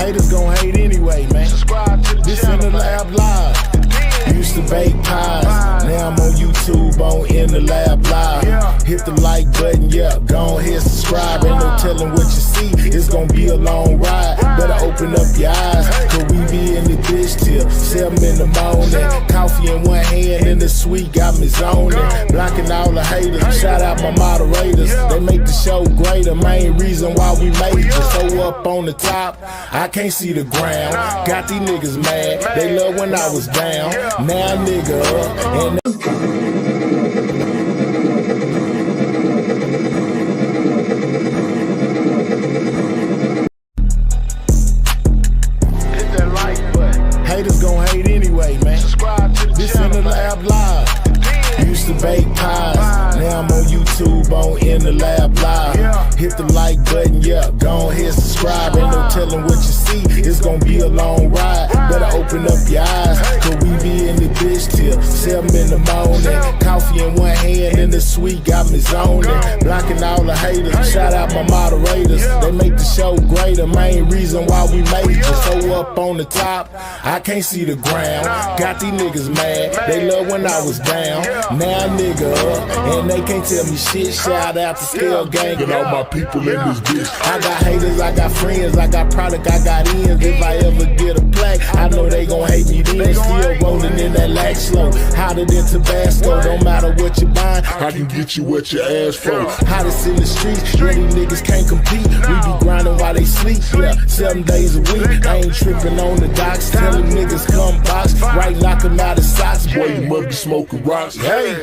Haters gon' hate anyway, man. Subscribe to the This channel, in the lab live. Used to bake pies, now I'm on YouTube on In the Lab Live. Hit the like button, yeah, go ahead subscribe. Ain't no telling what you see, it's gonna be a long ride. Better open up your eyes, cause we be in the dish till 7 in the morning. Coffee in one hand and the sweet got me zoning. Blocking all the haters, shout out my moderators. They make the show greater, main reason why we made it. So up on the top, I can't see the ground. Got these niggas mad, they love when I was down. Now nigga and hit that like button. haters gon' hate anyway, man. Subscribe to the This in channel, the lab live. Used to bake pies, now I'm on YouTube on In the Lab Live. Hit the like button, yeah, go ahead subscribe. Ain't no telling what you see, it's gonna be a long ride. Better open up your eyes, cause we be in the dish till 7 in the morning. Coffee in one hand and the sweet got me zoning. Blocking all the haters, shout out my moderators. They make the show greater, main reason why we made it. So up on the top, I can't see the ground. Got these niggas mad, they love when I was down. Now nigga and they can't tell me shit. Shout out to Scale Gang and all my people in this bitch. I got haters, I got friends, I got product, I got ends. If I ever get a plaque, I know they gon' hate me then. Still rolling in that lag slow, hotter than Tabasco. Don't matter what you buying, I can get you what you ask for. Hottest in the streets, yeah, these niggas can't compete. We be grinding while they sleep, yeah, 7 days a week. I ain't tripping on the docks, telling niggas come box. Right, knock them out of socks, boy, you must be smoking rocks. Hey,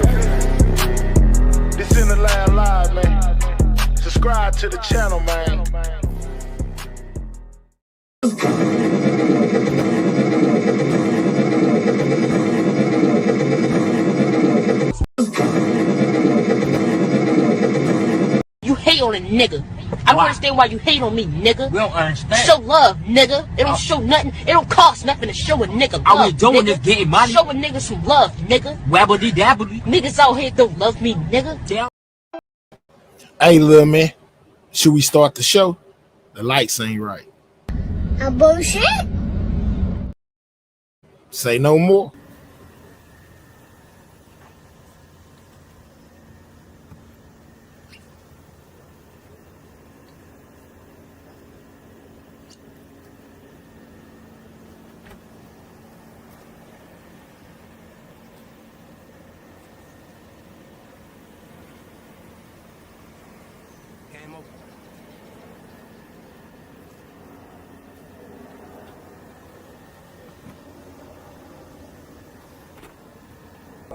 this in the lab live, man. Subscribe to the channel, man. You hate on a nigga. I don't understand why you hate on me, nigga. We don't understand. Show love, nigga. It don't show nothing. It don't cost nothing to show a nigga love. All we doing nigga. is getting money. Show a nigga some love, nigga. Wabbly dabbly. Niggas out here don't love me, nigga. Damn. hey, little man, should we start the show? The lights ain't right. A bullshit? Say no more.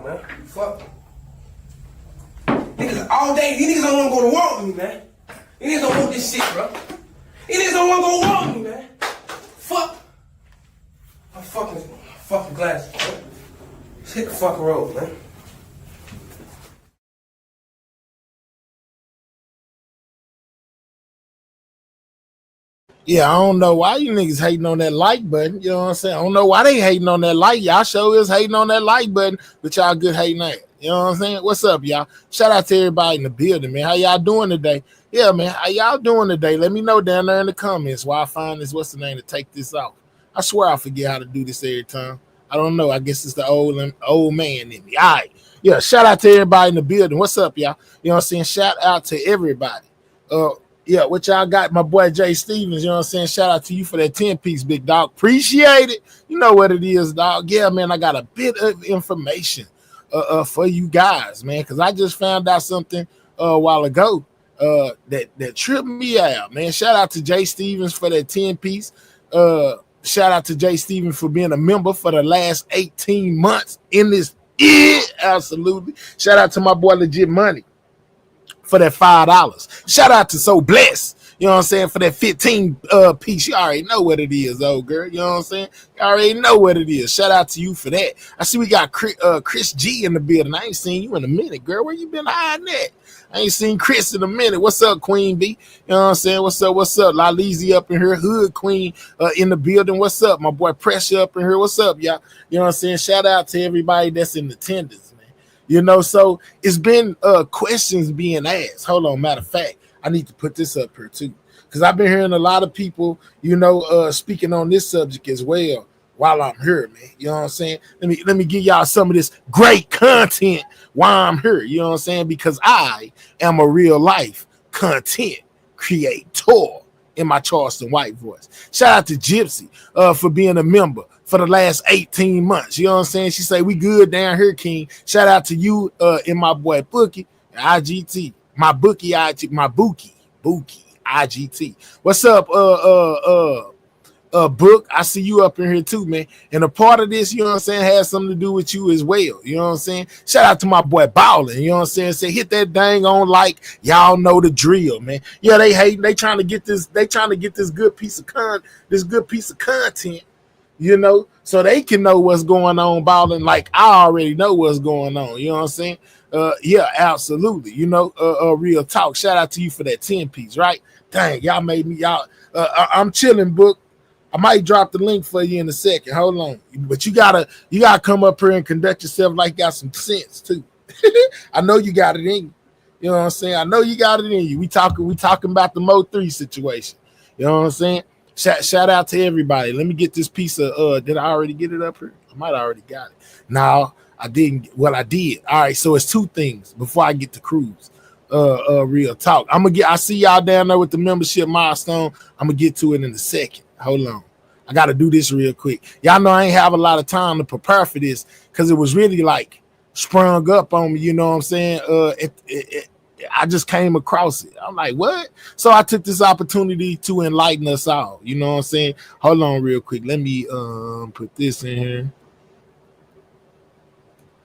Man. Fuck. Niggas all day, these niggas don't want to go to war with me, man. These niggas don't want this shit, bro. These niggas don't want to go to war with me, man. Fuck. My fucking glasses, man. Just hit the fucking road, man. Yeah, I don't know why you niggas hating on that like button. You know what I'm saying? I don't know why they hating on that like. Y'all sure is hating on that like button, but y'all good hating at it. You know what I'm saying? What's up, y'all? Shout out to everybody in the building, man. How y'all doing today? Yeah, man. How y'all doing today? Let me know down there in the comments while I find this, what's the name, to take this off. I swear I forget how to do this every time. I don't know. I guess it's the old man in me. All right. Yeah, shout out to everybody in the building. What's up, y'all? You know what I'm saying? Shout out to everybody. Yeah, what y'all got, my boy Jay Stevens, you know what I'm saying? Shout out to you for that 10-piece, big dog. Appreciate it. You know what it is, dog. Yeah, man, I got a bit of information for you guys, man, because I just found out something a while ago that tripped me out, man. Shout out to Jay Stevens for that 10-piece. Shout out to Jay Stevens for being a member for the last 18 months in this. Yeah, absolutely. Shout out to my boy Legit Money for that $5. Shout out to So Blessed, you know what I'm saying, for that 15 piece. You already know what it is, old girl. You know what I'm saying? You already know what it is. Shout out to you for that. I see we got Chris G in the building. I ain't seen you in a minute, girl. Where you been hiding at? I ain't seen Chris in a minute. What's up, Queen B? You know what I'm saying? What's up? What's up? Laleezy up in here. Hood Queen in the building. What's up? My boy Pressure up in here. What's up, y'all? You know what I'm saying? Shout out to everybody that's in attendance, man. You know, so it's been questions being asked. Hold on, matter of fact, I need to put this up here too. because I've been hearing a lot of people, speaking on this subject as well while I'm here, man. You know what I'm saying? Let me give y'all some of this great content while I'm here. You know what I'm saying? Because I am a real life content creator in my Charleston White voice. Shout out to Gypsy for being a member for the last 18 months. You know what I'm saying? She say we good down here, King. Shout out to you and my boy Bookie, IGT. My Bookie, Bookie, IGT. What's up, Book? I see you up in here too, man. And a part of this, you know what I'm saying, has something to do with you as well. You know what I'm saying? Shout out to my boy Ballin'. You know what I'm saying? Say hit that dang on like y'all know the drill, man. Yeah, they hating. They trying to get this. They trying to get this good piece of content. You know, so they can know what's going on, Ballin'. Like I already know what's going on. You know what I'm saying? Yeah, absolutely. You know, real talk. Shout out to you for that 10 piece, right? Dang, y'all made me. I'm chilling, Book. I might drop the link for you in a second. Hold on. But you gotta come up here and conduct yourself like you got some sense too. I know you got it in you. You know what I'm saying? I know you got it in you. We talking about the MO3 situation. You know what I'm saying? Shout out to everybody. Let me get this piece of did I already get it up here? I might have already got it. No, I didn't. Well, I did. All right, so it's two things before I get to Cruz. Real talk. I see y'all down there with the membership milestone. I'm gonna get to it in a second. Hold on. I got to do this real quick. Y'all know I ain't have a lot of time to prepare for this because it was really like sprung up on me. You know what I'm saying? I just came across it. I'm like, what? So I took this opportunity to enlighten us all. You know what I'm saying? Hold on real quick. Let me put this in here.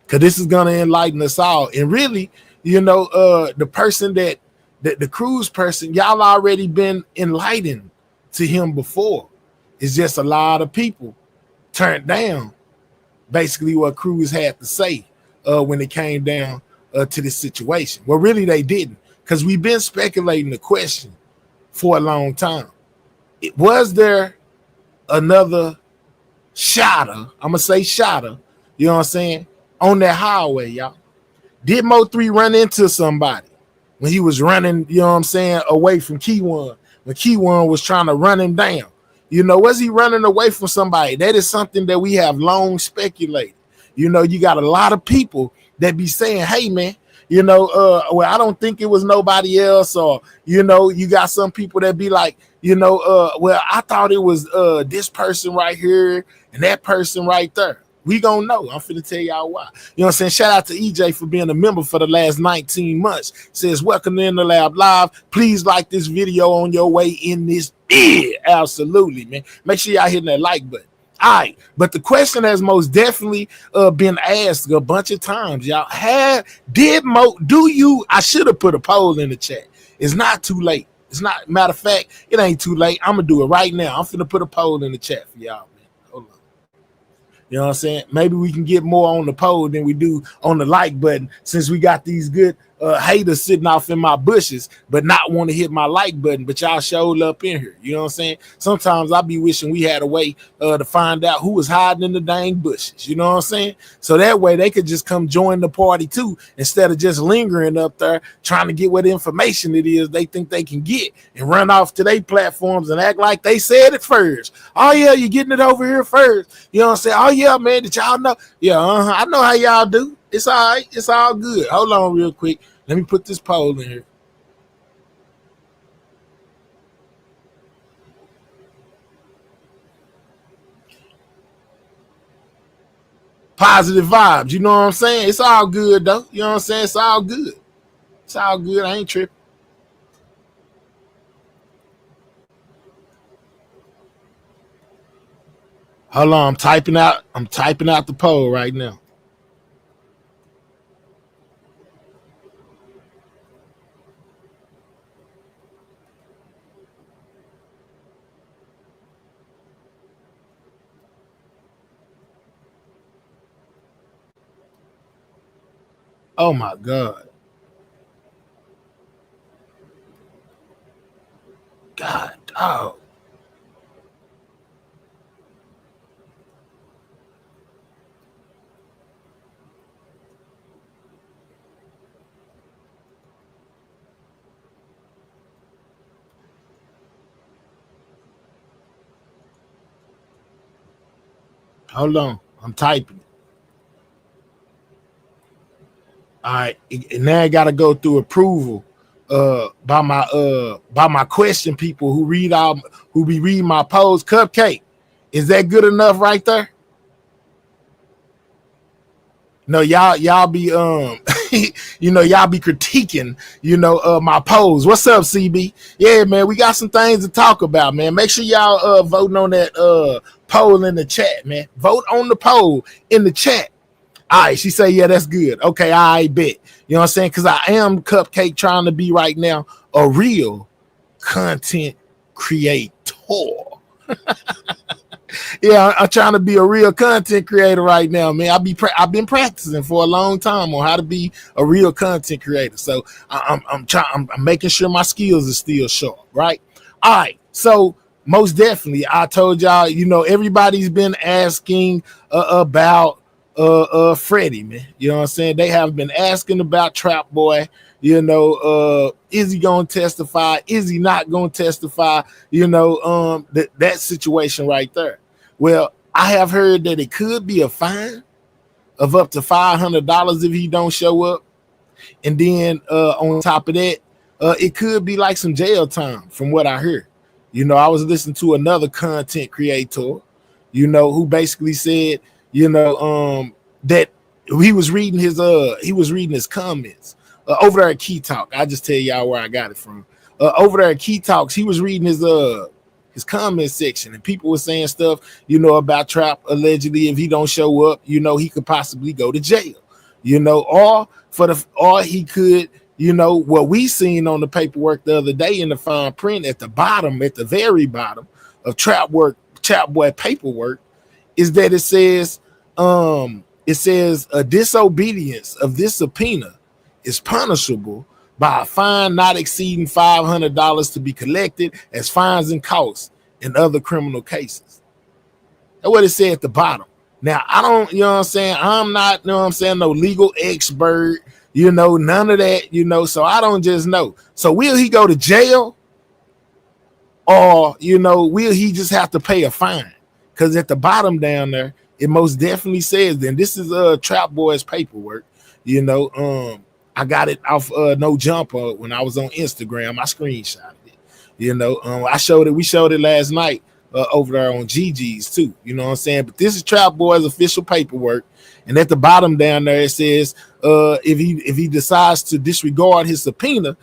Because this is going to enlighten us all. And really, you know, the person the Cruz person, y'all already been enlightened to him before. It's just a lot of people turned down basically what Cruz had to say when it came down to this situation. Well, really they didn't, because we've been speculating the question for a long time. Was there another Shotta? I'm going to say Shotta, you know what I'm saying, on that highway, y'all? Did Mo3 run into somebody when he was running, you know what I'm saying, away from Key1, when Key1 was trying to run him down? You know, was he running away from somebody? That is something that we have long speculated. You know, you got a lot of people that be saying, hey, man, you know, well, I don't think it was nobody else. Or, you know, you got some people that be like, you know, well, I thought it was this person right here and that person right there. We gonna know. I'm finna tell y'all why. You know what I'm saying? Shout out to EJ for being a member for the last 19 months. Says, welcome to In the Lab Live. Please like this video on your way in this bid. Absolutely, man. Make sure y'all hitting that like button. All right, but the question has most definitely been asked a bunch of times, y'all. I should have put a poll in the chat. It's not too late. It's not, matter of fact, it ain't too late. I'm gonna do it right now. I'm finna put a poll in the chat for y'all, man. Hold on. You know what I'm saying? Maybe we can get more on the poll than we do on the like button, since we got these good haters sitting off in my bushes, but not want to hit my like button, but y'all showed up in here. You know what I'm saying? Sometimes I be wishing we had a way to find out who was hiding in the dang bushes. You know what I'm saying? So that way they could just come join the party too, instead of just lingering up there trying to get what information it is they think they can get and run off to their platforms and act like they said it first. Oh yeah, you're getting it over here first. You know what I'm saying? Oh yeah, man, did y'all know? Yeah, I know how y'all do. It's all right. It's all good. Hold on real quick. Let me put this poll in here. Positive vibes. You know what I'm saying? It's all good, though. You know what I'm saying? It's all good. It's all good. I ain't tripping. Hold on. I'm typing out the poll right now. Oh my God. God, dog. Hold on. I'm typing. All right. And now I gotta go through approval by my question people who be reading my post. Cupcake. Is that good enough right there? No, y'all be y'all be critiquing, my pose. What's up, CB? Yeah, man, we got some things to talk about, man. Make sure y'all voting on that poll in the chat, man. Vote on the poll in the chat. All right, she say, yeah, that's good. Okay, I bet. You know what I'm saying? Because I am Cupcake trying to be right now a real content creator. Yeah, I'm trying to be a real content creator right now, man. I've been practicing for a long time on how to be a real content creator. So I'm making sure my skills are still sharp, right? All right. So most definitely, I told y'all, everybody's been asking about Freddie, man. You know what I'm saying? They have been asking about Trap Boy. Is he gonna testify? Is he not gonna testify? That situation right there. Well, I have heard that it could be a fine of up to $500 if he don't show up, and then on top of that, it could be like some jail time, from what I heard. I was listening to another content creator, who basically said, that he was reading his comments over there at Key Talk. I just tell y'all where I got it from. Over there at Key Talks, he was reading his comment section, and people were saying stuff, about Trap allegedly if he don't show up, he could possibly go to jail, or he could, what we seen on the paperwork the other day in the fine print at the bottom, at the very bottom of Trap Boy paperwork, is that it says a disobedience of this subpoena is punishable by a fine not exceeding $500 to be collected as fines and costs in other criminal cases. That's what it said at the bottom. Now, I don't, I'm not, no legal expert, none of that, so I don't just know. So will he go to jail, or, will he just have to pay a fine? Because at the bottom down there, it most definitely says, then this is Trap Boy's paperwork, I got it off No Jumper when I was on Instagram. I screenshotted it. We showed it last night over there on GG's too. You know what I'm saying? But this is Trap Boy's official paperwork. And at the bottom down there, it says if he decides to disregard his subpoena,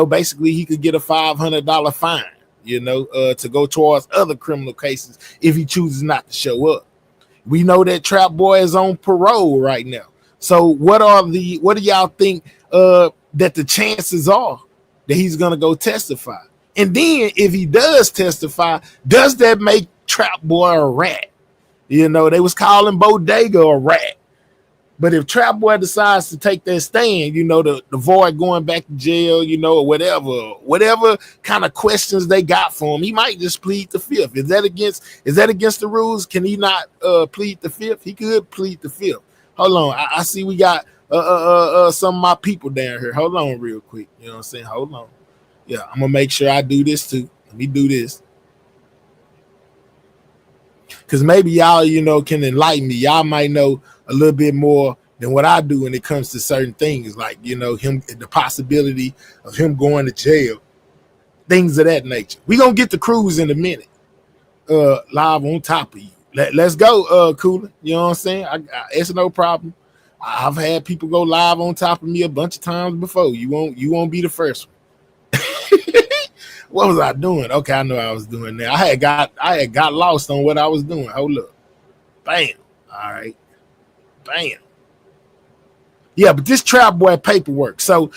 basically he could get a $500 fine, to go towards other criminal cases if he chooses not to show up. We know that Trap Boy is on parole right now. So what do y'all think that the chances are that he's gonna go testify? And then if he does testify, does that make Trap Boy a rat? They was calling Bodega a rat. But if Trap Boy decides to take that stand, to avoid going back to jail, or whatever kind of questions they got for him, he might just plead the fifth. Is that against the rules? Can he not plead the fifth? He could plead the fifth. Hold on. I see we got some of my people down here. Hold on real quick. You know what I'm saying? Hold on. Yeah, I'm gonna make sure I do this too. Let me do this. Because maybe y'all, can enlighten me. Y'all might know a little bit more than what I do when it comes to certain things, like, the possibility of him going to jail, things of that nature. We're going to get the Cruz in a minute, live on top of you. Let's go, Cooler. You know what I'm saying? It's no problem. I've had people go live on top of me a bunch of times before. You won't be the first one. What was I doing? Okay, I know I was doing that. I had got lost on what I was doing. Hold up. Bam. All right. Bam. Yeah, but this Trap Boy paperwork. So,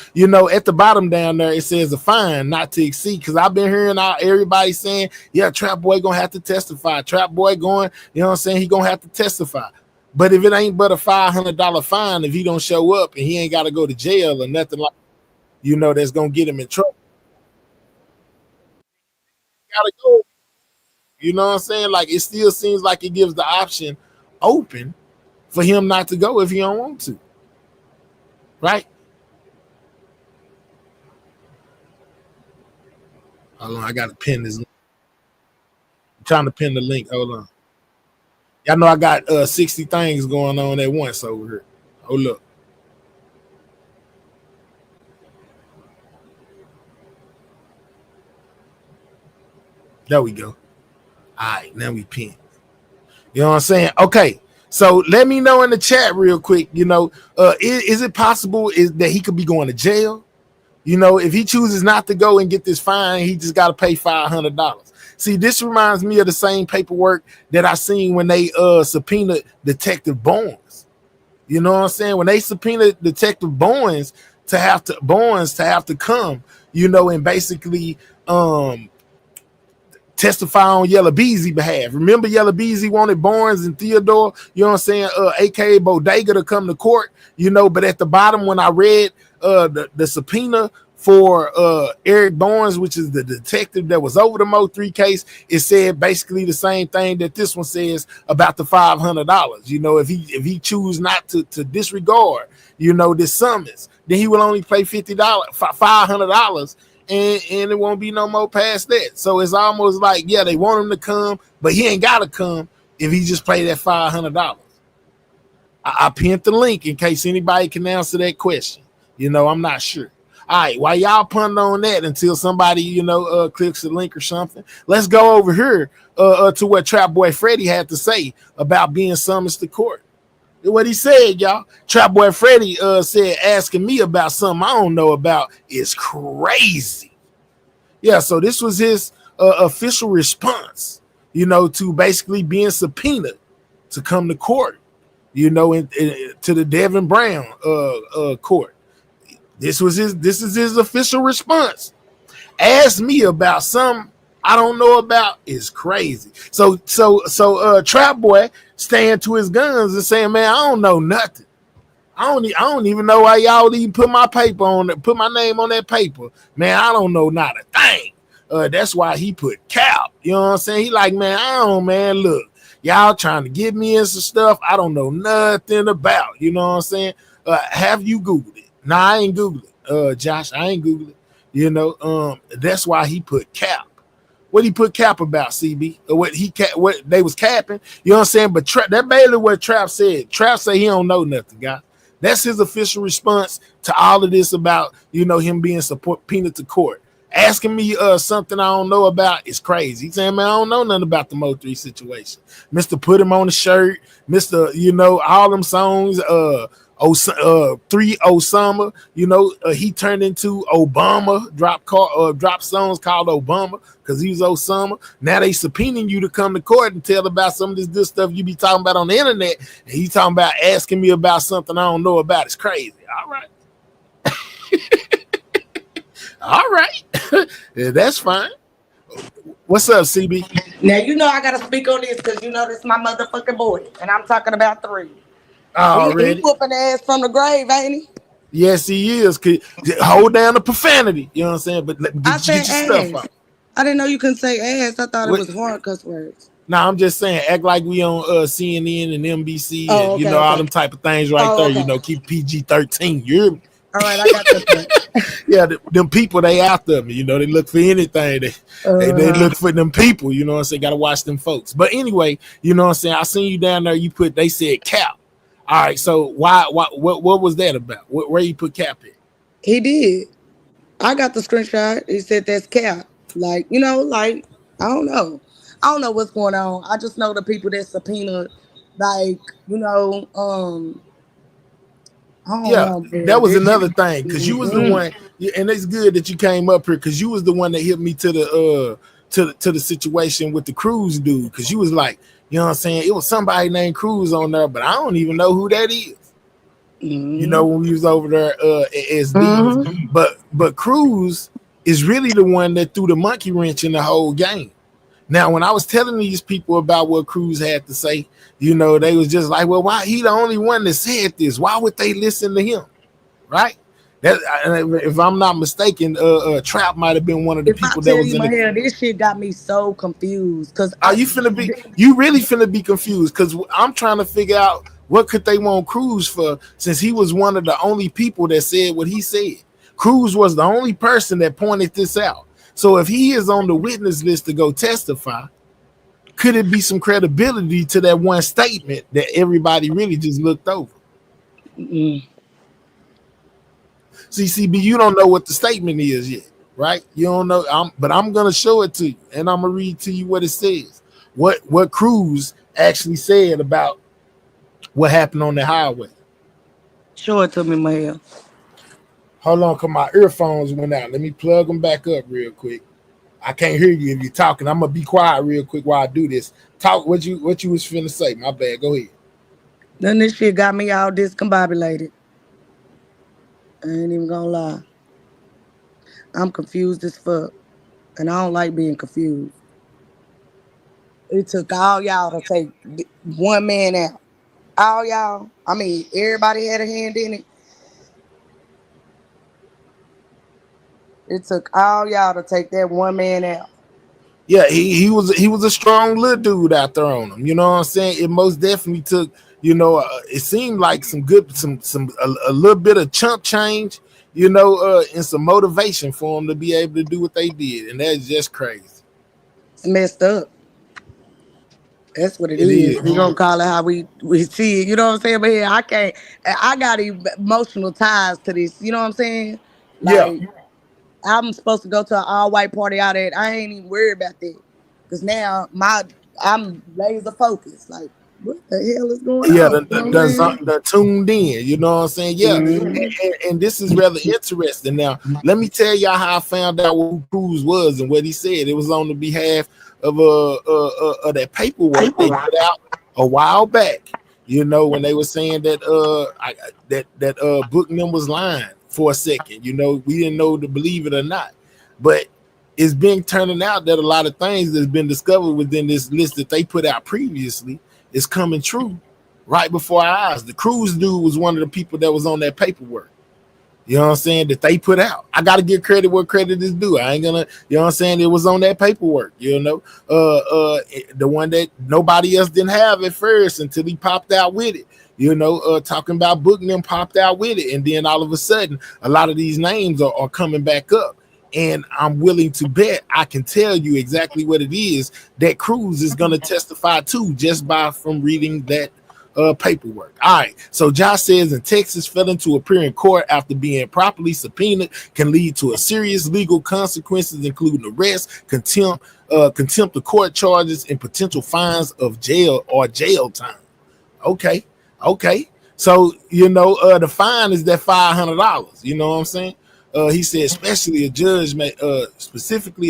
at the bottom down there, it says a fine not to exceed. Because I've been hearing everybody saying, yeah, Trap Boy going to have to testify. Trap Boy going, you know what I'm saying? He going to have to testify. But if it ain't but a $500 fine, if he don't show up and he ain't got to go to jail or nothing like, that's going to get him in trouble. Gotta go. You know what I'm saying? Like, it still seems like it gives the option open for him not to go if he don't want to. Right? Hold on, I gotta pin this. I'm trying to pin the link. Hold on. Y'all know I got 60 things going on at once over here. Oh look. There we go. All right, now we pin. You know what I'm saying? Okay. So let me know in the chat real quick, you know, is it possible that he could be going to jail? You know, if he chooses not to go and get this fine, he just got to pay $500. See, this reminds me of the same paperwork that I seen when they subpoenaed Detective Bowens. You know what I'm saying? When they subpoenaed Detective Bowens to have to come, you know, and basically testify on Yella Beezy behalf. Remember, Yella Beezy wanted Barnes and Theodore, you know what I'm saying, aka Bodega, to come to court, you know, but at the bottom when I read the subpoena for Eric Barnes, which is the detective that was over the MO3 case, it said basically the same thing that this one says about the $500. You know, if he choose not to disregard, you know, this summons, then he will only pay $500, and it won't be no more past that. So it's almost like, yeah, they want him to come, but he ain't gotta come if he just pay that $500. I pinned the link in case anybody can answer that question. You know, I'm not sure. All right, while y'all punt on that until somebody, you know, clicks the link or something, let's go over here to what Trap Boy Freddy had to say about being summoned to court. What he said, y'all. Trap Boy Freddy said asking me about something I don't know about is crazy. Yeah, so this was his official response, you know, to basically being subpoenaed to come to court, you know, to the Devin Brown court. This is his official response. Ask me about something I don't know about is crazy. So Trap Boy staying to his guns and saying, man, I don't know nothing. I don't even know why y'all even put my name on that paper. Man, I don't know not a thing. That's why he put cap. You know what I'm saying? He like, man, look, y'all trying to get me in some stuff I don't know nothing about. You know what I'm saying? Have you Googled it? Nah, I ain't Googled it. Josh, I ain't Googled it. You know, that's why he put cap. What he put cap about, CB? Or what they was capping? You know what I'm saying? But that basically what Trap said. Trap say he don't know nothing, guys. That's his official response to all of this about, you know, him being subpoenaed to court. Asking me something I don't know about is crazy. He's saying, man, I don't know nothing about the Mo3 situation. Mr. Put Him on the Shirt, Mr. You know, all them songs, 3 Osama, you know, he turned into Obama, drop songs called Obama because he was Osama. Now they subpoenaing you to come to court and tell about some of this good stuff you be talking about on the internet, and he talking about asking me about something I don't know about. It's crazy. All right. All right. Yeah, that's fine. What's up, CB? Now, you know I got to speak on this because you know this is my motherfucking boy, and I'm talking about 3. Already. He whooping ass from the grave, ain't he? Yes, he is. Hold down the profanity. You know what I'm saying? But get your stuff out. I didn't know you couldn't say ass. I thought it was hard cuss words. Nah, I'm just saying, act like we on CNN and NBC and, you know, all them type of things right there. Okay. You know, keep PG-13. You hear me? All right, I got that. Yeah, them people, they after me. You know, they look for anything. They look for them people. You know what I'm saying? Got to watch them folks. But anyway, you know what I'm saying? I seen you down there. They said cap. All right, so what was that about? Where you put cap in? He did. I got the screenshot. He said that's cap. Like, you know, like, I don't know. I don't know what's going on. I just know the people that subpoenaed, like, you know, that was another thing because you was the one, and it's good that you came up here because you was the one that hit me to the situation with the Cruz dude because you was like, you know what I'm saying? It was somebody named Cruz on there, but I don't even know who that is. You know, when we was over there at SD. But Cruz is really the one that threw the monkey wrench in the whole game. Now, when I was telling these people about what Cruz had to say, you know, they was just like, well, why he the only one that said this? Why would they listen to him? Right? That, if I'm not mistaken, Trap might have been one of the people that was in the hair. This shit got me so confused. Cause you really finna be confused because I'm trying to figure out what could they want Cruz for since he was one of the only people that said what he said. Cruz was the only person that pointed this out. So if he is on the witness list to go testify, could it be some credibility to that one statement that everybody really just looked over? CCB, you don't know what the statement is yet, right? You don't know, but I'm gonna show it to you, and I'm gonna read to you what it says. What Cruz actually said about what happened on the highway. Show it to me, Mahel. Hold on, cause my earphones went out. Let me plug them back up real quick. I can't hear you if you're talking. I'm gonna be quiet real quick while I do this. Talk what you was finna say. My bad. Go ahead. Then this shit got me all discombobulated. I ain't even gonna lie. I'm confused as fuck. And I don't like being confused. It took all y'all to take one man out. All y'all. I mean, everybody had a hand in it. It took all y'all to take that one man out. Yeah, he was a strong little dude out there on him. You know what I'm saying? It most definitely took, it seemed like a little bit of chump change, and some motivation for them to be able to do what they did. And that's just crazy. It's messed up. That's what it is. We're gonna call it how we see it. You know what I'm saying? But yeah, I got emotional ties to this. You know what I'm saying? Like, yeah. I'm supposed to go to an all-white party out there. I ain't even worried about that. Because now I'm laser focused. Like, what the hell is going on? The tuned in, you know what I'm saying? Yeah, and this is rather interesting. Now, let me tell y'all how I found out who Cruz was and what he said. It was on the behalf of that paperwork they put out a while back. When they were saying that Bookman was lying for a second. We didn't know to believe it or not, but it's been turning out that a lot of things that's been discovered within this list that they put out previously is coming true right before our eyes. The Cruz dude was one of the people that was on that paperwork. You know what I'm saying? That they put out. I got to give credit where credit is due. I ain't gonna, you know what I'm saying? It was on that paperwork, the one that nobody else didn't have at first until he popped out with it. Talking about Bookman popped out with it. And then all of a sudden, a lot of these names are coming back up. And I'm willing to bet I can tell you exactly what it is that Cruz is going to testify to just from reading that paperwork. All right. So Josh says in Texas, failing to appear in court after being properly subpoenaed can lead to a serious legal consequences, including arrest, contempt of court charges, and potential fines of jail or jail time. Okay. So, the fine is that $500. You know what I'm saying? He said, specifically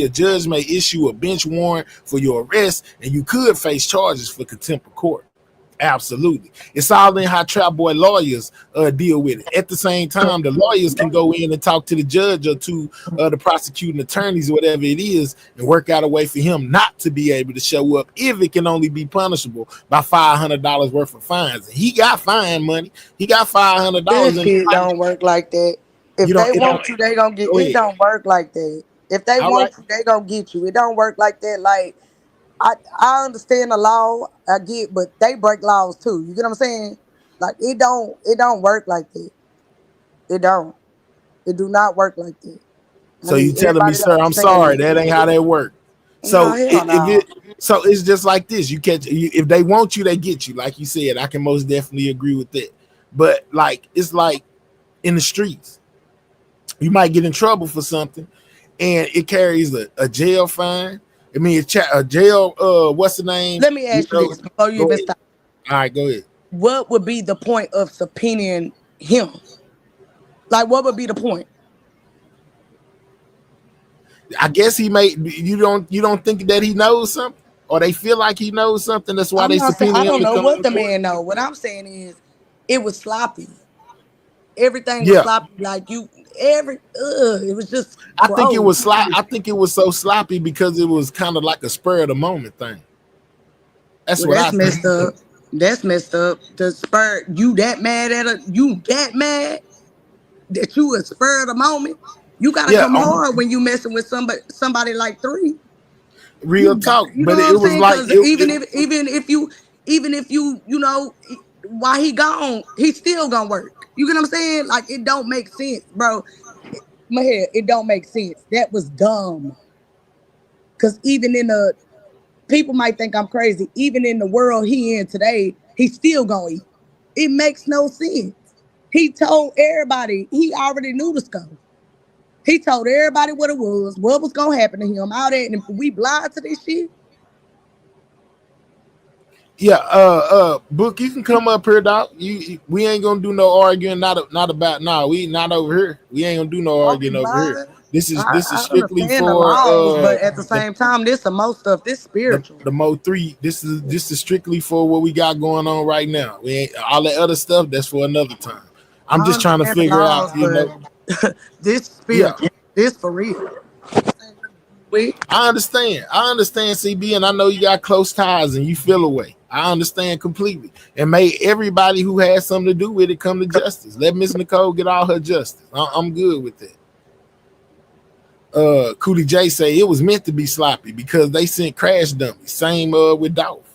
a judge may issue a bench warrant for your arrest, and you could face charges for contempt of court. Absolutely. It's all in how Trap Boy lawyers deal with it. At the same time, the lawyers can go in and talk to the judge or to the prosecuting attorneys or whatever it is and work out a way for him not to be able to show up if it can only be punishable by $500 worth of fines. And he got fine money. He got $500. This shit don't work like that. If they want you, they gonna get you. It don't work like that. If they want you, they gonna get you. It don't work like that. Like, I understand the law, I get, but they break laws too. You get what I'm saying? Like, it don't work like that. It don't. It do not work like that. So you telling me, sir, I'm sorry, that ain't how that work. So so it's just like this. You catch if they want you, they get you. Like you said, I can most definitely agree with that. But like it's like in the streets, you might get in trouble for something, and it carries a jail fine. I mean, a jail. What's the name? Let me ask you this before you even start. All right, go ahead. What would be the point of subpoenaing him? Like, what would be the point? I guess he may. You don't think that he knows something, or they feel like he knows something. That's why they subpoena him. I don't know what the man know. What I'm saying is, it was sloppy. Everything was sloppy. Like it was just. I think it was sloppy. I think it was so sloppy because it was kind of like a spur of the moment thing. That's messed up. That's messed up. The spur, you that mad that you a spur of the moment. You gotta come hard when you messing with somebody like 3. Real talk, but it was like even if you while he gone, he's still gonna work. You get what I'm saying? Like, it don't make sense, bro. My head, it don't make sense. That was dumb. Cause even in people might think I'm crazy. Even in the world he in today, he still gonna eat. It makes no sense. He told everybody he already knew the scope. He told everybody what was gonna happen to him, all that, and we blind to this shit. Yeah, Book, you can come up here, doc. We ain't gonna do no arguing. Not about. Nah, we not over here. We ain't gonna do no Don't be arguing over here. blind. This is I strictly understand the for laws, but at the the same time, this the most stuff. This spiritual. the MO3. This is strictly for what we got going on right now. We ain't all that other stuff. That's for another time. I'm I just trying to understand the figure laws, out, you know. but this Yeah, spiritual. This for real. I understand, CB, and I know you got close ties and you feel away. I understand completely. And may everybody who has something to do with it come to justice. Let Miss Nicole get all her justice. I'm good with that. Cootie J say it was meant to be sloppy because they sent crash dummies. Same with Dolph.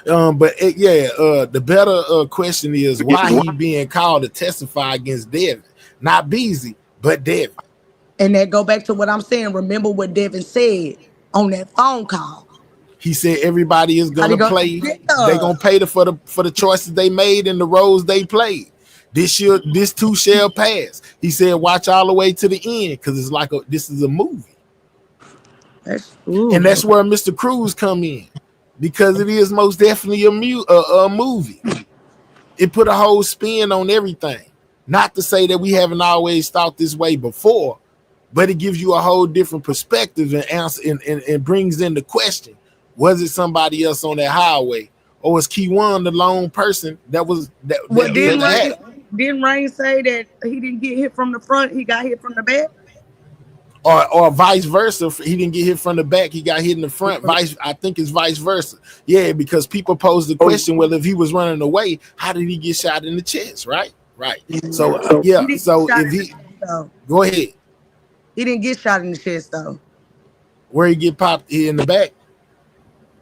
The better question is why he being called to testify against Devin, not Beezy, but Devin. And that go back to what I'm saying. Remember what Devin said on that phone call. He said everybody is gonna play. They gonna pay for the choices they made and the roles they played. This too shall pass. He said, watch all the way to the end because it's like this is a movie. And that's where Mr. Cruz come in because it is most definitely a movie. It put a whole spin on everything. Not to say that we haven't always thought this way before, but it gives you a whole different perspective and answer and brings in the question. Was it somebody else on that highway, or was Keywan the lone person that was that? Well, didn't Rain say that he didn't get hit from the front, he got hit from the back? Or vice versa. He didn't get hit from the back, he got hit in the front. I think it's vice versa. Yeah, because people pose the question, well, if he was running away, how did he get shot in the chest? Right. So if he go ahead. He didn't get shot in the chest though. Where he get popped in the back?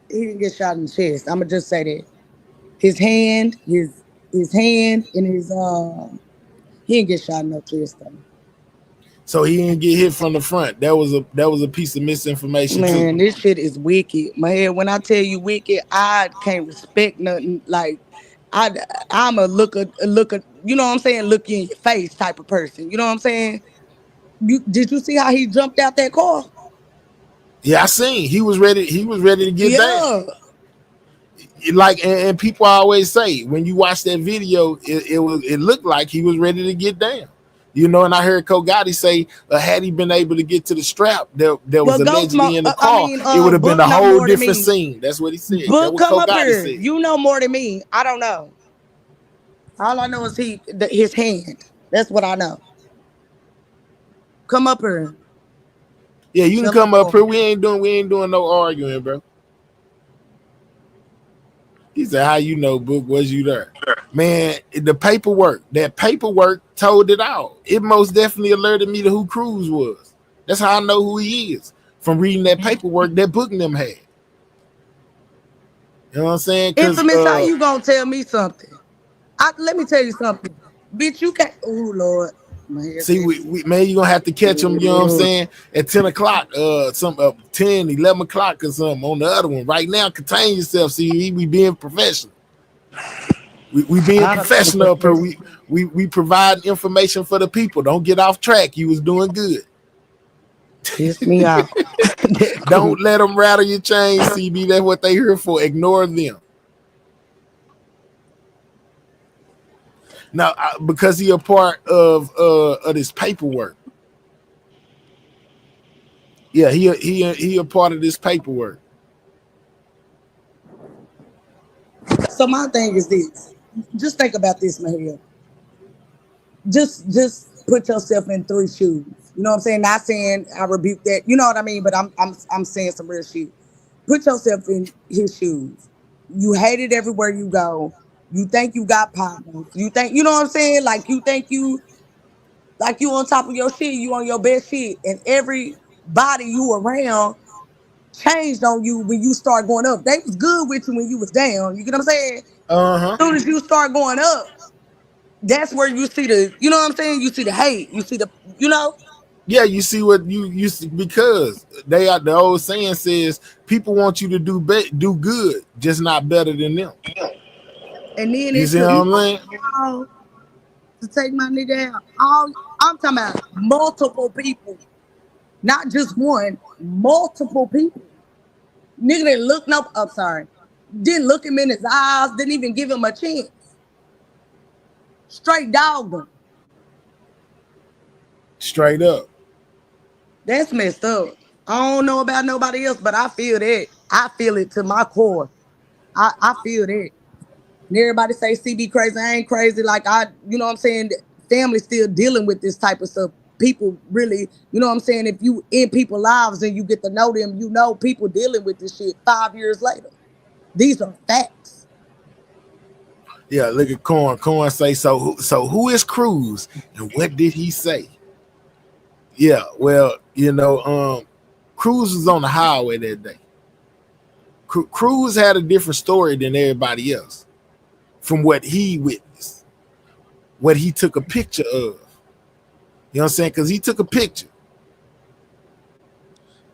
He didn't get shot in the chest. I'm gonna just say that. His hand and his he didn't get shot in the chest though. So he didn't get hit from the front. That was a piece of misinformation. Man, this shit is wicked. My head, when I tell you wicked, I can't respect nothing. Like I'm a look at you know what I'm saying, look in your face type of person. You know what I'm saying? Did you see how he jumped out that car? Yeah, I seen. He was ready to get down. Like, and people always say when you watch that video, it looked like he was ready to get down. You know, and I heard Kogati say, had he been able to get to the strap that was allegedly in the car, it would have been a whole different scene. That's what he said. Book, come up here. Said. You know more than me. I don't know. All I know is his hand. That's what I know. Come up here. Yeah, you can come up here. We ain't doing no arguing, bro. He said, how you know, Book? Was you there? Man, that paperwork told it all. It most definitely alerted me to who Cruz was. That's how I know who he is from reading that paperwork that Book and them had. You know what I'm saying? Infamous, how you gonna tell me something? Let me tell you something. Bitch, you can't. Oh, Lord. See, we man, you're gonna have to catch them, you know what I'm saying, at 10 o'clock, 10, 11 o'clock or something on the other one. Right now, contain yourself. See, we being professional. We being professional up here. We provide information for the people. Don't get off track. You was doing good. Piss me out. Don't let them rattle your chains, CB. That's what they here for. Ignore them. Now, because he a part of this paperwork. Yeah, he a part of this paperwork. So my thing is this. Just think about this, Mahia. Just put yourself in 3 shoes. You know what I'm saying? Not saying I rebuke that. You know what I mean? But I'm saying some real shit. Put yourself in his shoes. You hate it everywhere you go. You think you got partners. You think, you know what I'm saying? Like you think you on top of your shit, you on your best shit, and everybody you around changed on you when you start going up. They was good with you when you was down. You get what I'm saying? As soon as you start going up, that's where you see the, you know what I'm saying? You see the hate. You see the, you know? Yeah, you see what you see, because they are, the old saying says people want you to do good, just not better than them. And then You it see what took I'm saying? all to take my nigga out. All I'm talking about multiple people, not just one, multiple people. Nigga didn't look no. I'm sorry, didn't look him in his eyes. Didn't even give him a chance. Straight dogged him. Straight up. That's messed up. I don't know about nobody else, but I feel that. I feel it to my core. I feel that. And everybody say CB crazy. I ain't crazy. Like you know what I'm saying? Family still dealing with this type of stuff. People really, you know what I'm saying? If you in people's lives and you get to know them, you know people dealing with this shit 5 years later. These are facts. Yeah, look at Corn. Corn say so. So who is Cruz and what did he say? Yeah, well, Cruz was on the highway that day. Cruz had a different story than everybody else from what he witnessed, what he took a picture of. You know what I'm saying? Because he took a picture.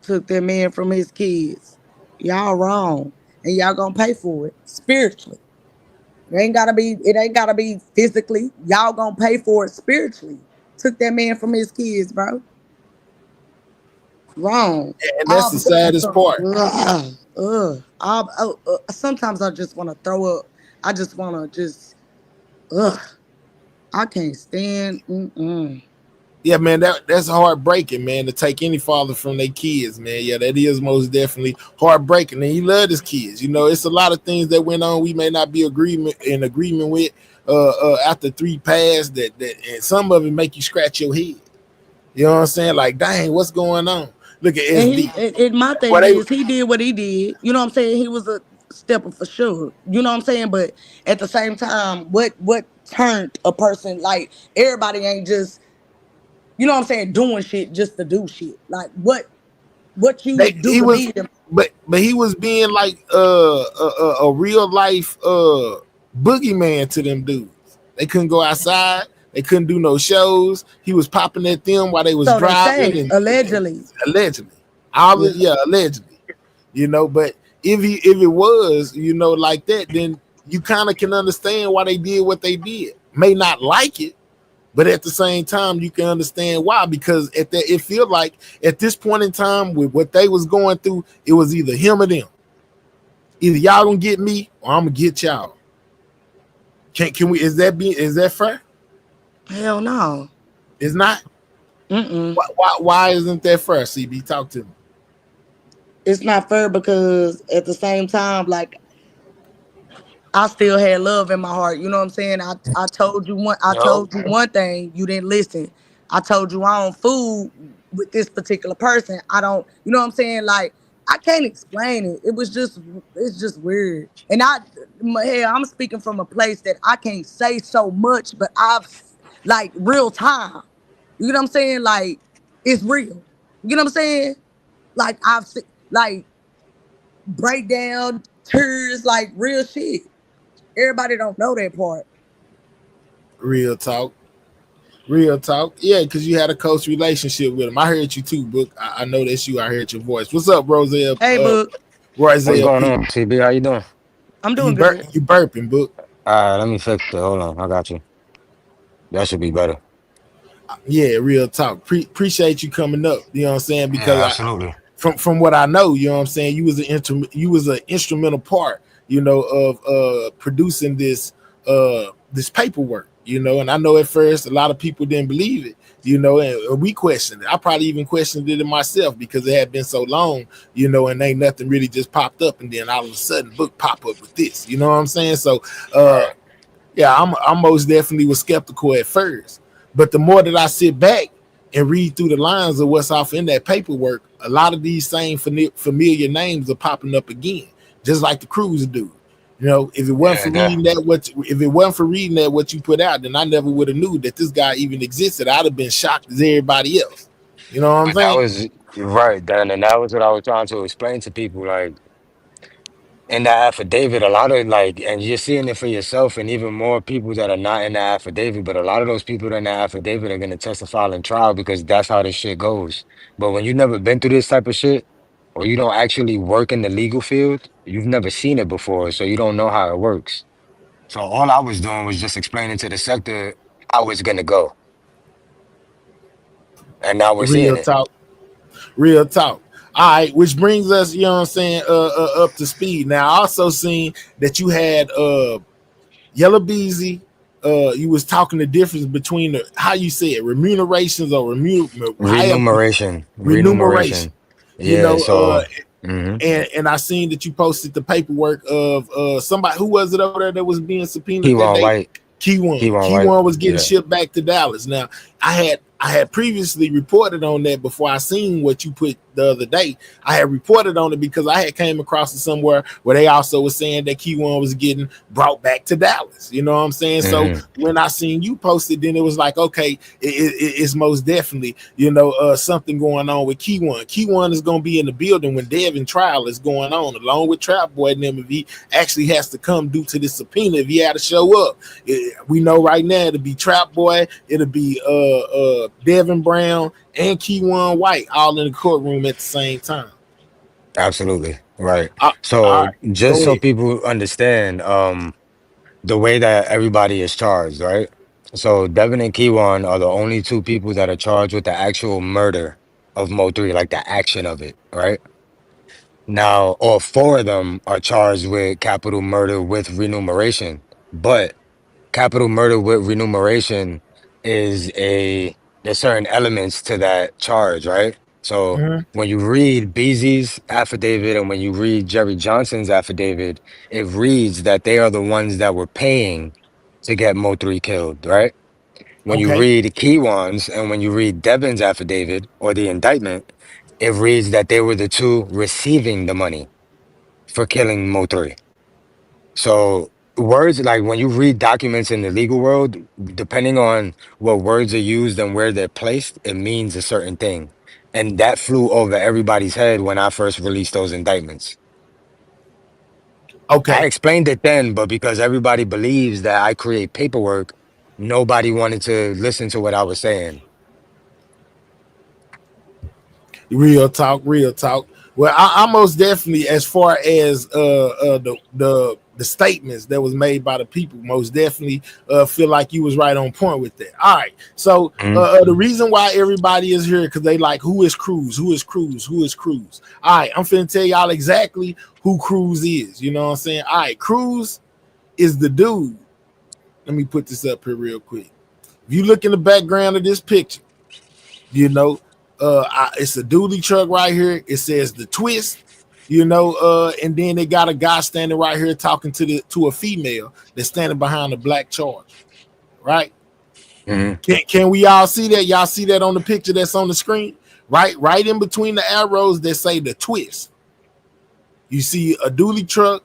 Took that man from his kids. Y'all wrong. And y'all gonna pay for it spiritually. It ain't gotta be physically. Y'all gonna pay for it spiritually. Took that man from his kids, bro. Wrong. And that's the saddest part. Sometimes I just want to throw up. I just want to ugh. I can't stand. Yeah, man, that's heartbreaking, man, to take any father from their kids, man. Yeah, that is most definitely heartbreaking. And he loved his kids. You know, it's a lot of things that went on we may not be in agreement with after 3 passed that and some of it make you scratch your head. You know what I'm saying? Like, dang, what's going on? Look at SD. And my thing is, he did what he did. You know what I'm saying? He was a stepper for sure. You know what I'm saying? But at the same time, what turned a person, like, everybody ain't just, you know what I'm saying, doing shit just to do shit. Like, what you do to be them. But he was being like a real life boogeyman to them dudes. They couldn't go outside. They couldn't do no shows. He was popping at them while they was driving. Allegedly. Allegedly. You know, but if it was, you know, like that, then you kind of can understand why they did what they did. May not like it, but at the same time, you can understand why. Because it feel like at this point in time, with what they was going through, it was either him or them. Either y'all gonna get me or I'm gonna get y'all. Can we? Is that fair? Hell no. It's not. Why isn't that fair? CB, talk to me. It's not fair because at the same time, like, I still had love in my heart. You know what I'm saying? I told you one thing, you didn't listen. I told you I don't fool with this particular person. I don't, you know what I'm saying? Like, I can't explain it. It's just weird. And I'm speaking from a place that I can't say so much, but I've, like, real time. You know what I'm saying? Like, it's real. You know what I'm saying? Like, I've seen, like, breakdown, tears, like, real shit. Everybody don't know that part. Real talk. Yeah, because you had a close relationship with him. I heard you too, Book. I know that's you. I heard your voice. What's up, Roselle? Hey, Book. What's going on, CB? How you doing? I'm doing good. You burping, Book. All right, let me fix it. Hold on. I got you. That should be better. Yeah, real talk. Appreciate you coming up. You know what I'm saying? Because absolutely. From what I know, you know what I'm saying, you was an instrumental part, you know, of producing this paperwork, you know. And I know at first a lot of people didn't believe it, you know, and we questioned it. I probably even questioned it in myself because it had been so long, you know, and ain't nothing really just popped up, and then all of a sudden Book pop up with this, you know what I'm saying? So yeah, I'm most definitely was skeptical at first. But the more that I sit back and read through the lines of what's off in that paperwork, a lot of these same familiar names are popping up again, just like the Cruz dude. You know, if it wasn't for reading that what you put out, then I never would have knew that this guy even existed. I'd have been shocked as everybody else. You know what I'm saying? That was right, Dan, and that was what I was trying to explain to people. Like, in the affidavit, a lot of like, and you're seeing it for yourself, and even more people that are not in the affidavit, but a lot of those people that are in the affidavit are going to testify in trial because that's how this shit goes. But when you've never been through this type of shit, or you don't actually work in the legal field, you've never seen it before, so you don't know how it works. So all I was doing was just explaining to the sector how it's going to go. And now we're seeing Real it. talk. Real talk. All right, which brings us, you know what I'm saying, up to speed. Now, I also seen that you had Yella Beezy. You was talking the difference between how you say it, remunerations or Remuneration. remuneration. Remuneration. You Yeah, know, so mhm. and I seen that you posted the paperwork of somebody, who was it over there that was being subpoenaed that Keywan day? White. Keywan. Keywan White. Keywan was getting Yeah. shipped back to Dallas. Now, I had previously reported on that before I seen what you put the other day. I had reported on it because I had came across it somewhere where they also was saying that Keywan was getting brought back to Dallas. You know what I'm saying? So Hmm. when I seen you posted, then it was like, okay, it's most definitely, something going on with Keywan. Keywan is going to be in the building when Devin trial is going on, along with Trap Boy and them, if he actually has to come due to this subpoena, if he had to show up. We know right now it'll be Trap Boy, it'll be Devin Brown and Keywan White all in the courtroom at the same time. Absolutely. Right. All So right, just go so ahead. people understand, the way that everybody is charged, right? So Devin and Keywan are the only two people that are charged with the actual murder of Mo3, like the action of it, right? Now, all four of them are charged with capital murder with remuneration. But capital murder with remuneration is there's certain elements to that charge, right? So Mhm. when you read Beezy's affidavit and when you read Jerry Johnson's affidavit, it reads that they are the ones that were paying to get Mo3 killed, right? When you Okay. read Keywan's and when you read Devin's affidavit or the indictment, it reads that they were the two receiving the money for killing Mo3. So words, like when you read documents in the legal world, depending on what words are used and where they're placed, it means a certain thing. And that flew over everybody's head when I first released those indictments. I Okay. explained it then, but because everybody believes that I create paperwork, nobody wanted to listen to what I was saying. Real talk, real talk. Well, I most definitely, as far as the statements that was made by the people, most definitely feel like you was right on point with that. All right, so Mhm. the reason why everybody is here because they like, who is Cruz? Who is Cruz? Who is Cruz? All right, I'm finna tell y'all exactly who Cruz is. You know what I'm saying? All right, Cruz is the dude. Let me put this up here real quick. If you look in the background of this picture, you know, it's a dually truck right here. It says the twist, and then they got a guy standing right here talking to a female that's standing behind the black charge, right? Mhm. Can we all see that? Y'all see that on the picture that's on the screen? Right in between the arrows that say the twist. You see a dually truck,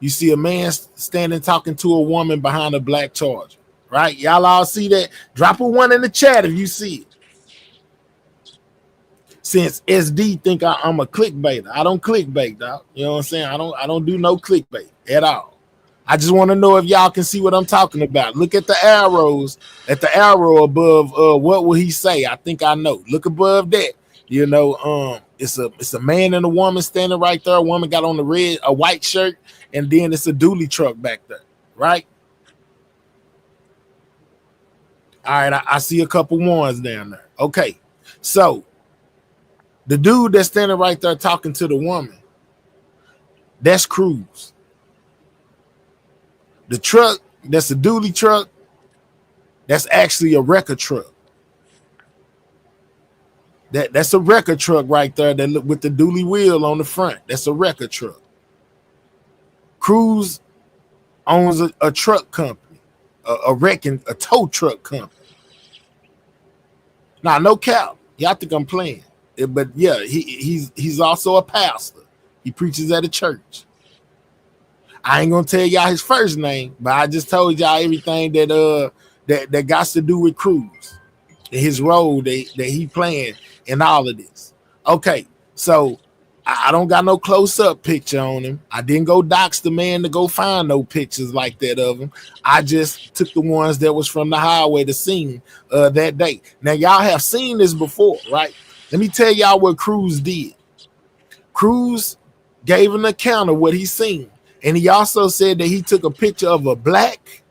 you see a man standing talking to a woman behind a black charger. Right? Y'all all see that? Drop a one in the chat if you see it. Since SD think I'm a clickbaiter. I don't clickbait, dog. You know what I'm saying? I don't do no clickbait at all. I just want to know if y'all can see what I'm talking about. Look at the arrows, at the arrow above what will he say? I think I know. Look above that. It's a man and a woman standing right there. A woman got on a white shirt, and then it's a dually truck back there, right? All right, I see a couple ones down there. Okay, so the dude that's standing right there talking to the woman, that's Cruz. The truck, that's a dually truck, that's actually a record truck. That's a record truck right there that look with the dually wheel on the front. That's a record truck. Cruz owns a truck company, a tow truck company. Now, no cap. Y'all think I'm playing. But yeah, he's also a pastor. He preaches at a church. I ain't gonna tell y'all his first name, but I just told y'all everything that got to do with Cruz, his role that he playing in all of this. Okay, so I don't got no close-up picture on him. I didn't go dox the man to go find no pictures like that of him. I just took the ones that was from the highway to scene that day. Now, y'all have seen this before, right? Let me tell y'all what Cruz did. Cruz gave an account of what he seen. And he also said that he took a picture of a black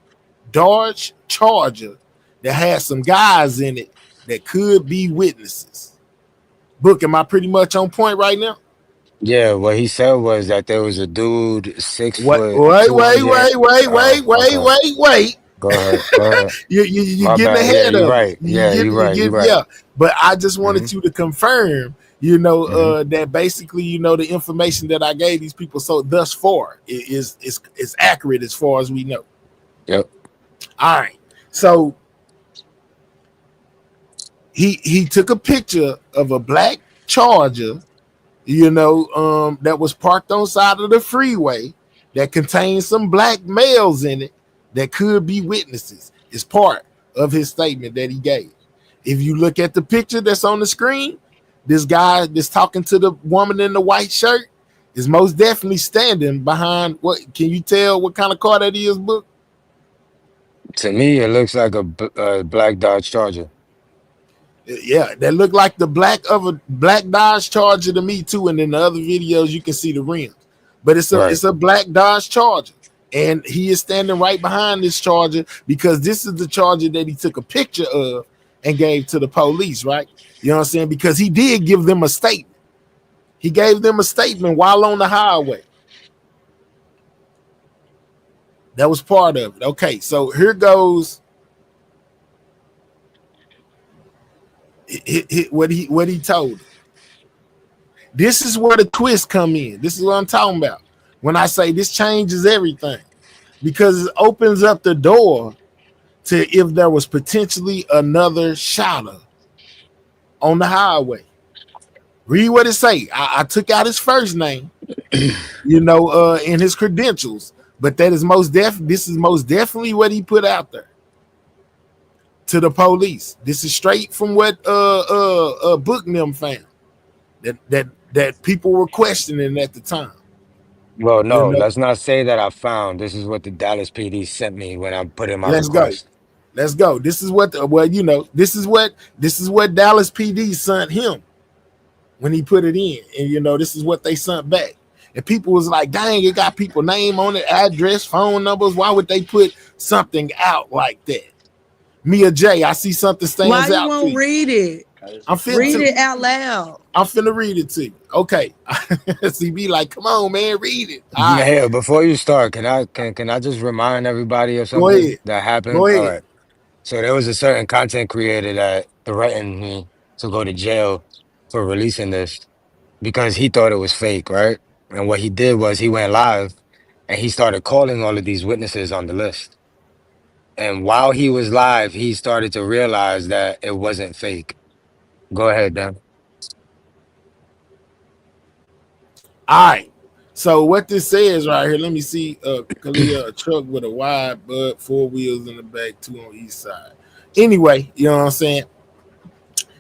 Dodge Charger that had some guys in it that could be witnesses. Book, am I pretty much on point right now? Yeah, what he said was that there was a dude 6 What? foot Wait, 200. Okay. wait. Go ahead. Go ahead. You're My getting bad. Yeah, ahead you're of it. right. Yeah, you're right. You're right. Yeah. But I just Hmm. wanted you to confirm, that basically, the information that I gave these people so thus far is accurate as far as we know. Yep. All right. So he took a picture of a black Charger, that was parked on side of the freeway that contained some black males in it that could be witnesses. It's part of his statement that he gave. If you look at the picture that's on the screen, this guy that's talking to the woman in the white shirt is most definitely standing behind what? Can you tell what kind of car that is, Book? To me, it looks like a black Dodge Charger. Yeah, that looked like the black of a black Dodge Charger to me too. And in the other videos, you can see the rims, but Right. it's a black Dodge Charger, and he is standing right behind this Charger because this is the Charger that he took a picture of and gave to the police. Right? You know what I'm saying? Because he did give them a statement. He gave them a statement while on the highway. That was part of it. Okay, so here goes what he told him. This is where the twist come in. This is what I'm talking about when I say this changes everything, because it opens up the door to if there was potentially another Shotta on the highway. Read what it say. I took out his first name, in his credentials, but that is this is most definitely what he put out there to the police. This is straight from what Book them found that people were questioning at the time. Well, You no, know, let's not say that I found. This is what the Dallas PD sent me when I put in my let's go. request. Let's go. This is what this is what Dallas PD sent him when he put it in, and this is what they sent back. And people was like, "Dang, it got people name on it, address, phone numbers. Why would they put something out like that?" Mia J, I see something Why stands you out to won't you. read it? I'm finna Read it out loud. I'm finna read it to you. Okay. CB like, come on, man, read it. All right. Yeah, before you start, can I just remind everybody of Go something ahead. that Go happened? All ahead. right. So there was a certain content creator that threatened me to go to jail for releasing this because he thought it was fake, right? And what he did was he went live and he started calling all of these witnesses on the list. And while he was live, he started to realize that it wasn't fake. Go ahead, Dan. All right. So what this says right here, let me see. Kalia, a truck with a wide butt, 4 wheels in the back, 2 on each side. Anyway, you know what I'm saying?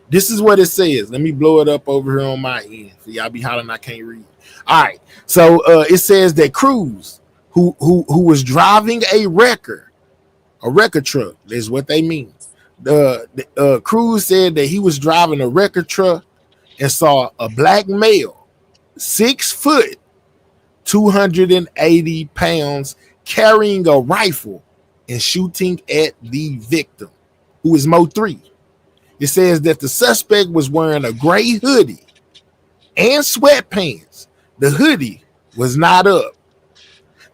This is what it says. Let me blow it up over here on my end. For y'all be hollering, I can't read. All right. So it says that Cruz, who was driving a wrecker truck, is what they mean. The Cruz said that he was driving a wrecker truck and saw a black male, 6 foot, 280 pounds, carrying a rifle and shooting at the victim, who is Mo3. It says that the suspect was wearing a gray hoodie and sweatpants. The hoodie was not up.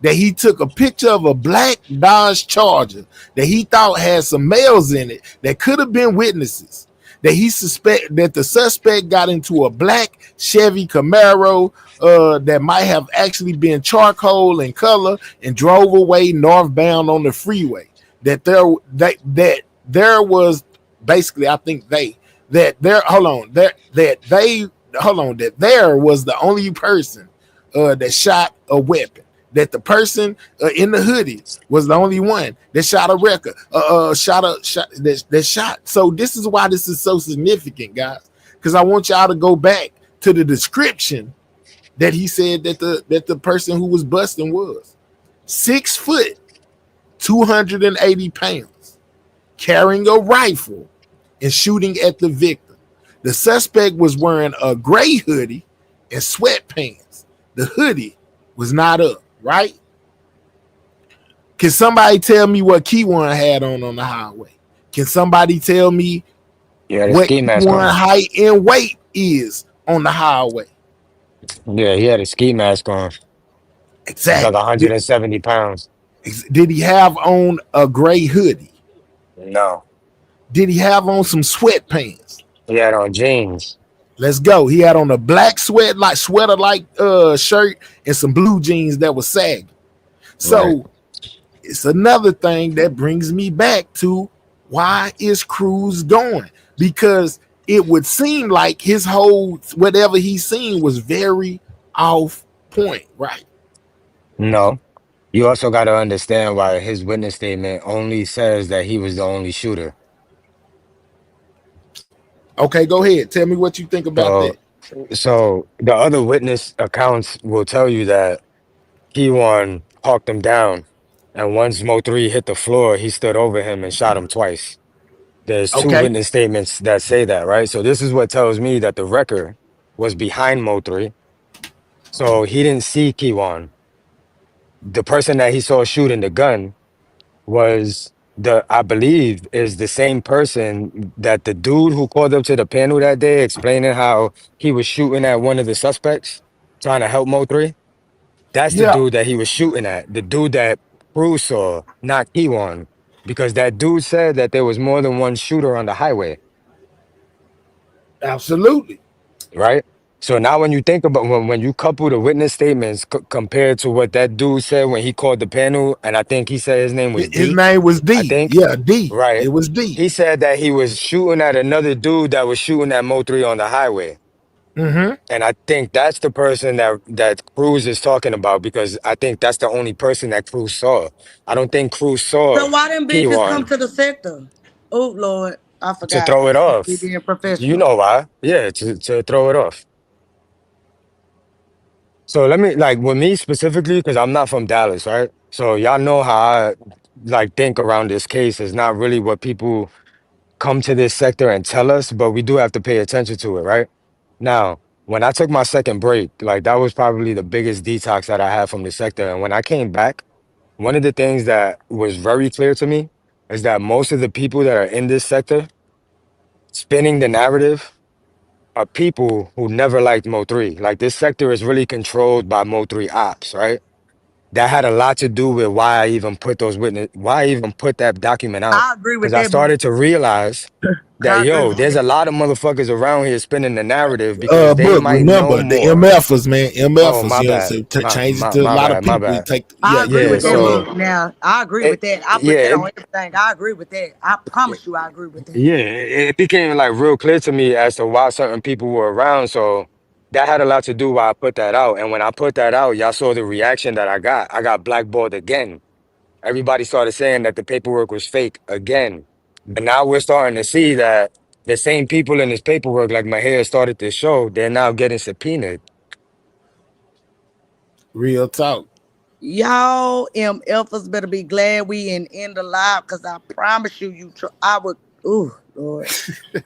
That he took a picture of a black Dodge Charger that he thought had some males in it that could have been witnesses. That the suspect got into a black Chevy Camaro that might have actually been charcoal in color and drove away northbound on the freeway. That there was basically, I think that there was the only person that shot a weapon. That the person in the hoodie was the only one that shot a record, that shot. So this is why this is so significant, guys, because I want y'all to go back to the description that he said that the person who was busting was 6 foot, 280 pounds, carrying a rifle and shooting at the victim. The suspect was wearing a gray hoodie and sweatpants. The hoodie was not up, right? Can somebody tell me what Keyone had on the highway? Can somebody tell me Yeah, the what ski mask Keyone on. height and weight is on the highway? Yeah, he had a ski mask on. He's like Exactly. 170 pounds. Did he have on a gray hoodie? No, Did he have on some sweatpants? he had on jeans. Let's go. He had on a black sweater like shirt and some blue jeans that was sagging. Right. So it's another thing that brings me back to why is Cruz going? Because it would seem like his whole whatever he's seen was very off point, right? No. You also got to understand why his witness statement only says that he was the only shooter. Okay, go ahead. Tell me what you think about So, that. so the other witness accounts will tell you that P1 hawked him down, and once Mo3 hit the floor, he stood over him and shot him twice. There's two Okay. witness statements that say that, right? So this is what tells me that the wrecker was behind Mo3. So he didn't see Kiwan. The person that he saw shooting the gun was I believe is the same person that the dude who called up to the panel that day explaining how he was shooting at one of the suspects, trying to help Mo3. That's the Yeah, dude that he was shooting at. The dude that Cruz saw, not Kiwan. Because that dude said that there was more than one shooter on the highway, absolutely. right? So now when you think about when you couple the witness statements compared to what that dude said when he called the panel, and I think he said his name was His D, name was I D. think, Yeah, D. right? It was D. He said that he was shooting at another dude that was shooting at Mo3 on the highway. Mm-hmm. And I think that's the person that Cruz is talking about because I think that's the only person that Cruz saw. I don't think Cruz So saw why them bitches come P1 to the sector? Oh Lord, I to forgot. throw it We off. being You professional. know why? Yeah, to throw it off. So let me like with me specifically, because I'm not from Dallas, right? So y'all know how I like think around this case is not really what people come to this sector and tell us, but we do have to pay attention to it, right? Now, when I took my second break, like that was probably the biggest detox that I had from the sector. And when I came back, one of the things that was very clear to me is that most of the people that are in this sector spinning the narrative are people who never liked Mo3. Like this sector is really controlled by Mo3 ops, right? That had a lot to do with why I even put that document out. I agree Because with I that, but started to realize that, I agree yo, with there's that. a lot of motherfuckers around here spinning the narrative because they Book, might know remember the more. MFers, man. Oh, MFers, my you know, bad. so My, change it my, to a my lot of bad. My people. bad. I Yeah, agree Yeah, with that, go ahead. so Book. Now I agree with it, that. I put yeah, that it, on everything. I agree with that. I promise you, I agree with that. yeah, it became like real clear to me as to why certain people were around. So that had a lot to do why I put that out. And when I put that out, y'all saw the reaction that I got. I got blackballed again. Everybody started saying that the paperwork was fake again. But now we're starting to see that the same people in this paperwork, like my hair started to show, they're now getting subpoenaed. Real talk. Y'all MFers better be glad we in the live, cause I promise you, I would. Oh Lord,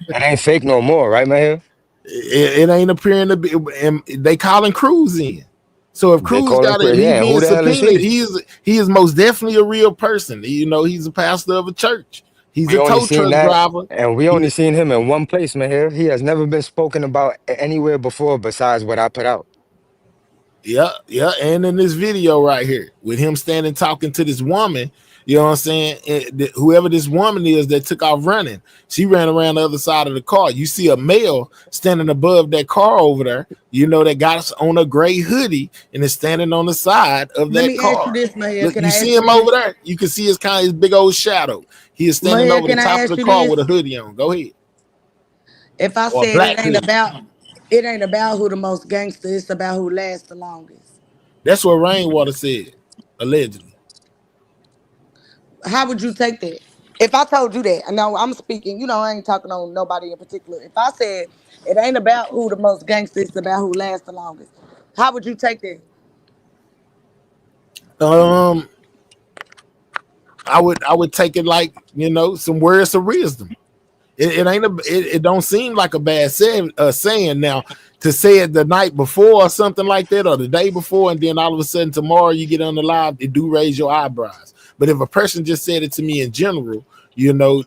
It ain't fake no more, right, my hair? It ain't appearing to be. And they calling Cruz in. So if They Cruz calling got it, crazy. he Yeah, being who the hell is subpoenaed. he? He is most definitely a real person. You know, he's a pastor of a church. He's We a only tow seen truck that, driver. and we He, only seen him in one place, man. Here, he has never been spoken about anywhere before besides what I put out. yeah, yeah, and in this video right here with him standing talking to this woman, you know what I'm saying? Whoever this woman is that took off running, she ran around the other side of the car. You see a male standing above that car over there, you know, that got us on a gray hoodie and is standing on the side of let that me ask you car. this, Mayor. Look, Can you I ask see you him over this, there. You can see his big old shadow. He is standing Mayor? over the Can I top of ask the you car with a this? hoodie on. Go ahead. If I Or a said black hoodie. it ain't about who the most gangster, it's about who lasts the longest. That's what Rainwater said, allegedly. How would you take that? If I told you that, I know I'm speaking, I ain't talking on nobody in particular. If I said it ain't about who the most gangster, it's about who lasts the longest. How would you take that? Um, I would take it like some words of wisdom. It ain't it don't seem like a bad saying now to say it the night before or something like that, or the day before, and then all of a sudden tomorrow you get on the live, it do raise your eyebrows. But if a person just said it to me in general,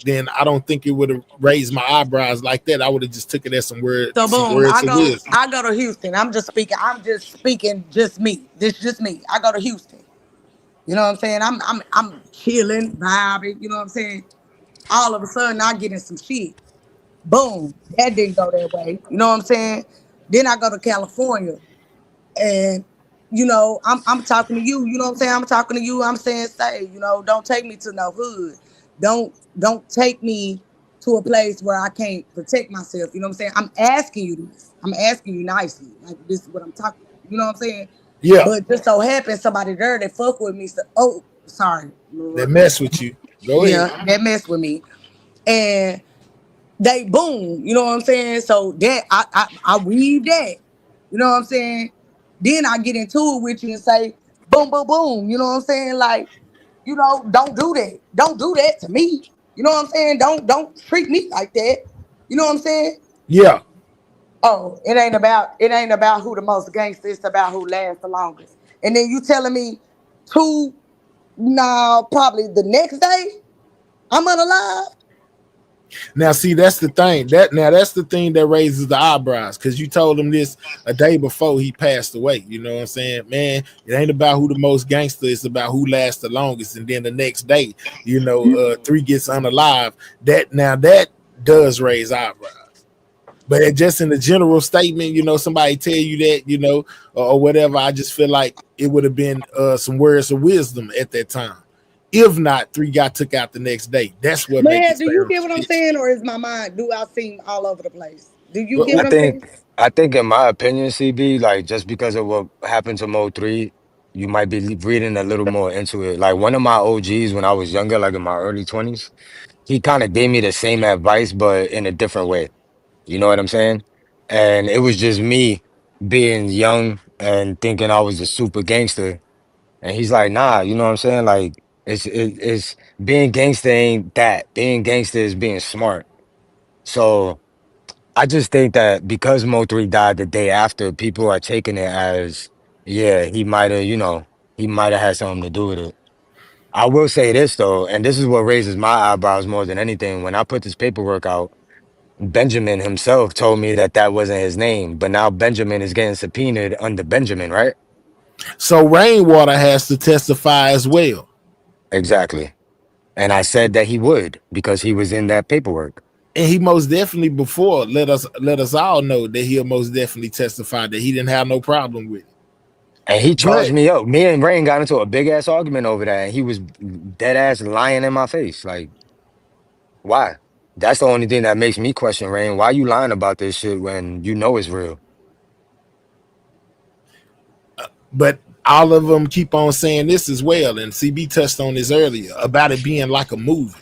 then I don't think it would have raised my eyebrows like that. I would have just took it as So some boom, words of wisdom. I go to Houston. I'm just speaking just me. This just me. I go to Houston. You know what I'm saying? I'm chilling, vibing, you know what I'm saying? All of a sudden I get in some shit. Boom. That didn't go that way. You know what I'm saying? Then I go to California and I'm talking to you, you know what I'm saying? I'm talking to you, I'm saying, say, don't take me to no hood. Don't take me to a place where I can't protect myself. You know what I'm saying? I'm asking you this. I'm asking you nicely. Like this is what I'm talking about. You know what I'm saying? Yeah, But just so happens somebody there that fuck with me. So, oh, sorry. they mess with you. Go ahead. Yeah, that mess with me. And they boom, you know what I'm saying? So that I weave that. You know what I'm saying? Then I get into it with you and say, boom, boom, boom. You know what I'm saying? Like, don't do that. Don't do that to me. You know what I'm saying? Don't treat me like that. You know what I'm saying? Yeah. Oh, it ain't about who the most gangster, it's about who lasts the longest. And then you telling me two, no, probably the next day, I'm unalive. Now, see, that's the thing. That's the thing that raises the eyebrows because you told him this a day before he passed away. You know what I'm saying, man? It ain't about who the most gangster. It's about who lasts the longest. And then the next day, three gets unalive. That does raise eyebrows. But just in a general statement, somebody tell you that, or whatever, I just feel like it would have been some words of wisdom at that time. If not, three got took out the next day. That's what make Man, it do you sound get what I'm fishy. saying? Or is my mind, do I seem all over the place? Do you get Well, what I I'm saying? think I think in my opinion, CB, like just because of what happened to Mo3, you might be reading a little more into it. Like one of my OGs when I was younger, like in my early 20s, he kind of gave me the same advice, but in a different way. You know what I'm saying? And it was just me being young and thinking I was a super gangster. And he's like, nah, you know what I'm saying? Like it's being gangster ain't that. Being gangster is being smart. So I just think that because Mo3 died the day after, people are taking it as, yeah, he might have had something to do with it. I will say this though, and this is what raises my eyebrows more than anything. When I put this paperwork out, Benjamin himself told me that that wasn't his name, but now Benjamin is getting subpoenaed under Benjamin, right? so Rainwater has to testify as well. Exactly. And I said that he would because he was in that paperwork. And he most definitely before let us all know that he'll most definitely testify that he didn't have no problem with it. And he charged But me up. Me and Rain got into a big ass argument over that, and he was dead ass lying in my face. Like, why? That's the only thing that makes me question Rain. Why you lying about this shit when you know it's real? but all of them keep on saying this as well. And CB touched on this earlier about it being like a movie.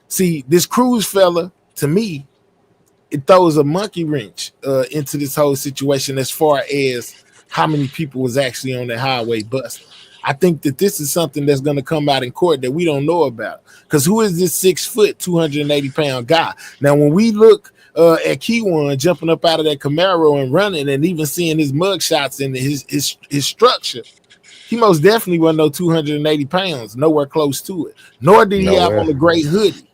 See, this Cruz fella, to me, it throws a monkey wrench into this whole situation as far as how many people was actually on the highway busting. I think that this is something that's going to come out in court that we don't know about. Because who is this 6 foot, 280-pound guy? Now, when we look at Keyone jumping up out of that Camaro and running, and even seeing his mug shots and his structure, he most definitely wasn't no 280 pounds, nowhere close to it. Nor did he have on Nowhere. a great hoodie.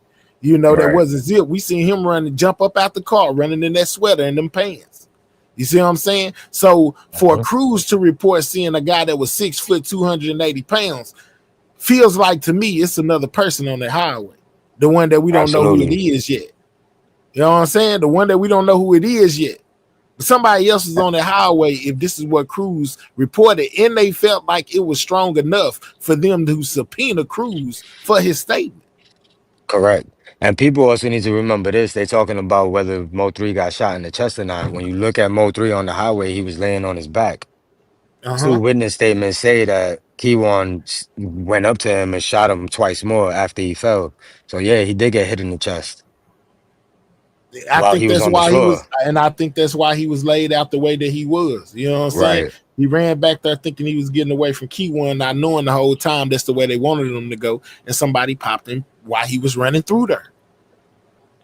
That Right. wasn't zip. We seen him running, jump up out the car, running in that sweater and them pants. You see what I'm saying? So for a Uh-huh. Cruz to report seeing a guy that was 6 foot, 280 pounds, feels like to me it's another person on that highway. The one that we don't know who it Absolutely. is yet. You know what I'm saying? The one that we don't know who it is yet. But somebody else is on the highway if this is what Cruz reported, and they felt like it was strong enough for them to subpoena Cruz for his statement. Correct. And people also need to remember this. They're talking about whether Mo3 got shot in the chest or not. When you look at Mo3 on the highway, he was laying on his back. Two Uh-huh. witness statements say that Keyone went up to him and shot him twice more after he fell. So yeah, he did get hit in the chest I while think he was that's on the why he was, floor. and I think that's why he was laid out the way that he was. You know what I'm saying? Right. He ran back there thinking he was getting away from Key One, not knowing the whole time that's the way they wanted him to go. And somebody popped him while he was running through there.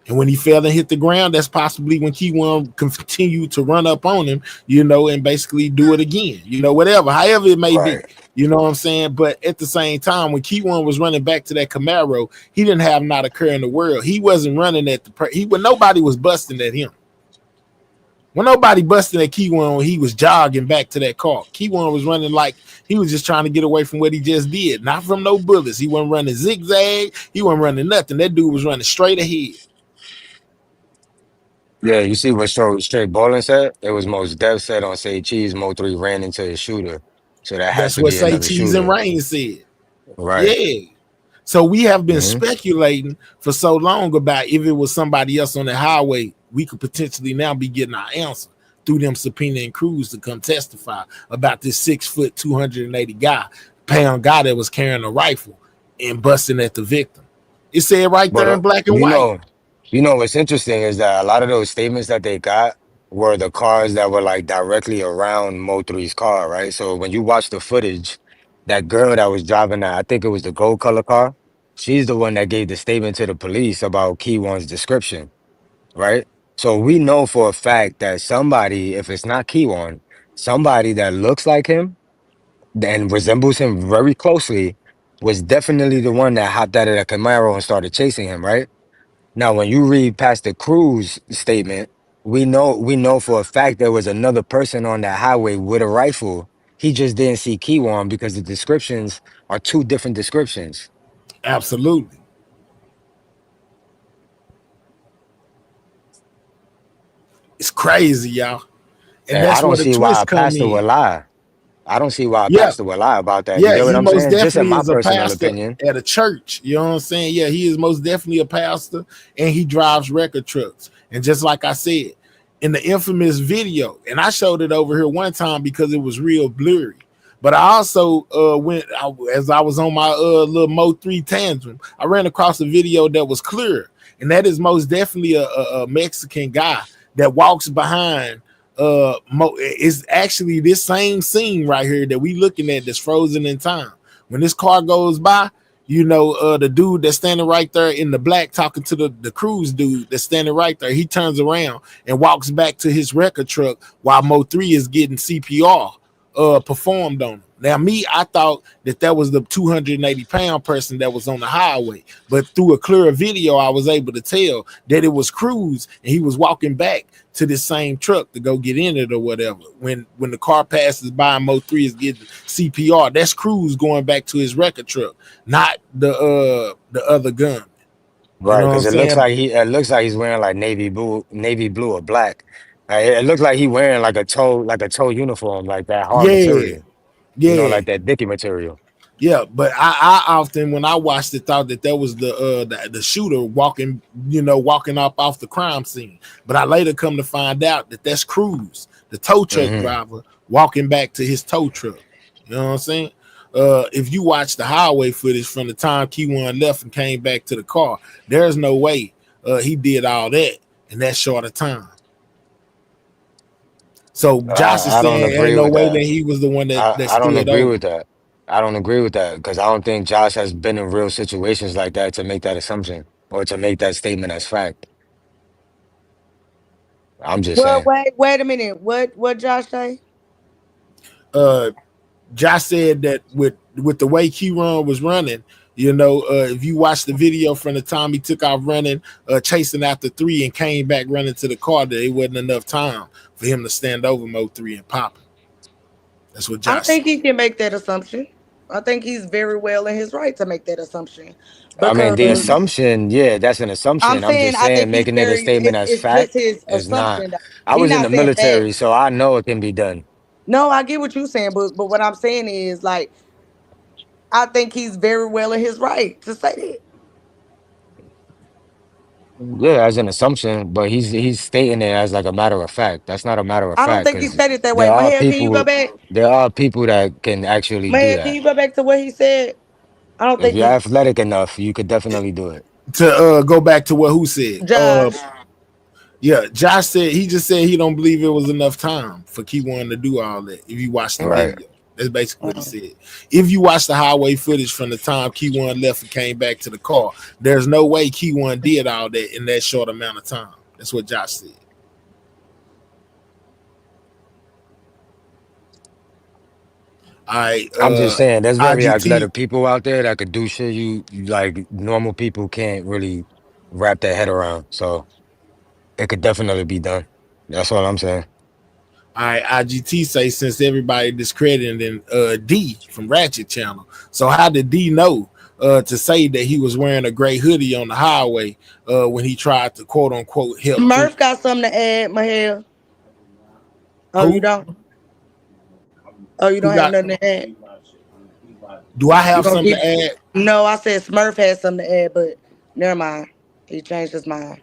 And when he fell and hit the ground, that's possibly when Key One continued to run up on him, and basically do it again, whatever, however it may be. Right. You know what I'm saying? But at the same time, when Key One was running back to that Camaro, he didn't have not a care in the world. He wasn't running at when nobody was busting at him. When nobody busted at Key One, when he was jogging back to that car, Key One was running like he was just trying to get away from what he just did, not from no bullets. He wasn't running zigzag. He wasn't running nothing. That dude was running straight ahead. Yeah, you see what Straight Ballin said? It was most Dev said on Say Cheese, Mo3 ran into his shooter. So that has That's to what be Say another Cheese and shooter. Rain said. Right. Yeah. So we have been Hmm. speculating for so long about if it was somebody else on the highway, we could potentially now be getting our answer through them subpoena and Cruz to come testify about this 6 foot 280 pound guy that was carrying a rifle and busting at the victim. It said right But there in black and you white. know, what's interesting is that a lot of those statements that they got were the cars that were like directly around Mo3's car, right? So when you watch the footage, that girl that was driving that, I think it was the gold color car, she's the one that gave the statement to the police about Key One's description, right? So we know for a fact that somebody, if it's not Key One, somebody that looks like him and resembles him very closely was definitely the one that hopped out of the Camaro and started chasing him, right? Now, when you read past the Cruz statement, we know for a fact there was another person on that highway with a rifle. He just didn't see Keywan because the descriptions are two different descriptions. Absolutely. It's crazy, y'all. And And I that's don't where the see why twist a come pastor in. would lie. I don't see why a Yeah. pastor would lie about that. You Yeah, get what he I'm most saying? Just in definitely my is a personal pastor opinion. at a church. You know what I'm saying? Yeah, he is most definitely a pastor and he drives record trucks. And just like I said, in the infamous video, and I showed it over here one time because it was real blurry. But I also as I was on my little Mo3 tantrum, I ran across a video that was clear. And that is most definitely a Mexican guy that walks behind it's actually this same scene right here that we looking at that's frozen in time. When this car goes by, the dude that's standing right there in the black talking to the Cruz dude that's standing right there, he turns around and walks back to his record truck while Mo3 is getting CPR performed on him. Now, I thought that was the 280-pound person that was on the highway, but through a clearer video, I was able to tell that it was Cruz, and he was walking back to this same truck to go get in it or whatever. When the car passes by, Mo3 is getting CPR. That's Cruz going back to his record truck, not the other gun. You Right, know what I'm because saying? it looks like he's wearing like navy blue or black. It looks like he wearing like a toe uniform, like that hard Yeah, material, yeah. like that dicky material. Yeah, but I often when I watched it thought that was the shooter walking, walking up off the crime scene. But I later come to find out that that's Cruz, the tow truck Hmm. driver, walking back to his tow truck. You know what I'm saying? If you watch the highway footage from the time Q1 left and came back to the car, there's no way he did all that in that short of time. So Josh is I don't saying ain't agree no with way that. that he was the one that I don't stood agree over. with that. I don't agree with that because I don't think Josh has been in real situations like that to make that assumption or to make that statement as fact. I'm just Well, saying. wait a minute. What Josh say? Uh, Josh said that with the way Q-Run was running, if you watch the video from the time he took off running, chasing after 3 and came back running to the car, that it wasn't enough time for him to stand over Mo3 and pop him. That's what I Josh think said. he can make that assumption. I think he's very well in his right to make that assumption I mean, the because assumption, yeah, that's an I'm assumption. I'm saying just I think saying he's making it a very. statement as It's just fact his is not. assumption. Though. I He's was in not the saying fact. military, so I know it can be done. No, I get what you're saying, but what I'm saying is like I think he's very well in his right to say that. Yeah, as an assumption, but he's stating it as like a matter of fact. That's not a matter of I don't fact think he because said it that way. there are Mahel, can you go people back? there are people that can actually do Mahel, can that. you go back to what he said? I don't If think you're he. athletic enough, you could definitely do it. To go back to what who said. Josh. Yeah, Josh said he just said he don't believe it was enough time for Key1 to do all that. If you watch the Right. video, that's basically what he said. If you watch the highway footage from the time Key1 left and came back to the car, there's no way Key1 did all that in that short amount of time. That's what Josh said. All right, I'm just saying, there's very IGT. athletic people out there that could do shit you like normal people can't really wrap their head around. So it could definitely be done. That's all I'm saying. All right, IGT say since everybody discrediting D from Ratchet Channel. So how did D know to say that he was wearing a gray hoodie on the highway when he tried to quote unquote help? Murph got something to add, Mahel. Oh, Who? you don't? Oh, you Who don't have got? nothing to add? Do I You have gonna something keep? to add? No, I said Smurf had something to add, but never mind. He changed his mind.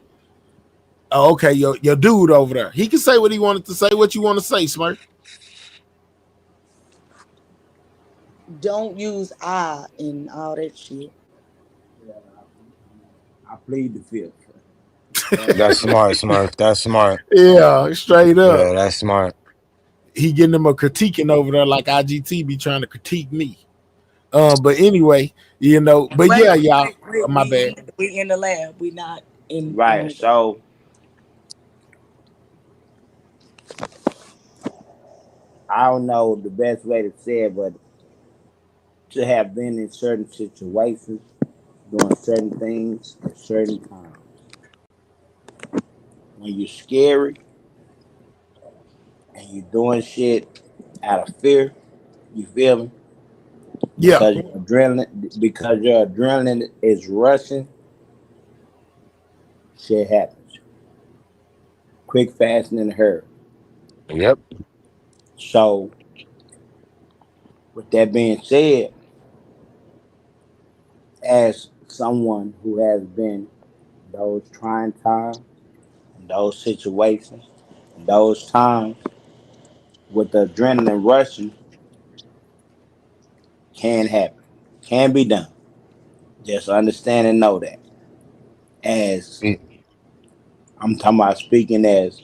Oh, okay, your dude over there. He can say what he wanted to say. What you want to say, Smurf? Don't use I and all that shit. I plead the fifth. That's smart, Smurf. That's smart. Yeah, straight up. Yeah, that's smart. He getting them a critiquing over there like IGT be trying to critique me. But anyway, you know, but Wait, yeah, y'all. My bad. We in the lab. We not in. Right. So I don't know the best way to say it, but to have been in certain situations, doing certain things at certain times. When you're scary and you're doing shit out of fear, you feel me? Yeah. Because your adrenaline is rushing, shit happens. Quick, fast, and in a hurry. Yep. So, with that being said, as someone who has been those trying times, and those situations, and those times with the adrenaline rushing, can happen, can be done. Just understand and know that. As I'm talking about speaking as,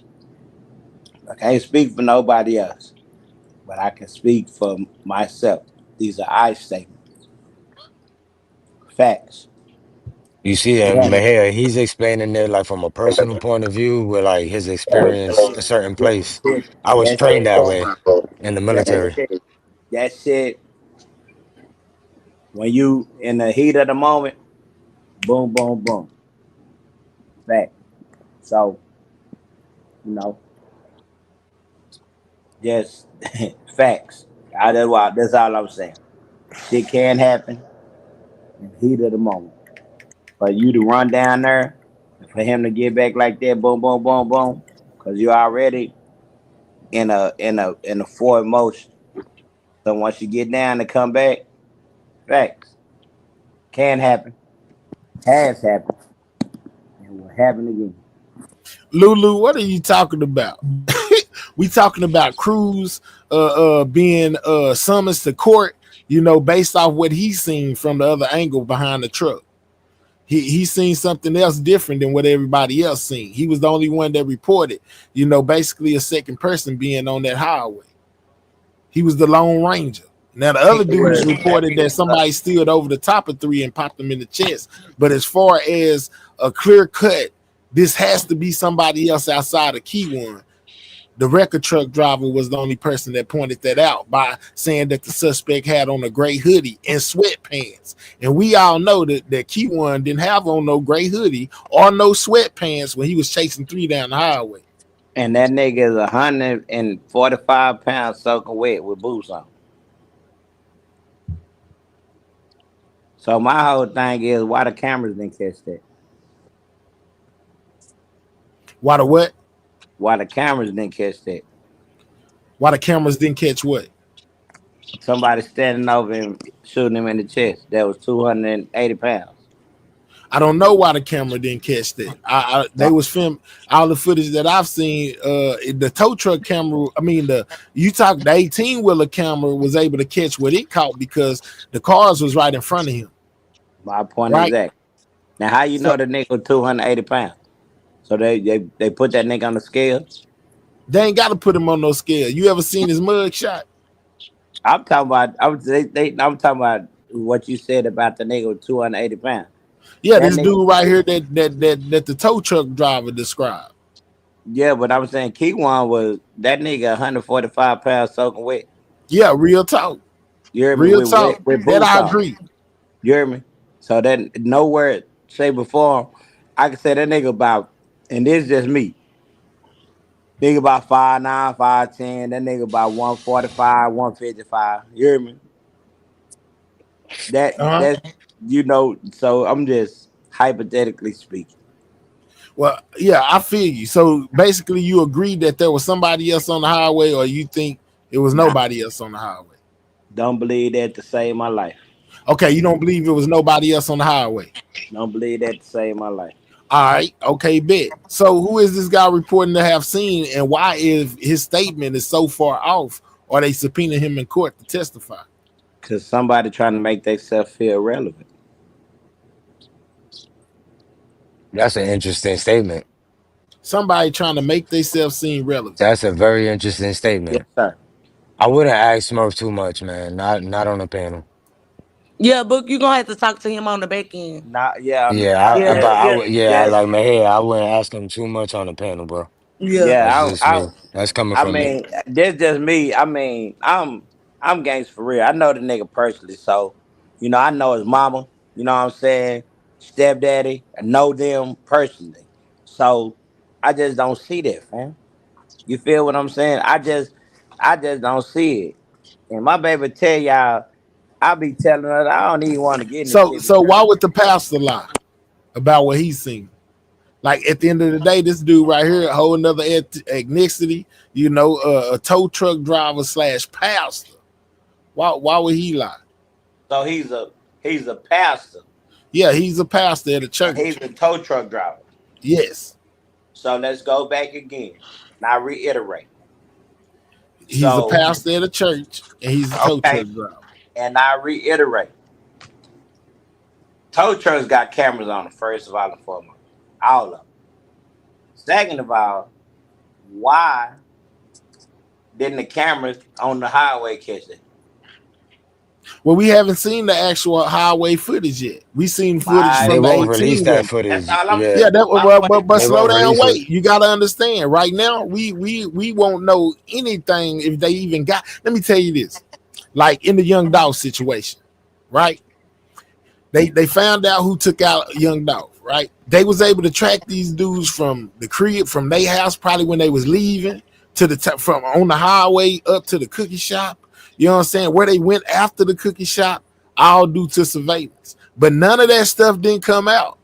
I can't speak for nobody else, but I can speak for myself. These are I statements, facts. You see, and Yeah. Mahir, he's explaining it like from a personal point of view with like his experience a certain place. I was That's trained that way in the That military. shit, that shit, when you in the heat of the moment, boom, boom, boom. Fact. So, you know, just facts. That's all I'm saying. Shit can happen in the heat of the moment. For you to run down there, and for him to get back like that, boom, boom, boom, boom, because you're already in a forward motion. So once you get down and come back, facts. Can happen. Has happened. And will happen again. Lulu, what are you talking about? We talking about Cruz being summoned to court, you know, based off what he's seen from the other angle behind the truck. He seen something else different than what everybody else seen. He was the only one that reported, you know, basically a second person being on that highway. He was the Lone Ranger. Now the other dudes reported that somebody stood over the top of 3 and popped him in the chest. But as far as a clear cut, this has to be somebody else outside of Key1. The record truck driver was the only person that pointed that out by saying that the suspect had on a gray hoodie and sweatpants. And we all know that Key1 didn't have on no gray hoodie or no sweatpants when he was chasing 3 down the highway. And that nigga is 145 pounds soaking wet with boots on. So my whole thing is why the cameras didn't catch that? Why the what? Why the cameras didn't catch that? Why the cameras didn't catch what? Somebody standing over him shooting him in the chest. That was 280 pounds. I don't know why the camera didn't catch that. They was filmed all the footage that I've seen. The tow truck camera, the 18-wheeler camera was able to catch what it caught because the cars was right in front of him. My point is that. Now how you know the nigga was 280 pounds? So they put that nigga on the scale. They ain't got to put him on no scale. You ever seen his mug shot? I'm talking about. I'm talking about what you said about the nigga with 280 pounds. Yeah, That this nigga. dude right here that the tow truck driver described. Yeah, but I'm saying Keywan was that nigga 145 pounds soaking wet. Yeah, real talk. You hear me? Real talk. With That boots I on. agree. You hear me? So that nowhere say before I can say that nigga about, and this is just me. Nigga about 5'9", 5'10". That nigga about 145, 155. You hear me? Uh-huh. That's so I'm just hypothetically speaking. Well, yeah, I feel you. So basically you agree that there was somebody else on the highway, or you think it was Nah, nobody else on the highway? don't believe that to save my life. Okay, you don't believe it was nobody else on the highway. Don't believe that to save my life. All right, okay, bet. So who is this guy reporting to have seen, and why is his statement is so far off, or they subpoena him in court to testify? Cause somebody trying to make themselves feel relevant. That's an interesting statement. Somebody trying to make themselves seem relevant. That's a very interesting Yes, statement. sir. I wouldn't ask Smurf too much, man. Not on the panel. Yeah, Book, you gonna have to talk to him on the back end. Not yeah, Yeah, Yeah, but I yeah, would. Yeah, I just like my hair. I wouldn't ask him too much on the panel, bro. yeah. That's yeah. just me. That's coming I from me. mean, that's just me. I mean, I'm gangster for real. I know the nigga personally, so I know his mama. You know what I'm saying? Stepdaddy. I know them personally, so I just don't see that, fam. You feel what I'm saying? I just don't see it. And my baby tell y'all, I be telling her I don't even want to get in this So shit so because why would the pastor lie about what he's seen? Like at the end of the day, this dude right here, a whole another ethnicity, a tow truck driver / pastor. Why would he lie? so he's a pastor Yeah, he's a pastor at a and he's church. a tow truck driver. Yes, So let's go back again. And I reiterate. he's a So pastor at a church and he's a tow okay, truck driver. and I reiterate. Tow trucks got cameras on them, first of all and foremost. All of them. Second of all, why didn't the cameras on the highway catch it? Well, we haven't seen the actual highway footage yet. We seen footage They from Why? the won't release 18 that wheeler. That's footage. all I'm Yeah, Yeah, saying. that My but they question. slow won't down, release it. wait. You gotta understand. Right now, we won't know anything if they even got. Let me tell you this. Like in the Young Dog situation, right? They found out who took out Young Dog, right? They was able to track these dudes from the crib, from their house, probably when they was leaving to from on the highway up to the cookie shop. You know what I'm saying? Where they went after the cookie shop, all due to surveillance. But none of that stuff didn't come out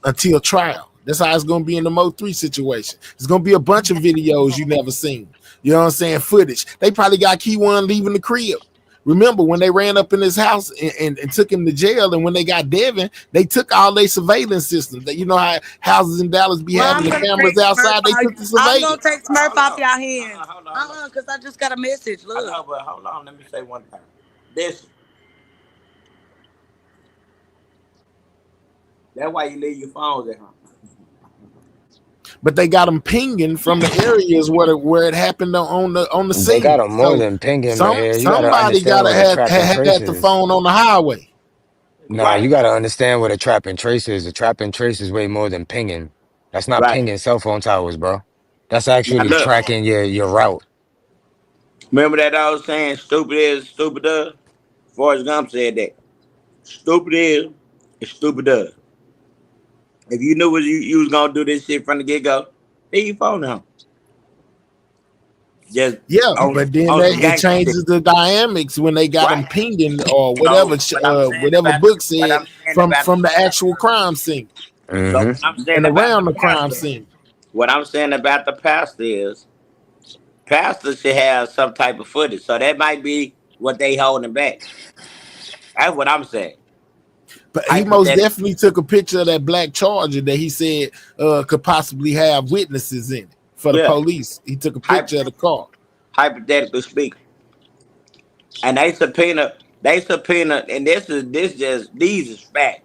until trial. That's how it's gonna be in the MO3 situation. It's gonna be a bunch of videos you never seen. You know what I'm saying? Footage. They probably got Key One leaving the crib. Remember when they ran up in his house and took him to jail, and when they got Devin, they took all their surveillance systems. That you know how houses in Dallas be Well, having I'm the gonna cameras take Smurf outside. They off. took the I'm gonna surveillance. take Smurf Hold off on. y'all hands. Hold on. Cause I just got a message. I Look. know, but hold on. Let me say one thing. Listen, that's why you leave your phones at home. But they got them pinging from the areas where it happened on the They got scene. them more So than pinging, but here you got to somebody understand gotta what a trap and have trace had the is. phone on the highway. Nah, Right. you got to understand what a trap and trace is. A trap and trace is way more than pinging. That's not Right. pinging cell phone towers, bro. That's Now actually look. tracking your route. Remember that I was saying stupid is stupid does? Forrest Gump said that. Stupid is stupid does. If you knew you was gonna do this shit from the get go, leave your phone at home. Just Yeah, on but then on some it gangster shit. changes the dynamics when they got them Right. pinging or So whatever what I'm saying whatever about book what said I'm saying about from the actual crime scene so Hmm what I'm saying and about the around the crime pastor, scene. what I'm saying about the pastor is pastor should have some type of footage. So that might be what they holding back. That's what I'm saying. But he most Hypothetically, definitely took a picture of that black Charger that he said could possibly have witnesses in it for the yeah. police. He took a picture of Hypo- the car. hypothetically speaking. And they subpoena, and this just these is fact.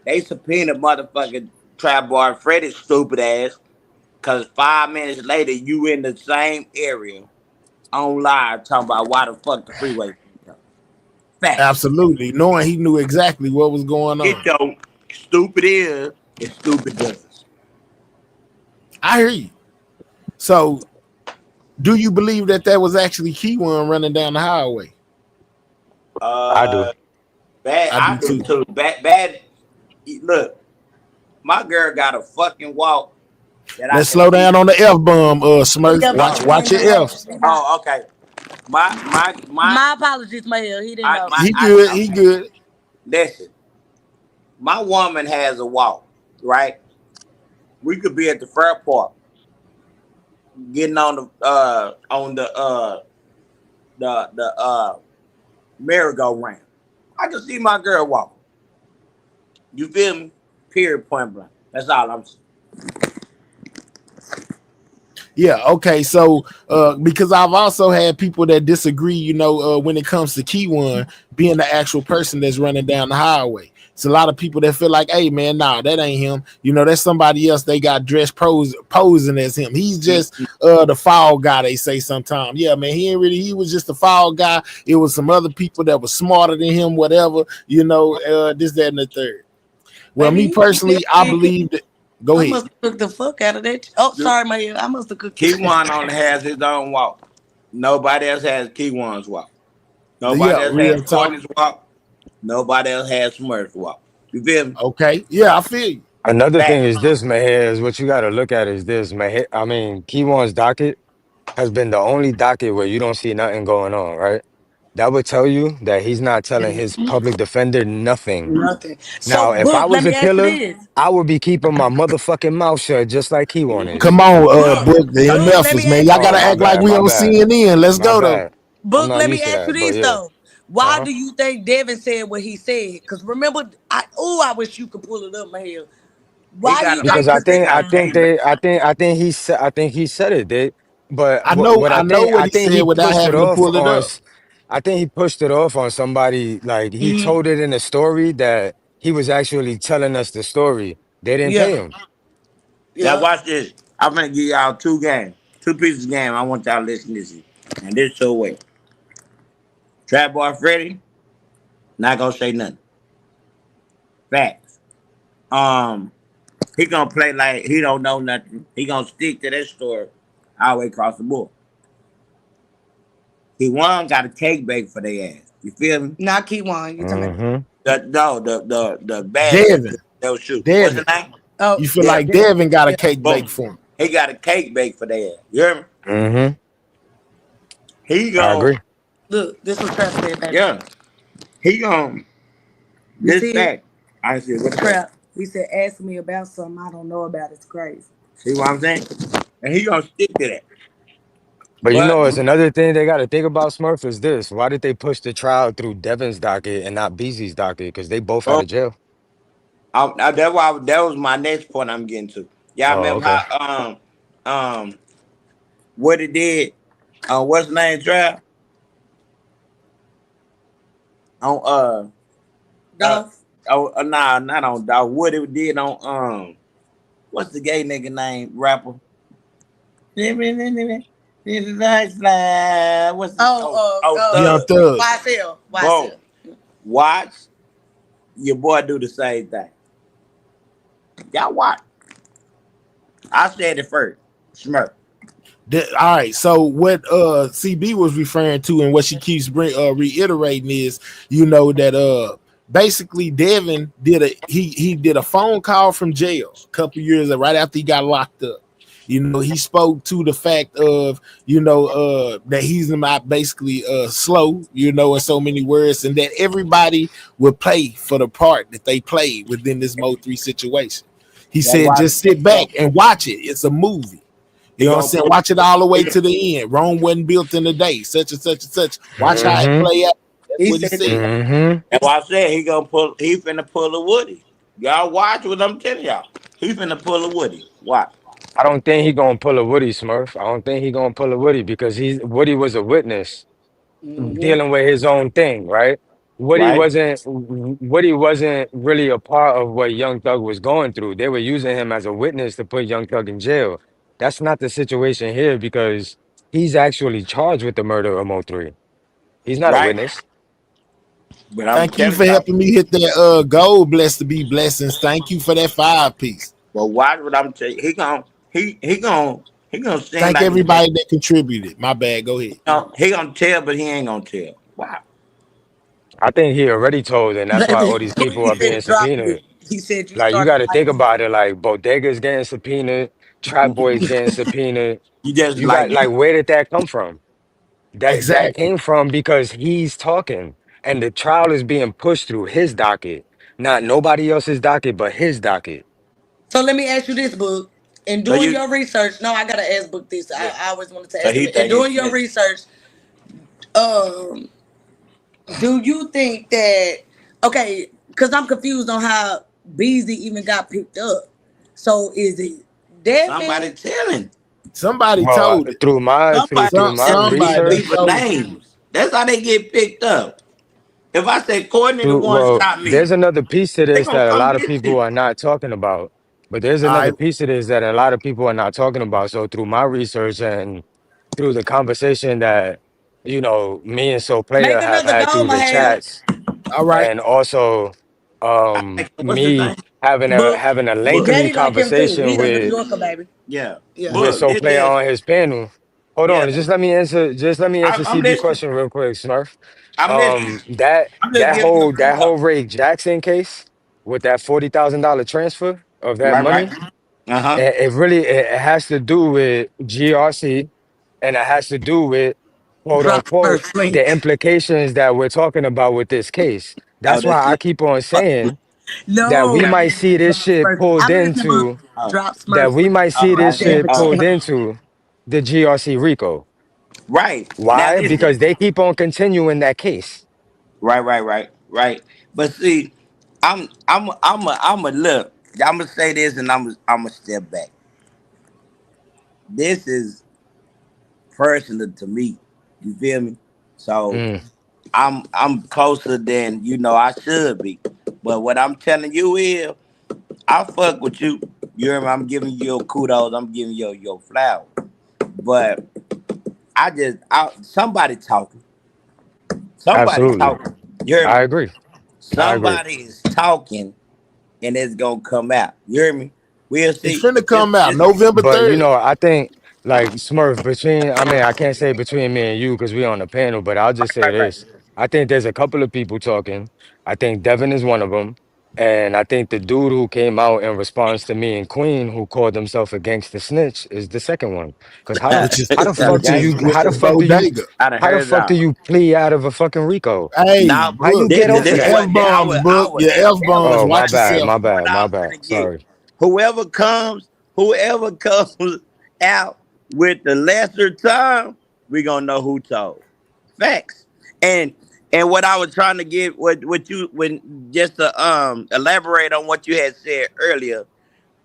They subpoena motherfucking Trap Boy Freddy's stupid ass. Cause 5 minutes later, you in the same area on live talking about why the fuck the freeway fucked up. Facts. Absolutely. Knowing he knew exactly what was going Get on. your stupid ears and stupid does. I hear you. So, do you believe that that was actually Key One running down the highway? I do. Uh, bad. I I do do too. too. Bad. Look, my girl got a fucking walk that I Let's can slow see. down on the F bomb, Smurf. Yeah, but Watch, No. he watch didn't your know that. F's. Oh, okay. My. My apologies, Mayor. He didn't know. He good. He Okay. good. Listen, my woman has a walk, right? We could be at the fair park, getting on the merry-go-round. I can see my girl walking. You feel me? Period. Point blank. That's all I'm saying. Yeah, okay. So because I've also had people that disagree, when it comes to Key One being the actual person that's running down the highway. It's a lot of people that feel like, hey man, nah, that ain't him. That's somebody else they got dressed posing as him. He's just the fall guy, they say sometimes. Yeah, man, he was just the fall guy. It was some other people that were smarter than him, whatever, this, that, and the third. Well, me Baby, personally, I believe that. Go I ahead. must have cooked the fuck out of that. Oh, sorry, Mayor. I must have cooked. Keywan only has his own walk. Nobody else has Keywan's walk. Nobody Yeah, else has real talk. Courtney's walk. Nobody else has Smurf's walk. You feel me? Okay. Yeah, I feel you. Another thing Facts. is this, Maher, is what you got to look at is this, Maher. I mean, Keywan's docket has been the only docket where you don't see nothing going on, right? That would tell you that he's not telling his public defender nothing. Nothing. Now, So, if I Book, let was a me ask you killer, this. I would be keeping my motherfucking mouth shut just like Keywan Come is. on, Book, Book, the Book, let MFs, me man. ask Y'all you Oh, gotta this. my act like bad, we my on bad, CNN. Let's my go though. bad. I'm Book, not let me used to ask you that, but this yeah. though. Why Uh-huh. do you think Devin said what he said? Because remember, I wish you could pull it up, Mayor. He Why do got you a Because think? I Because he think got I a think cake back. they I think he said it, dude. But I what know, what I I know think what I he think said he without pushed it having to off pull it on up. s- I think he pushed it off on somebody, like he Mhm. told it in a story that he was actually telling us the story. They didn't pay Yeah, him. Now yeah. watch this. I'm gonna give y'all two pieces of game. I want y'all to listen to this. And this so way. Trap Boy Freddy, not gonna say nothing. Facts. Um, he gonna play like he don't know nothing. He gonna stick to that story all the way across the board. He one got a cake bake for their ass. You feel me? Not Keywan. You talking about? Mm-hmm. The bad Devin, that was shooting. What's Devin. his name? Oh, You feel Yeah. like Devin got a yeah. cake bake Boom. for him. He got a cake bake for their ass. You hear me? Mm-hmm. He I gon' agree. Look, this was Trap said, baby. yeah. He gon' You this see it? fact. I see what that. Trap. He said, "Ask me about something I don't know about. It's crazy." See what I'm saying? And he gonna stick to that. But But it's another thing they got to think about, Smurf, is this. Why did they push the trial through Devin's docket and not Beezy's docket? Because they both out oh, of jail. that was my next point I'm getting to. Y'all Oh, remember okay. how what it did what's the name trial on uh Dolph. nah, not on dog. What it did on what's the gay nigga name rapper? This is nice slide. What's the Young thug? Thug. YSL. Boom. YSL. Watch your boy do the same thing. Y'all watch. I said it first. Smirk. All right. So what CB was referring to and what she keeps reiterating is, that basically Devin he did a phone call from jail a couple years right after he got locked up. He spoke to the fact of, that he's not basically slow, in so many words, and that everybody would play for the part that they played within this Mo3 situation. He Y'all said, watch. just sit back and watch it. It's a movie. You He know what I'm gonna saying? pull. Watch it all the way to the end. Rome wasn't built in a day. Such and such and such. Watch how it Mm-hmm. play out. That's He what he said this. said. Mm-hmm. That's why I said he gonna pull. He finna pull a Woody. Y'all watch what I'm telling y'all. He finna pull a Woody. Watch. I don't think he gonna pull a Woody, Smurf. I don't think he gonna pull a Woody because Woody was a witness Mm-hmm. dealing with his own thing, right? right? Woody wasn't really a part of what Young Thug was going through. They were using him as a witness to put Young Thug in jail. That's not the situation here because he's actually charged with the murder of Mo3. He's not a Right. witness. But I'm Thank you telling for y'all, helping me hit that gold. Blessed to be blessings. Thank you for that 5 piece. but watch what I'm telling you. He gonna seem Thank like everybody that contributed. My bad. Go ahead. he gonna tell, but he ain't gonna tell. Wow. I think he already told, and that's why Baby, all these people he are said being drop subpoenaed. it. He said you Like you started got to think fighting. about it. Like Bodega's getting subpoenaed, Trap Boy's getting subpoenaed. You just You got like like where did that come from? That Exactly. came from because he's talking, and the trial is being pushed through his docket, not nobody else's docket, but his docket. So let me ask you this, Book. In so doing you your research, no, I gotta ask Book this. yeah. I always wanted to So ask him. he In think he's doing your snitching. research, um, do you think that okay? Because I'm confused on how Beezy even got picked up. So is it Somebody Devin? telling. Somebody Well, told it. through my through Somebody through my telling these Somebody people research, told it. names. That's how they get picked up. If I say Courtney the through one well, shot me, there's another piece to they this gonna that a come lot of get people you. are not talking about. But there's All another right. piece to this that a lot of people are not talking about. So through my research and through the conversation that me and So Player Make have another had goal, through the Mahale. chats, All right. and also What's his me name? having a Book. having a Book. lengthy Daddy like him too. conversation He a New Yorker, baby. Yeah. Yeah. with Book. So It Player just on his panel. Hold yeah. on, just let me answer I'm CB listening. question real quick, Smurf. I'm listening. That I'm just that giving you whole a that recap. whole Ray Jackson case with that $40,000 transfer of that Right, right. money, Uh-huh. it has to do with GRC, and it has to do with quote Drop the unquote first link. the implications that we're talking about with this case. Oh, That's that's why I it. keep on saying that we No, might see this drop shit Smurf. pulled I'm listening, Book. into Oh, Drop that Smurf we link. might see this shit Devin tell pulled him. into the GRC RICO. right. Now Why? listen. Because they keep on continuing that case. Right. But see, I'm a look. I'm gonna say this, and I'm gonna step back. This is personal to me. You feel me? So Mm, I'm closer than I should be. But what I'm telling you is, I fuck with you. You hear me? I'm giving you your kudos. I'm giving you your flowers. But somebody talking. Somebody absolutely. talking. You hear I me? agree. I agree. Somebody is talking, and it's gonna come out. You hear me? We'll It's see. finna It's come out it's November But 3rd. I think like Smurf I mean, I can't say between me and you because we on the panel, but I'll just say right. this. I think there's a couple of people talking. I think Devin is one of them. And I think the dude who came out in response to me and Queen, who called himself a gangster snitch, is the second one. Because Which is how the A fuck do you gangster how the snitch. fuck do you Bodega. I done how the heard it fuck do all. you plea out of a fucking Rico? Hey, Now How you book. get off of Your this that? F what bombs, book. Your F bombs. Oh, my Watch bad, yourself. my what bad, I my was bad. gonna get. Sorry. Whoever comes out with the lesser time, we gonna know who told. Facts. And what I was trying to get, what you when just to elaborate on what you had said earlier.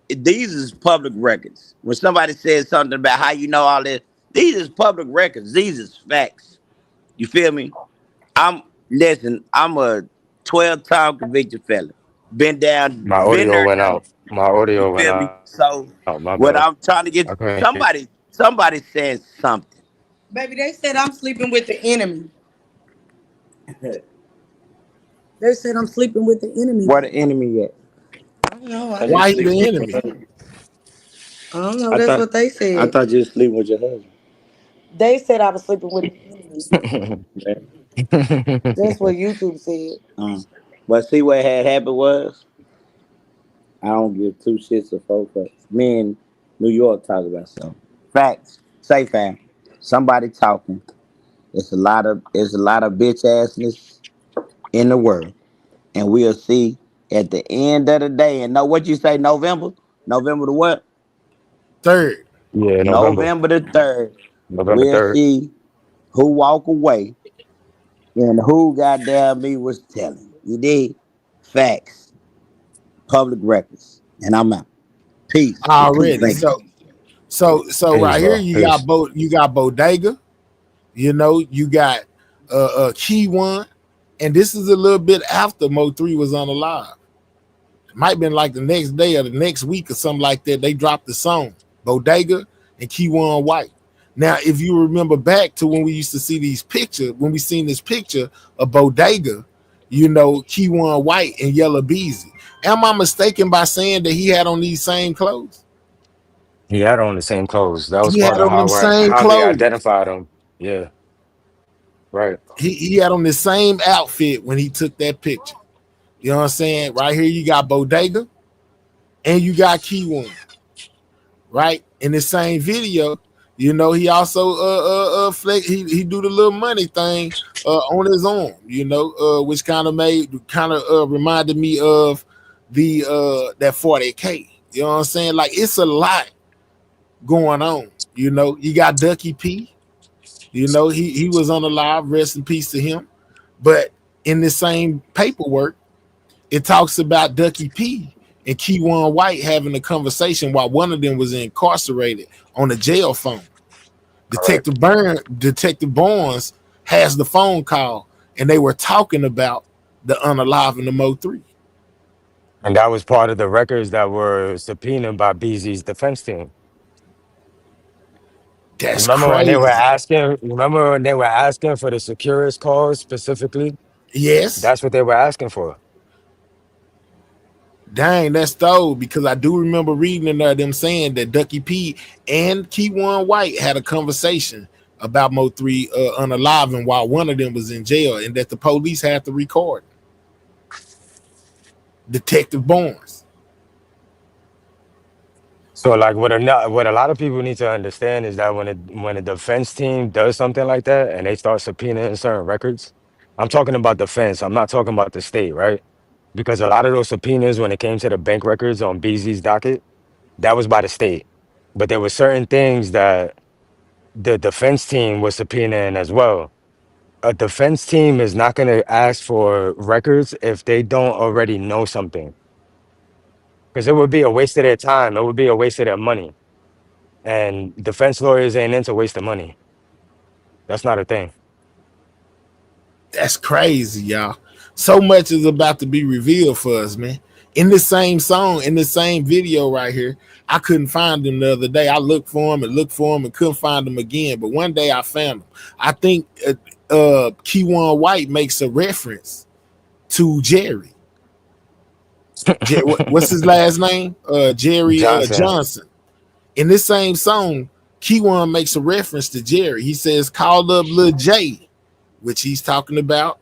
These is public records. When somebody says something about how you know all this, these is public records. These is facts. You feel me? I'm a 12-time convicted felon. My Been audio there, went done out. it. My You audio went feel me? out. My So bad. what I'm trying to I get, couldn't hear. somebody saying something. Baby, they said I'm sleeping with the enemy. They said I'm sleeping with the enemy, Where the baby. enemy at? I don't know. I just Why he sleep the with enemy? your husband. I don't know. I That's thought what they I said. thought you was sleeping with your husband. They said I was sleeping with the enemy. Man. That's what YouTube said. But see what had happened was I don't give two shits or four fucks. Me and New York talk about something. Facts. Say fam. Somebody talking. It's a lot of bitch assness in the world. And we'll see at the end of the day. And know what you say, November? November the what? 3rd. Yeah, November. November the 3rd. November We'll 3rd. see who walk away and who goddamn me was telling. You did? Facts. Public records. And I'm out. Peace. Already. Thank you. So Peace, right here bro. you Peace. got you got Bodega. You got Key One. And this is a little bit after Mo3 was unalive. It might have been like the next day or the next week or something like that. They dropped the song, Bodega and Keyone White. Now, if you remember back to when we used to see these pictures, when we seen this picture of Bodega, you know, Keyone White and Yella Beezy. Am I mistaken by saying that he had on these same clothes? He had on the same clothes. That was He had part of on them same how they clothes. identified him. Yeah, right. He had on the same outfit when he took that picture. You know what I'm saying? Right here, you got Bodega and you got Keyone. Right in the same video, you know, he also flex. He do the little money thing on his arm. You know, which kind of reminded me of the that 40K. You know what I'm saying? Like it's a lot going on. You know, you got Ducky P. You know, he was on the live. Rest in peace to him. But in the same paperwork, it talks about Ducky P and Keyone White having a conversation while one of them was incarcerated on a jail phone. Correct. Detective Barnes has the phone call, and they were talking about the unalive the Mo3. And that was part of the records that were subpoenaed by Beezy's defense team. That's crazy. Remember when they were asking for the Securus calls specifically? Yes. That's what they were asking for. Dang, that's dope because I do remember reading in there them saying that Ducky P and Keyone White had a conversation about Mo3 unaliving while one of them was in jail and that the police had to record Detective Barnes. So like what a lot of people need to understand is that when a defense team does something like that and they start subpoenaing certain records, I'm talking about defense. I'm not talking about the state, right? Because a lot of those subpoenas when it came to the bank records on BZ's docket, that was by the state. But there were certain things that the defense team was subpoenaing as well. A defense team is not going to ask for records if they don't already know something, because it would be a waste of their time. It would be a waste of their money. And defense lawyers ain't into wasting money. That's not a thing. That's crazy, y'all. So much is about to be revealed for us, man. In the same song, in the same video right here, I couldn't find them the other day. I looked for them and couldn't find them again. But one day I found them. I think Keyone White makes a reference to Jerry. What's his last name? Jerry Johnson. Johnson. In this same song, Keyone makes a reference to Jerry. He says, "Called up Lil J," which he's talking about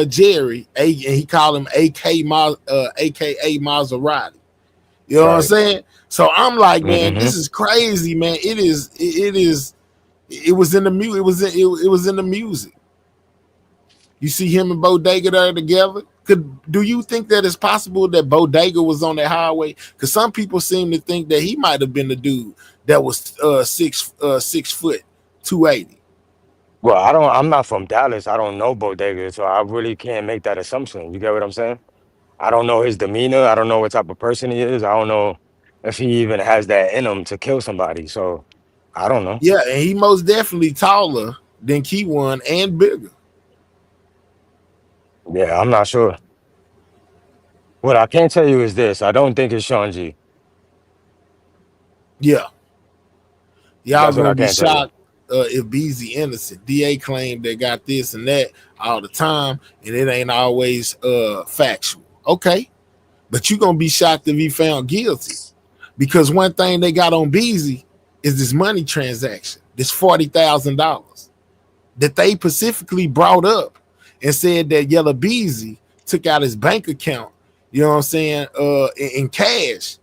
Jerry, and he called him AKA Maserati. You know what I'm Right. saying? So I'm like, man, Hmm. this is crazy, man. It was in the music. It was in the music. You see him and Bodega there together. Do you think that it's possible that Bodega was on that highway? Because some people seem to think that he might have been the dude that was 6 foot 280. Well, I'm not from Dallas. I don't know Bodega, so I really can't make that assumption. You get what I'm saying? I don't know his demeanor. I don't know what type of person he is. I don't know if he even has that in him to kill somebody. So I don't know. Yeah, and he most definitely taller than Keyone and bigger. Yeah, I'm not sure. What I can tell you is this: I don't think it's Sean G. Yeah, y'all That's what gonna I be can tell you. shocked if Beezy innocent. DA claimed they got this and that all the time, and it ain't always factual. Okay, but you gonna be shocked if he found guilty because one thing they got on Beezy is this money transaction, this $40,000 that they specifically brought up and said that Yella Beezy took out his bank account, you know what I'm saying, in cash,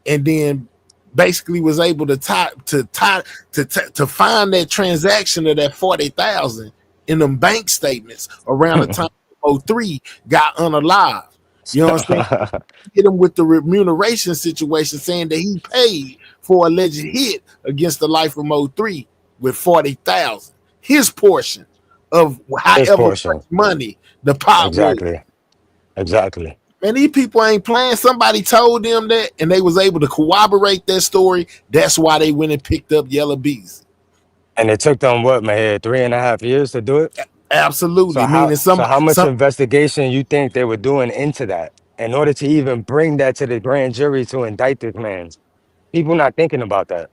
and then basically was able to find that transaction of that 40,000 in them bank statements around the time Mo3 got unalive. You know what I'm saying? Hit him with the remuneration situation, saying that he paid for alleged hit against the life of Mo3 with 40,000. His portion of His however portion. much money the pot was. Exactly. Exactly. Man, these people ain't playing. Somebody told them that, and they was able to corroborate that story. That's why they went and picked up Yella Beezy. And it took them what, man, 3.5 years to do it? Absolutely. Meaning So how much some investigation you think they were doing into that in order to even bring that to the grand jury to indict this man? People not thinking about that.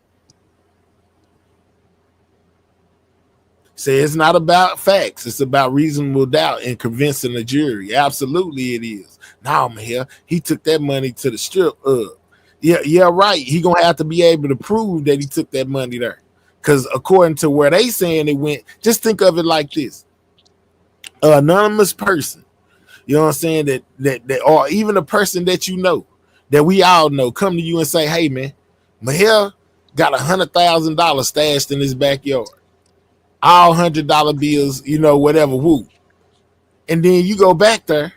say it's not about facts. It's about reasonable doubt and convincing the jury. Absolutely, it is. Now, man, he took that money to the strip club. Yeah, yeah, right. He gonna have to be able to prove that he took that money there. Because according to where they saying it went, just think of it like this: an anonymous person, you know what I'm saying, that or even a person that you know, that we all know, come to you and say, "Hey, man, Mahel got $100,000 stashed in his backyard, all $100 bills, you know, whatever, woo." And then you go back there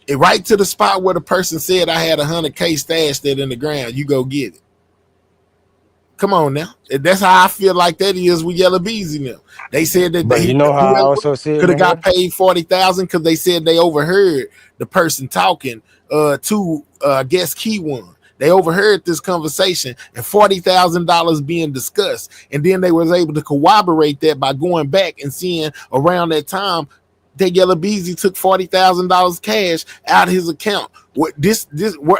and right to the spot where the person said I had 100K stashed there in the ground. You go get it. Come on now. That's how I feel like that is with Yella Beezy now. They said that But you know how I whoever also see it, could have got man. paid 40,000 because they said they overheard the person talking to I guess Key One. They overheard this conversation and $40,000 being discussed, and then they was able to corroborate that by going back and seeing around that time that Yella Beezy took $40,000 cash out of his account.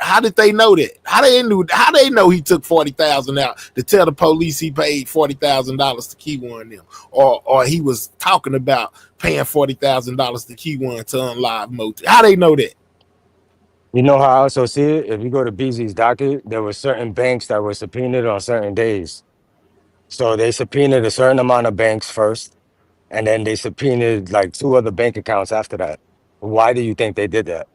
How did they know that? How they know he took 40,000 out to tell the police he paid $40,000 to Key One them, or he was talking about paying $40,000 to Key One to unlive Moti? How they know that? You know how I also see it? If you go to BZ's docket, there were certain banks that were subpoenaed on certain days. So they subpoenaed a certain amount of banks first, and then they subpoenaed like two other bank accounts after that. Why do you think they did that?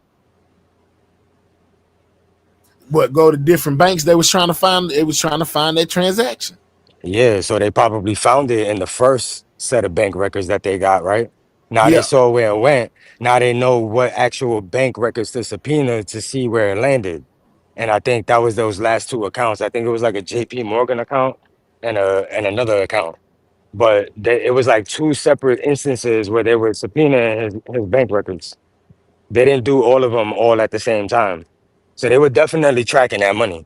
What, go to different banks? They was trying to find. It was trying to find that transaction. Yeah, so they probably found it in the first set of bank records that they got, right? Now they Yeah, saw where it went. Now they know what actual bank records to subpoena to see where it landed. And I think that was those last two accounts. I think it was like a JP Morgan account and another account. But it was like two separate instances where they were subpoenaing his bank records. They didn't do all of them all at the same time. So they were definitely tracking that money.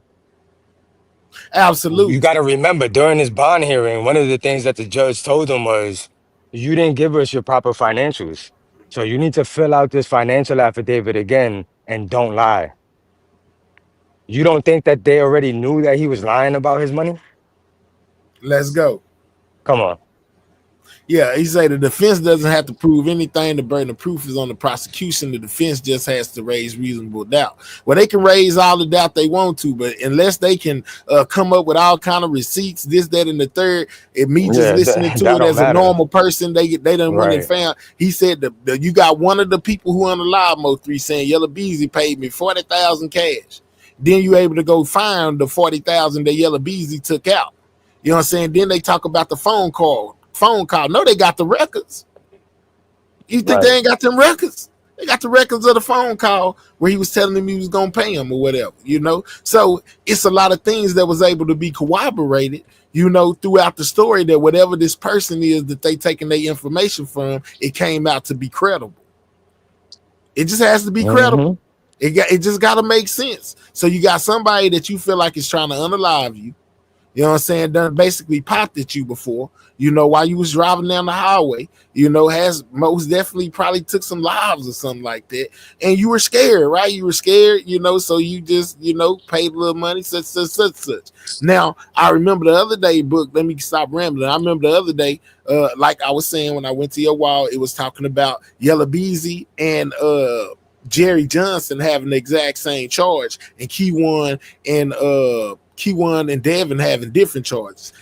You absolutely. got to remember during this bond hearing, one of the things that the judge told him was, you didn't give us your proper financials. So you need to fill out this financial affidavit again and don't lie. You don't think that they already knew that he was lying about his money? Let's go. Come on. Yeah, he said the defense doesn't have to prove anything. The burden of proof is on the prosecution. The defense just has to raise reasonable doubt. Well, they can raise all the doubt they want to, but unless they can come up with all kind of receipts, this, that, and the third, and me just Yeah, listening to that it don't as a matter. normal person, they done went and Right. found. He said you got one of the people who on the live MO3 saying Yella Beezy paid me 40,000 cash. Then you able to go find the 40,000 that Yella Beezy took out. You know what I'm saying? Then they talk about the phone call. Phone call. No, they got the records. You think they Right. ain't got them records? They got the records of the phone call where he was telling them he was gonna pay him or whatever, you know. So it's a lot of things that was able to be corroborated, you know, throughout the story, that whatever this person is that they taking their information from, it came out to be credible. It just has to be credible. Hmm. It just got to make sense. So you got somebody that you feel like is trying to unalive you. You know what I'm saying? Done basically popped at you before, you know, while you was driving down the highway, you know, has most definitely probably took some lives or something like that. And you were scared, right? You were scared, you know, so you just, you know, paid a little money, such. Now, I remember the other day, Book, let me stop rambling. I remember the other day, like I was saying when I went to your wall, it was talking about Yella Beezy and Jerry Johnson having the exact same charge, and Key One and Devin having different charges.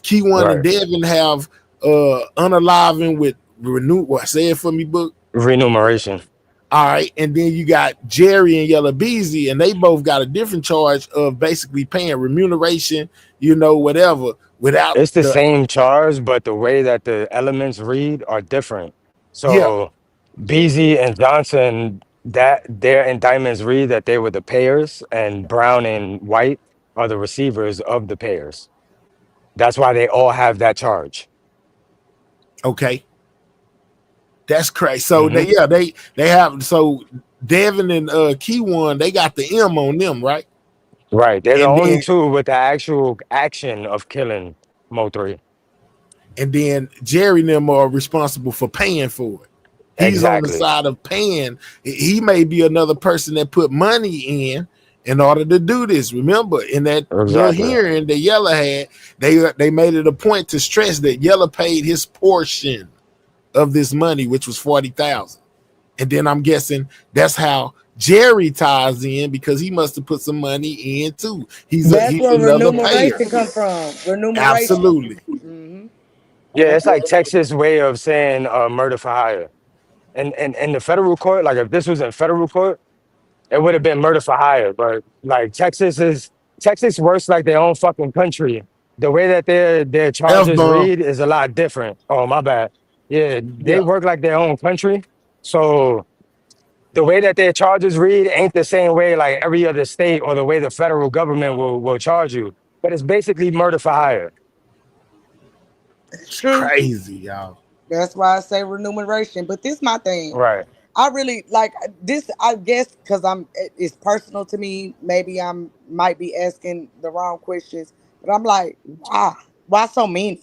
Key One and Right. Devin have unaliving with renew. What, say it for me, Book? Remuneration. All right, and then you got Jerry and Yella Beezy, and they both got a different charge of basically paying remuneration, you know, whatever, without It's the the same charge, but the way that the elements read are different. yeah. So Beasy and Johnson, that their indictments read that they were the payers, and Brown and White are the receivers of the payers. That's why they all have that charge. Okay, that's crazy. So Hmm. they have, so Devin and Key One, they got the M on them, right? Right. They're the And only then two with the actual action of killing Mo3. and then Jerry and them are responsible for paying for it. He's on the Exactly. side of paying. He may be another person that put money in order to do this. Remember, in that little Exactly. hearing that Yella had, they made it a point to stress that Yella paid his portion of this money, which was 40,000. And then I'm guessing that's how Jerry ties in, because he must have put some money in too. That's He's where another payer. remuneration come from. Remuneration. Absolutely. Hmm. Yeah, That's it's like what. Texas' way of saying murder for hire. And the federal court, like if this was in federal court, it would have been murder for hire. But like Texas works like their own fucking country. The way that their F charges bomb. read is a lot different. Oh, my bad. Yeah, they Yeah. work like their own country. So the way that their charges read ain't the same way like every other state or the way the federal government will charge you. But it's basically murder for hire. That's It's true. crazy, y'all. That's why I say remuneration. But this my thing. Right. I really like this. I guess because it's personal to me. Maybe I'm might be asking the wrong questions, but I'm like, why so many?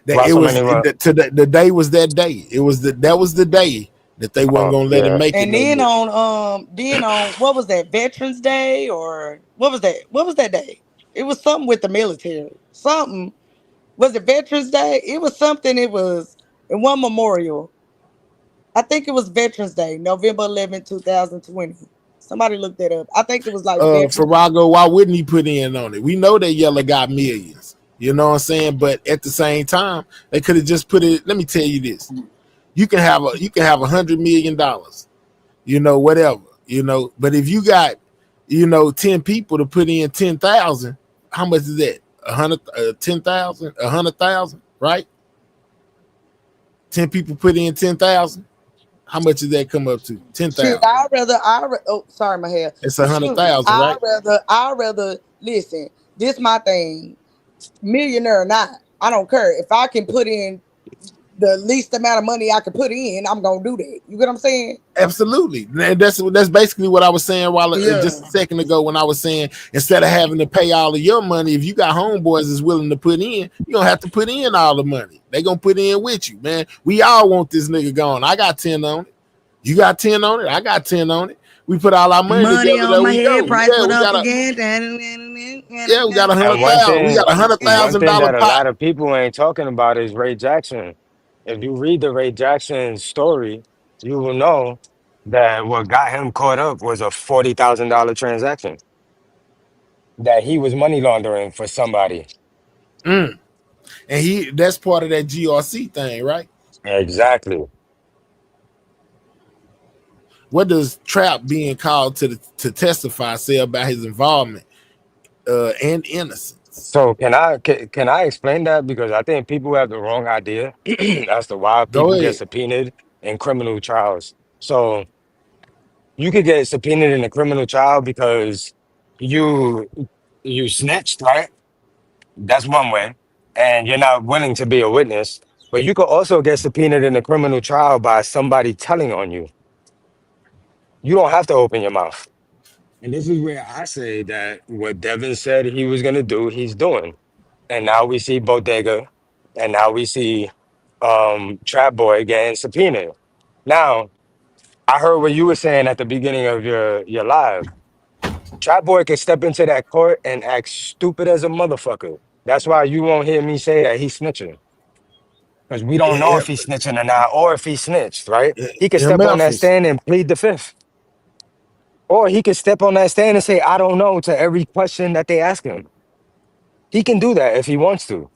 That Why it so was many the day was that day. That was the day that they wasn't Oh, gonna let him yeah. make it And no more. then on what was that, Veterans Day, or what was that? What was that day? It was something with the military. Something, was it Veterans Day? It was something. It was in one memorial. I think it was Veterans Day, November 11th, 2020. Somebody looked that up. I think it was like Veterans. Farago, why wouldn't he put in on it? We know that Yella got millions. You know what I'm saying? But at the same time, they could have just put it. Let me tell you this: you can have $100 million, whatever, But if you got, 10 people to put in 10,000, how much is that? 10,000, 100,000, right? 10 people put in 10,000. How much did that come up to? Shit, 10,000. oh, sorry, my hair. It's a hundred Shoot, thousand, right? I rather listen. This my thing, millionaire or not. I don't care if I can put in the least amount of money I can put in. I'm gonna do that. You get what I'm saying? Absolutely. And that's basically what I was saying while Yeah. just a second ago, when I was saying, instead of having to pay all of your money, if you got homeboys is willing to put in, you don't have to put in all the money. They gonna put in with you, man. We all want this nigga gone. I got 10 on it. You got 10 on it. I got 10 on it. We put all our money Money together. on There my we head, go. price Yeah, went we up got a again. yeah, we got a And hundred one thousand. We thing, got a hundred one thousand thing dollar that a pot. lot of people ain't talking about is Ray Jackson. If you read the Ray Jackson story, you will know that what got him caught up was a $40,000 transaction that he was money laundering for somebody. Mm. And that's part of that GRC thing, right? Exactly. What does Trap being called to testify say about his involvement and innocence? So can I explain that, because I think people have the wrong idea as to why Go people get ahead. subpoenaed in criminal trials. So you could get subpoenaed in a criminal trial because you you snitched, right? That's one way, and you're not willing to be a witness. But you could also get subpoenaed in a criminal trial by somebody telling on you. You don't have to open your mouth. And this is where I say that what Devin said he was gonna do, he's doing. And now we see Bodega, and now we see Trap Boy getting subpoenaed. Now, I heard what you were saying at the beginning of your live. Trap Boy can step into that court and act stupid as a motherfucker. That's why you won't hear me say that he's snitching. Because we don't know In, if he's snitching or not, or if he snitched, right? He could in step on that Memphis, stand and plead the fifth. Or he could step on that stand and say, I don't know, to every question that they ask him. He can do that if he wants to.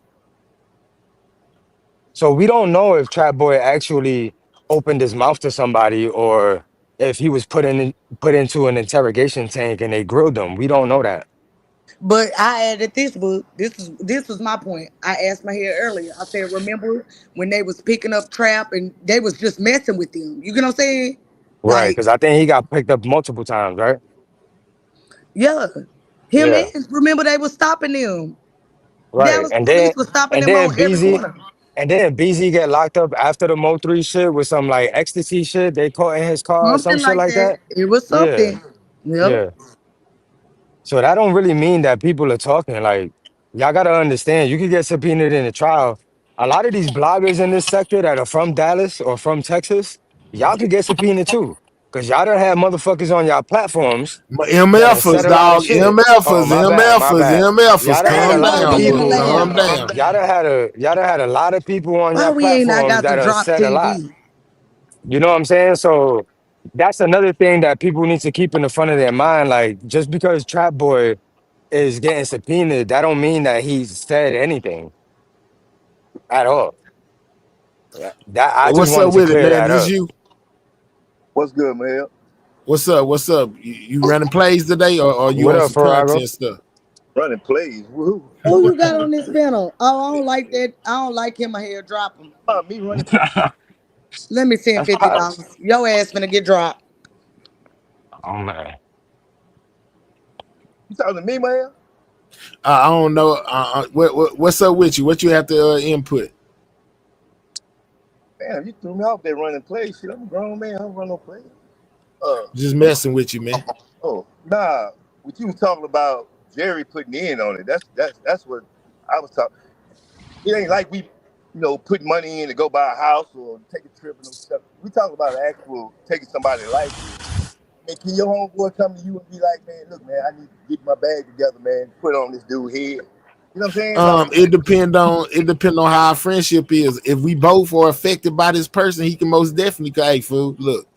So we don't know if Trap Boy actually opened his mouth to somebody, or if he was put into an interrogation tank and they grilled him. We don't know that. But I added this book. This was my point. I asked my hair earlier. I said, remember when they was picking up Trap and they was just messing with them? You get what I'm saying? Right. Like, Because I think he got picked up multiple times, right? yeah. Him Yeah. and remember they was stopping them. Right. Dallas police was stopping And them on then every BZ corner. and then BZ get locked up after the Mo3 shit with some like ecstasy shit they caught in his car or some Something shit like like that. that. It was Yeah. something. Yep. Yeah. So that don't really mean that people are talking. Like y'all gotta understand, you could get subpoenaed in a trial. A lot of these bloggers in this sector that are from Dallas or from Texas, y'all could get subpoenaed too. Cause y'all done have motherfuckers on y'all platforms that have said MFers, a lot of dog. shit. Oh, MFers, my bad, my MFers, bad. MFers. Y'all done I had a ain't Calm lot gonna of down, be in the bro. people, Calm lab. down. y'all done had a lot of people on Why your we ain't not platforms got the that have drop said a lot. TV? You know what I'm saying? So that's another thing that people need to keep in the front of their mind. Like, just because Trap Boy is getting subpoenaed, that don't mean that he's said anything at all. Yeah, that I just What's up wanted to with it, clear man? that This up. you? What's good, man? What's up? What's up? You running plays today, or you What on up, some Farago? content stuff? Running plays. Woohoo. Who you got on this panel? Oh, I don't like that. I don't like him. I hear drop him. Me running. Let me send That's pops. $50. Your ass finna get dropped. Oh man. You talking to me, man? I don't know. What's up with you? What you have to input? Damn, you threw me off there running plays. Shit, I'm a grown man. I don't run no plays. Uh, Just messing with you, man. oh, nah. What you was talking about, Jerry putting in on it. That's what I was talking. It ain't like we, putting money in to go buy a house or take a trip and no stuff. We talking about actual taking somebody's life here. Man, can your homeboy come to you and be like, man, look, man, I need to get my bag together, man, put it on this dude head. You know what I'm saying? Like, It depend on how our friendship is. If we both are affected by this person, he can most definitely go, hey, fool, look,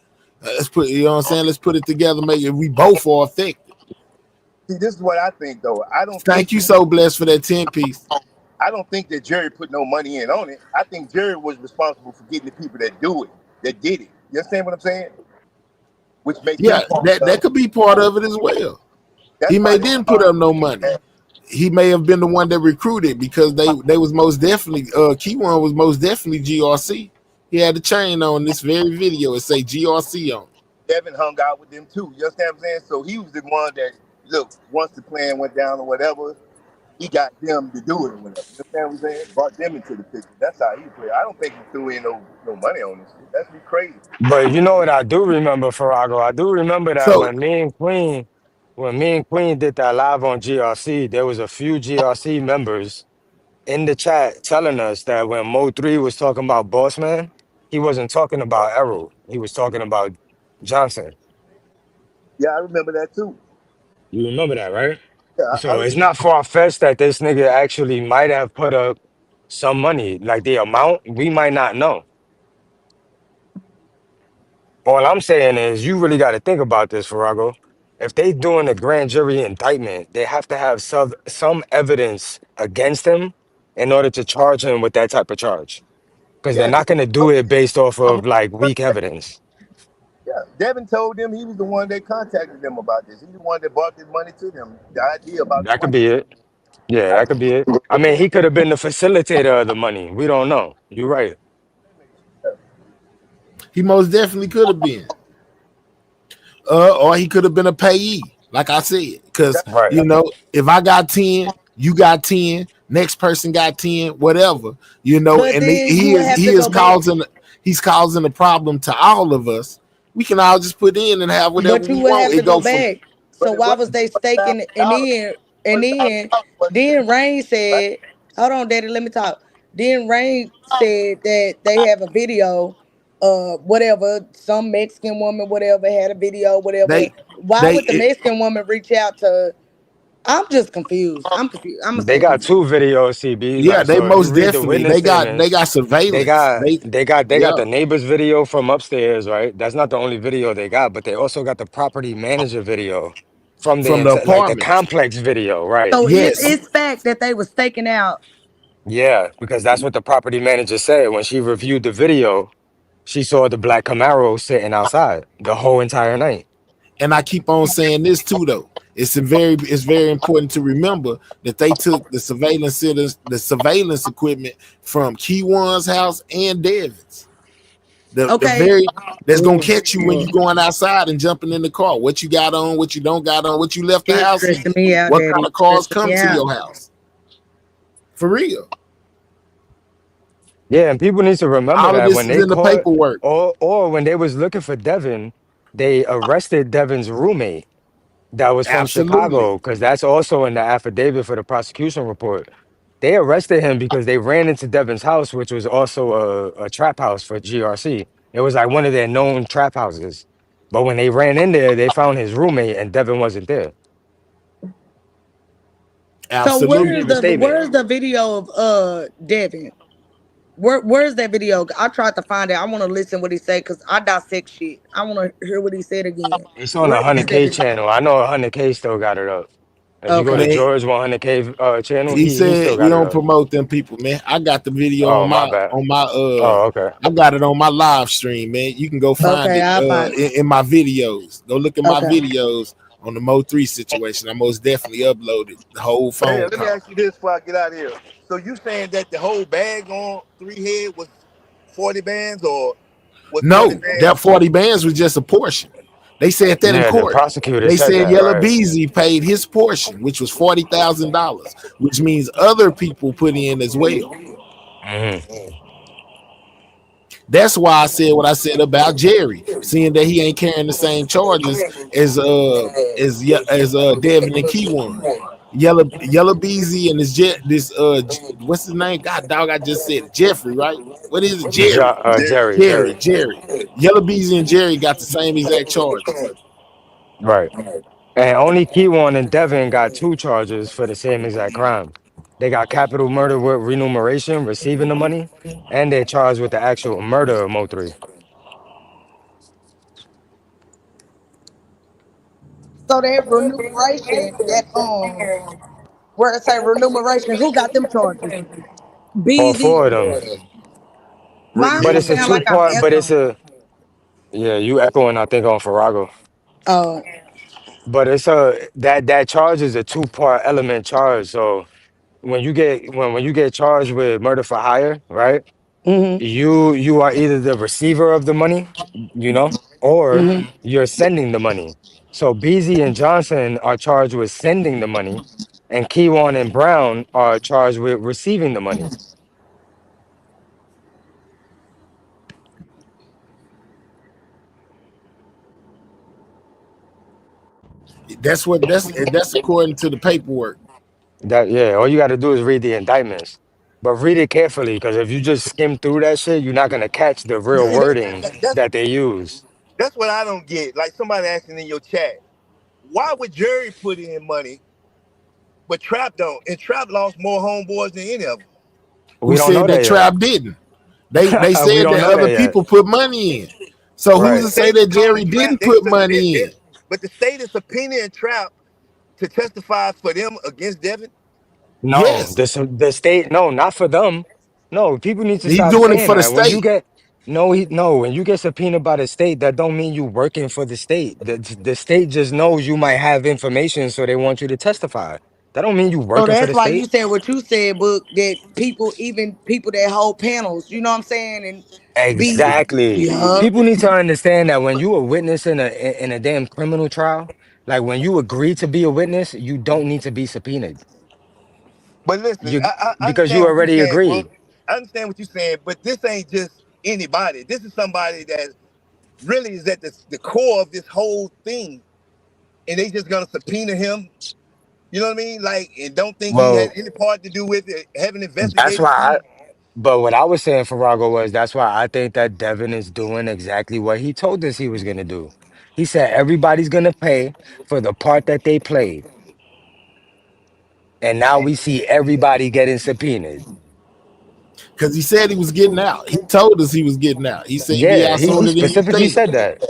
let's put, you know what I'm saying? Let's put it together. Maybe if we both are affected. see, this is what I think though. Thank you so blessed for that 10 piece. I don't think that Jerry put no money in on it. I think Jerry was responsible for getting the people that do it, that did it. You understand what I'm saying? Which makes him Yeah, part that of. could be part of it as well. That's He why may his didn't put charge up no ain't money. bad. He may have been the one that recruited because they was most definitely Key One was most definitely GRC. He had the chain on this very video. It say GRC on it. Devin hung out with them too. You understand what I'm saying? So he was the one that, look, once the plan went down or whatever, he got them to do it or whatever. You understand what I'm saying? Brought them into the picture. That's how he played. I don't think he threw in no money on this shit. That's be crazy. But you know what I do remember, Farago? I do remember that So when me and Queen did that live on GRC, there was a few GRC members in the chat telling us that when Mo3 was talking about Boss Man, he wasn't talking about Errol. He was talking about Johnson. Yeah, I remember that too. You remember that, right? Yeah, I So it's remember. not far-fetched that this nigga actually might have put up some money. Like the amount, we might not know. All I'm saying is you really got to think about this, Farago. If they doing a grand jury indictment, they have to have some evidence against him in order to charge him with that type of charge. Because they're Yeah, not 'cause going to do it based off of like weak evidence. yeah, Devin told them he was the one that contacted them about this. He's the one that brought this money to them. The idea about the That could money. be it. Yeah, that could be it. I mean, he could have been the facilitator of the money. We don't know. You're right. he most definitely could have been. Or he could have been a payee, like I said. Because, Right. if I got 10, you got 10, next person got 10, whatever, But and then you he would is have to he is go back. causing a problem to all of us. We can all just put in and have whatever But you we would want. have to It go go from back. So But it why wasn't was they $20,000. staking? And then Rain Right? said, "Hold on, Daddy, let me talk." Then Rain said that they have a video, whatever. Some Mexican woman, whatever, had a video, whatever. they Why they would the it, Mexican woman reach out to? I'm just confused. I'm confused. I'm gonna They say got two confused. videos, CB. yeah, Like, they so if you most read the definitely witness they statements, got surveillance. they got Yeah, the neighbor's video from upstairs, right? That's not the only video they got, but they also got the property manager video from the from the like the apartments. complex video, right? So it's Yes, it's fact that they were staking out. Yeah, because that's what the property manager said when she reviewed the video. She saw the black Camaro sitting outside the whole entire night. and I keep on saying this too, though. It's very important to remember that they took the surveillance equipment from Key One's house and Devin's. The Okay. very That's gonna Ooh, catch you when Lord. you going outside and jumping in the car. What you got on, what you don't got on, what you left the It's house in, stressing me out, what Daddy. kind of It's cars stressing come me to out. your house. For real. Yeah, and people need to remember All of that this when is they in the caught paperwork. or when they was looking for Devin, they arrested Devin's roommate. That was from Absolutely. Chicago, because that's also in the affidavit for the prosecution report. They arrested him because they ran into Devin's house, which was also a trap house for GRC. It was like one of their known trap houses. But when they ran in there, they found his roommate and Devin wasn't there. So So he Absolutely. gave a statement. where's the video of Devin? Where's that video? I tried to find it. I want to listen what he said because I dissect shit. I want to hear what he said again. It's on Where a is that 100K video? channel. I know 100K still got it up. If you go to Okay. Man, George 100K channel, he he said still we got it don't up. promote them people, man. I got the video Oh, my bad. on my Oh, okay. I got it on my live stream, man. You can go find Okay, it I'll find it. in my videos. Go look at my Okay. videos on the Mo3 situation. I most definitely uploaded the whole Hey, phone let me call. ask you this before I get out of here. So you saying that the whole bag on three head was 40 bands, or was 40 No, that bands? 40 bands was just a portion. They said that in Yeah, the court. prosecutor They said said that, Yella right? Beezy paid his portion, which was $40,000, which means other people put in as well. Hmm. That's why I said what I said about Jerry, seeing that he ain't carrying the same charges as Devin and Keywan. Yella Beezy and what's his name? God dog, I just said it. Jeffrey, right? What is it? Jerry. Jerry. Jerry. Yella Beezy and Jerry got the same exact charges. Right. And only Keywan and Devin got two charges for the same exact crime. They got capital murder with remuneration, receiving the money, and they're charged with the actual murder of Mo3. So that remuneration, where it say remuneration, who got them charges? All Beezy. four of them. Mine But may it's a sound like two I'm part, but it's echoing. a, yeah, you echoing, I think, on Farrago. Uh, But it's that charge is a two-part element charge. So when you get charged with murder for hire, right? mm-hmm, You are either the receiver of the money, or mm-hmm. you're sending the money. So Beasley and Johnson are charged with sending the money, and Keywan and Brown are charged with receiving the money. That's according to the paperwork. That yeah, all you got to do is read the indictments, but read it carefully because if you just skim through that shit, you're not gonna catch the You real see, wording that's that they use. that's what I don't get. Like somebody asking in your chat, why would Jerry put in money, but Trap don't? And Trap lost more homeboys than any of them. Who We don't know said that that yet. Trap didn't? They We said don't that know that other yet. people put money in. So who's But Right. the to say state that is Jerry calling Trap. didn't put money in? But the state is subpoenaing Trap to testify for them against Devin. No, Yes, the state, no, not for them. No, people need to he's stop doing it saying for the that. When you state. get no, when you get subpoenaed by the state, that don't mean you working for the state. The state just knows you might have information, so they want you to testify. That don't mean you So working for that's the why you state. said what you said, Book, that even people that hold panels, you know what I'm saying? And be, Exactly. yup. People need to understand that when you a witness in a damn criminal trial, like when you agree to be a witness, you don't need to be subpoenaed. But listen, You I because you understand what you're already saying, Book. agreed. I understand what you're saying, but this ain't just anybody. This is somebody that really is at the core of this whole thing, and they just gonna subpoena him. You know what I mean? Like, and don't think he had Well, any part to do with it. Haven't that's investigated why you. but what I was saying, Farago, was that's why I think that Devin is doing exactly what he told us he was gonna do. He said everybody's gonna pay for the part that they played. And now we see everybody getting subpoenaed. Because he said he was getting out. He told us he was getting out. He said he'd be Yeah, out he sooner than you specifically think. said that.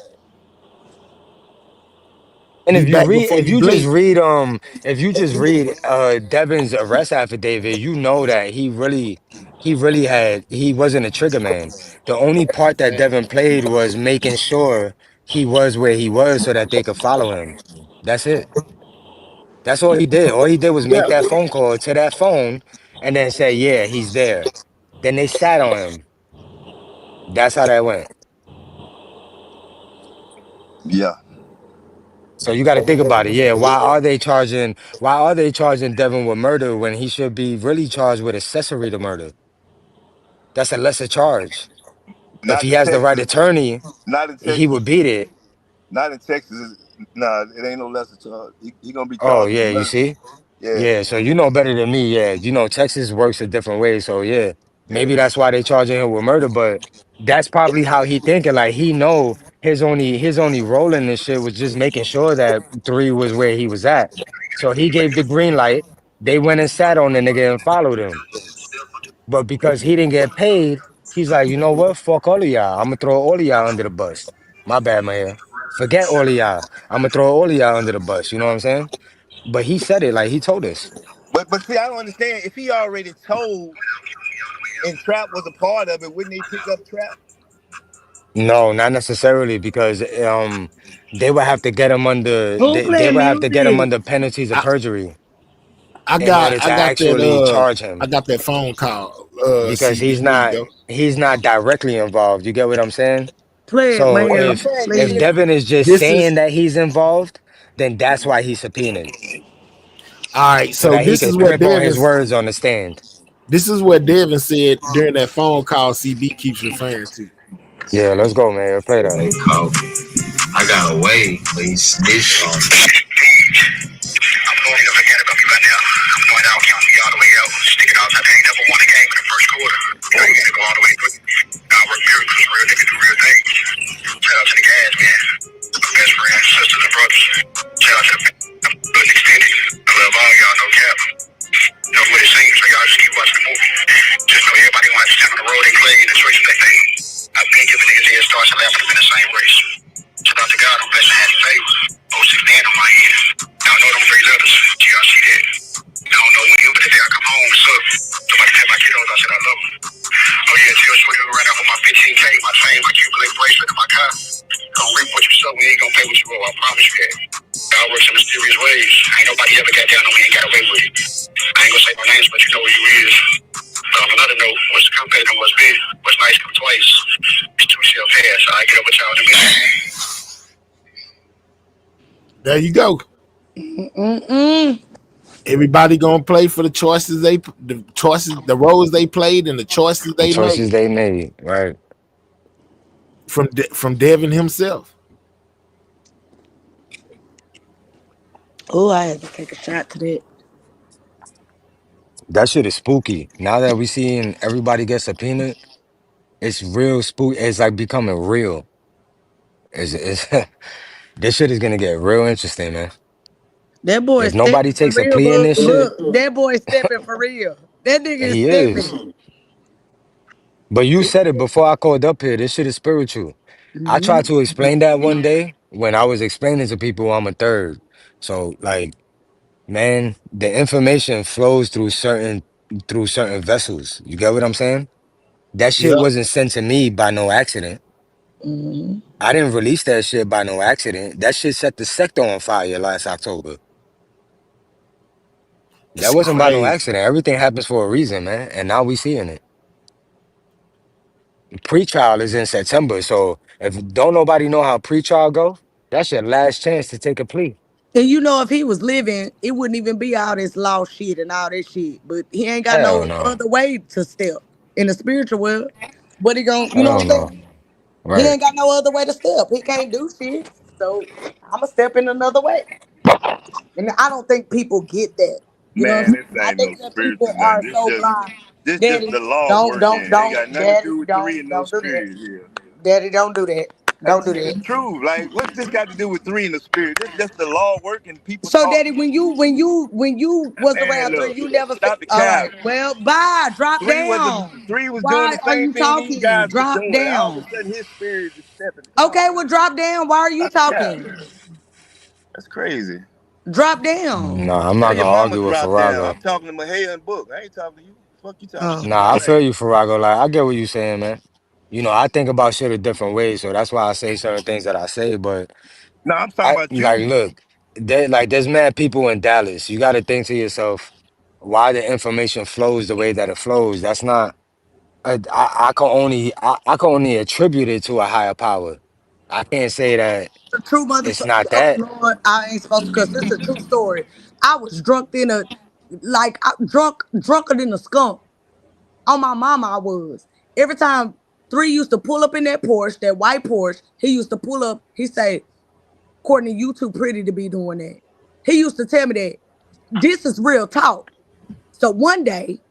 And Be back before if you you just blink. read Devin's arrest affidavit, you know that he wasn't a trigger man. The only part that Devin played was making sure he was where he was so that they could follow him. That's it. That's all he did. All he did was Yeah, make that phone call to that phone and then say, yeah, he's there. Then they sat on him. That's how that went. Yeah. So you got to think about it. Yeah, why are they charging Devin with murder when he should be really charged with accessory to murder? That's a lesser charge. If Not he in has the right Texas. attorney, Not in he Texas. would beat it. Not in Texas. Nah, it ain't no lesser charge. He gonna be Oh charged with yeah, you murder. see? Yeah, Yeah, so you know better than me. Yeah, you know Texas works a different way. So yeah, yeah. maybe that's why they charging him with murder. But that's probably how he thinking. Like he know his only role in this shit was just making sure that three was where he was at. So he gave the green light. They went and sat on the nigga and followed him. But because he didn't get paid, he's like, you know what? Fuck all of y'all. I'm gonna throw all of y'all under the bus. My bad, man. Forget all of y'all. I'm gonna throw all of y'all under the bus. You know what I'm saying? But he said it like he told us. But see, I don't understand. If he already told and Trap was a part of it, wouldn't they pick up Trap? No, not necessarily because they would have to get him under Who they playing would have to get him music? under penalties of I, perjury I in got order I to got that actually charge him I got that phone call. because CB, here you go. he's not directly involved. You get what I'm saying? Play it, So Well, I'm man. saying if even Please. if Devin is just This saying is that he's involved, then that's why he's subpoenaed all right. so So that he this could is what trip on his Devin words on the stand. said during that phone call. CB keeps referring to. Yeah, let's go, man. Play that. They called me. I got away, but he snitched on me. I'm going to forget about me right now. I'm going out, count me all the way out. Stick it out. I ain't never won a game in the first quarter. You know, you gotta go all the way through. I work miracles, real niggas do real things. Shout out to the guys, man. My best friends, sisters, and brothers. Shout out to the family extended. I love all y'all, no cap. Know what it seems, so y'all just keep watching the movie. Just know everybody wants to step on the road and play in this race they made. I've been giving niggas head starts and laughing them in the same race. Shout out to God, I'm blessed and had favor. 06 man on my end. Y'all know them three letters. Y'all see that? I don't know when, but the day I come home, what's up? Somebody tell my kiddos I said I love them. Oh yeah, tell Shorty we ran out for my 15K, my chain, my Q-Play bracelet, and my car. Don't reap what you sow, we ain't gonna pay what you owe, I promise you that. God works in mysterious ways. Ain't nobody ever got down on me and got away with it. I ain't gonna say my names, but you know who you is. On another note, what's the company and what's big? What's nice come twice. It's two shell pass, so I get up with y'all in a minute. There you go. Mm-mm. Everybody gonna play for the roles they played, and the choices The they choices made they made, right? from Devin himself. Oh, I had to take a shot to that. That shit is spooky. Now that we seeing everybody get subpoenaed, it's real spooky. It's like becoming real. It's this shit is gonna get real interesting, man. That boy If nobody stepping for takes a real, plea in but this shit, look, that boy stepping for real. That nigga is he is. stepping. But you said it before I called up here. This shit is spiritual. I Mhm. tried to explain that one day when I was explaining to people I'm a third. So like, man, the information flows through certain vessels. You get what I'm saying? That shit Yep, wasn't sent to me by no accident. Mhm. I didn't release that shit by no accident. That shit set the sector on fire last October. That it's wasn't by no crazy. accident. Everything happens for a reason, man. And now we seeing it. Pre-trial is in September, so if don't nobody know how pre-trial go, that's your last chance to take a plea. And you know, if he was living, it wouldn't even be all this law shit and all that shit. But he ain't got Hell no no. other way to step in the spiritual world. But he gon' you know Hell what I'm no. saying? He Right. ain't got no other way to step. He can't do shit. So I'ma step in another way. And I don't think people get that. You know what I'm Man, saying? this I ain't no think that people spiritual nothing. are so blind. This just Daddy, the law don't, working. don't, It ain't don't, got nothing to daddy, do with three don't, and no don't do that. spirit here. Daddy, don't do that. Don't do It's that. true. Like, what's this got to do with three in the spirit? This just the law working. People So, talk. Daddy, when you was Man, around three, look, you never said, stop the all cap. right, well, bye, drop down. Three was doing Why the are same you thing these talking? guys was Drop doing. All of a down. sudden, his spirit is stepping. Come Okay, on, well, man. drop down. Why are you Stop the cap. talking? That's crazy. Drop down. No, I'm Tell not your gonna mama argue with drop down. Farrago. I'm talking to Mahaya and Book. I ain't talking to you. Fuck you talking Oh. to. Nah, I Relax. feel you, Farrago. Like I get what you saying, man. You know, I think about shit a different way, so that's why I say certain things that I say. But No, I'm talking I about like you. look, there's mad people in Dallas. You got to think to yourself why the information flows the way that it flows. That's not. I can only attribute it to a higher power. I can't say that The true it's motherfucker. not Oh that. Lord, I ain't supposed to cuss. This is a true story. I was drunk in a drunker than a skunk. On my mama, I was. Every time three used to pull up in that Porsche, that white Porsche, he used to pull up. He say, Courtney, you too pretty to be doing that. He used to tell me that. This is real talk. So one day,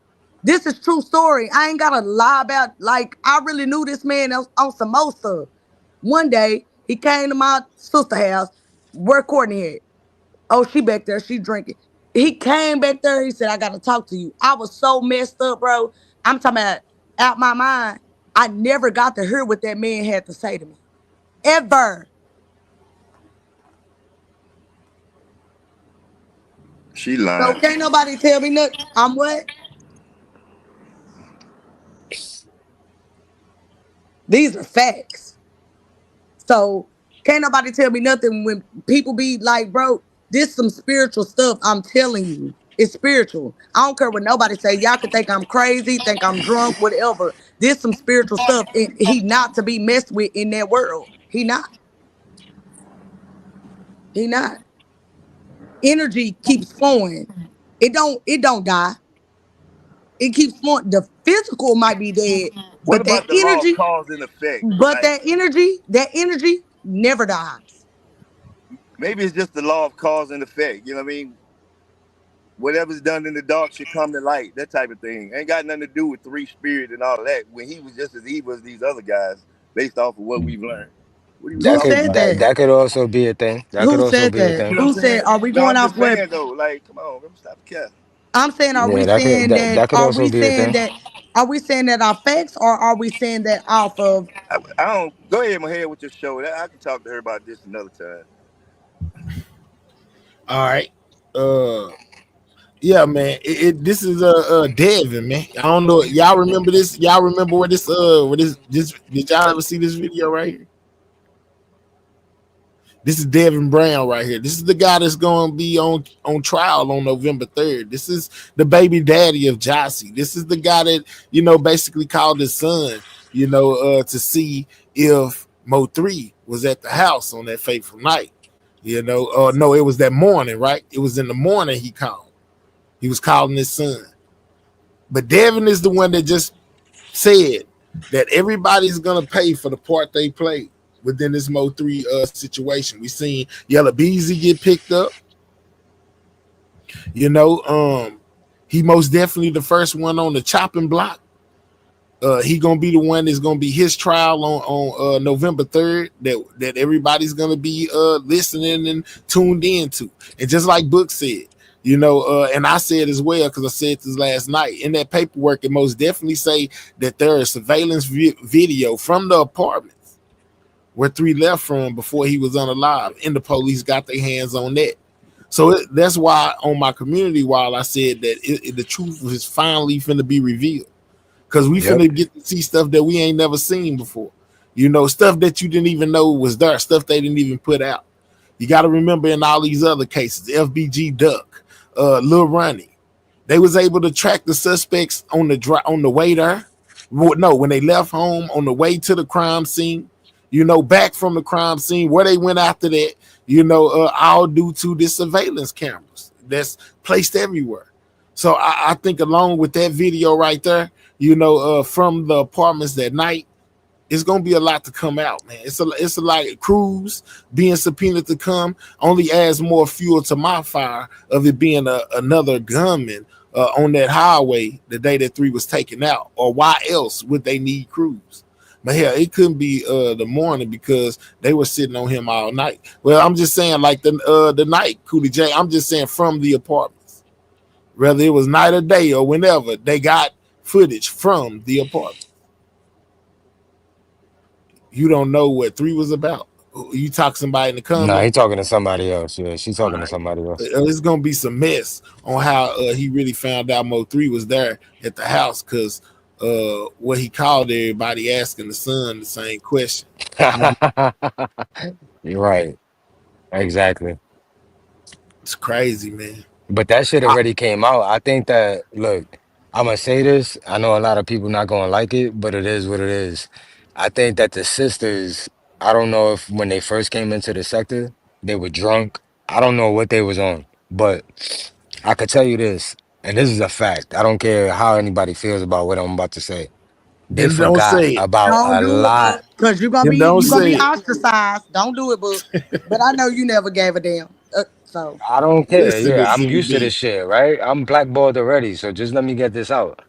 this is true story. I ain't gotta lie about, like, I really knew this man on some more stuff. One day, he came to my sister house, where Courtney at. Oh, she back there, she drinking. He came back there, he said, I gotta talk to you. I was so messed up, bro. I'm talking about out my mind. I never got to hear what that man had to say to me. Ever. She So lying. can't nobody tell me nothing. I'm what? These are facts. So can't nobody tell me nothing when people be like, bro, this some spiritual stuff. I'm telling you. It's spiritual. I don't care what nobody say. Y'all can think I'm crazy, think I'm drunk, whatever. This some spiritual stuff. And he not to be messed with in that world. He not. He not. Energy keeps flowing. It don't die. It keeps flowing. The physical might be dead, What but about the law of cause and effect? Like that energy never dies. maybe it's just the law of cause and effect. You know what I mean? Whatever's done in the dark should come to light. That type of thing ain't got nothing to do with three spirit and all of that. When he was just as evil as these other guys, based off of what we've learned. What are you Who talking said about? that? That could also be a thing. That could Who also said be a that? You thing. know Who what I'm said? saying? Are we No, going I'm off just what? saying though. Like, come on, let me stop the cat. I'm saying? Are we Yeah, that could saying that that? that could also be a thing. Are we saying that our facts, or are we saying that off of? I don't go ahead, my head with your show. I can talk to her about this another time. All right. Uh, yeah, man. This is Devin, man. I don't know. Y'all remember this? Y'all remember where this did y'all ever see this video right here? This is Devin Brown right here. This is the guy that's going to be on trial on November 3rd. This is the baby daddy of Jossie. This is the guy that basically called his son, to see if Mo3 was at the house on that fateful night. No, it was that morning, right? It was in the morning he called. He was calling his son. But Devin is the one that just said that everybody's gonna pay for the part they played within this Mo3 situation. We seen Yella Beezy get picked up. You know, he most definitely the first one on the chopping block. He gonna be the one that's gonna be his trial on November 3rd that everybody's gonna be listening and tuned into. And just like Book said, and I said as well because I said this last night in that paperwork, it most definitely say that there is surveillance video from the apartments where 3 left from before he was unalive, and the police got their hands on that. So that's why on my community wall I said that the truth is finally finna be revealed. Because we Yep. finna get to see stuff that we ain't never seen before. Stuff that you didn't even know was there, stuff they didn't even put out. You got to remember in all these other cases, FBG Duck, Lil Ronnie, they was able to track the suspects on the way there. No, when they left home, on the way to the crime scene, back from the crime scene, where they went after that, all due to the surveillance cameras that's placed everywhere. So I think along with that video right there, from the apartments that night, it's gonna be a lot to come out, man. It's a like Cruz being subpoenaed to come only adds more fuel to my fire of it being another gunman on that highway the day that 3 was taken out. Or why else would they need Cruz? But hell, it couldn't be the morning because they were sitting on him all night. Well, I'm just saying like the night, Coolie J. I'm just saying from the apartments, whether it was night or day or whenever they got footage from the apartment. You don't know what 3 was about. You talk somebody in the Nah, comment. he talking to somebody else. Yeah, she All talking to right. somebody else. It's gonna be some mess on how he really found out Mo3 was there at the house because what he called everybody asking the son the same question. You know, You're right. Exactly. it's crazy, man. But that shit I, already came out. I think that, look, I'm gonna say this. I know a lot of people not gonna like it, but it is what it is. I think that the sisters, I don't know if when they first came into the sector, they were drunk. I don't know what they was on, but I could tell you this, and this is a fact. I don't care how anybody feels about what I'm about to say. They Then don't forgot say it. about Don't a do it, lot. book, cause Then don't you gonna say be it. ostracized. Don't do it, book. But I know you never gave a damn. So I don't care. Listen to Yeah, I'm used to CB. this shit, right? I'm blackballed already, so just let me get this out.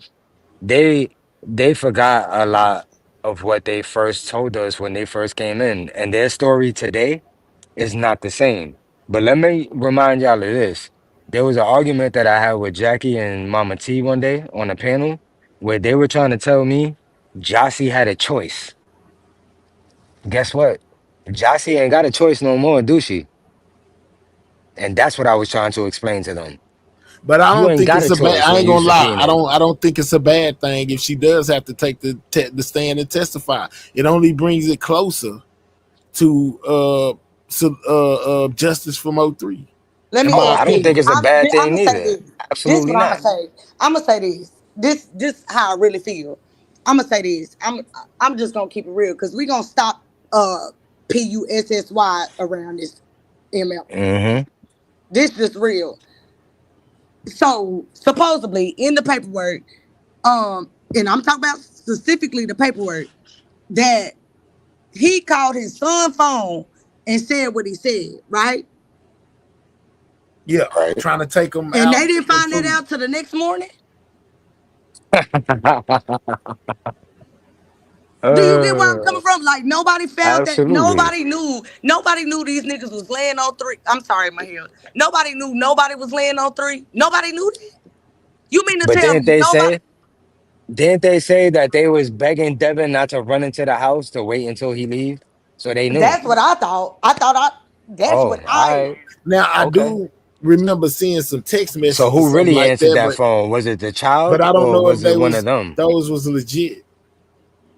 They they forgot a lot of what they first told us when they first came in, and their story today is not the same. But let me remind y'all of this. There was an argument that I had with Jackie and Mama T one day on a panel where they were trying to tell me Jossie had a choice. Guess what? Jossie ain't got a choice no more, do she? And that's what I was trying to explain to them. But I You don't ain't think got it's a a bad. choice I when ain't you gonna lie. subpoenaed. I don't think it's a bad thing if she does have to take the stand and testify. It only brings it closer to justice from '03, let in me my Oh, I ask don't think opinion. this. it's a bad I'm thing gonna say either. this. This is Absolutely what I'm gonna not. say. I'm gonna say this. This how I really feel. I'm gonna say this. I'm just gonna keep it real because we gonna stop PUSSY around this ML. Hmm. This is real. So supposedly in the paperwork, and I'm talking about specifically the paperwork that he called his son phone and said what he said, right? Yeah, Right. trying to take them And out they didn't for find that food. out till the next morning. Do you get where I'm uh, coming from? Like nobody found that. absolutely. Nobody knew. Nobody knew these niggas was laying on three. I'm sorry, my hair. Nobody knew. Nobody was laying on three. Nobody knew that. You mean to But tell me nobody? didn't they say that they was begging Devin not to run into the house to wait until he leave? So they knew. That's what I thought. I thought I. That's Oh, what all I. right. Now I Okay. do remember seeing some text So messages or who something really like answered that, that phone? Was it the but child I don't or know if was they it one of was them? those was legit.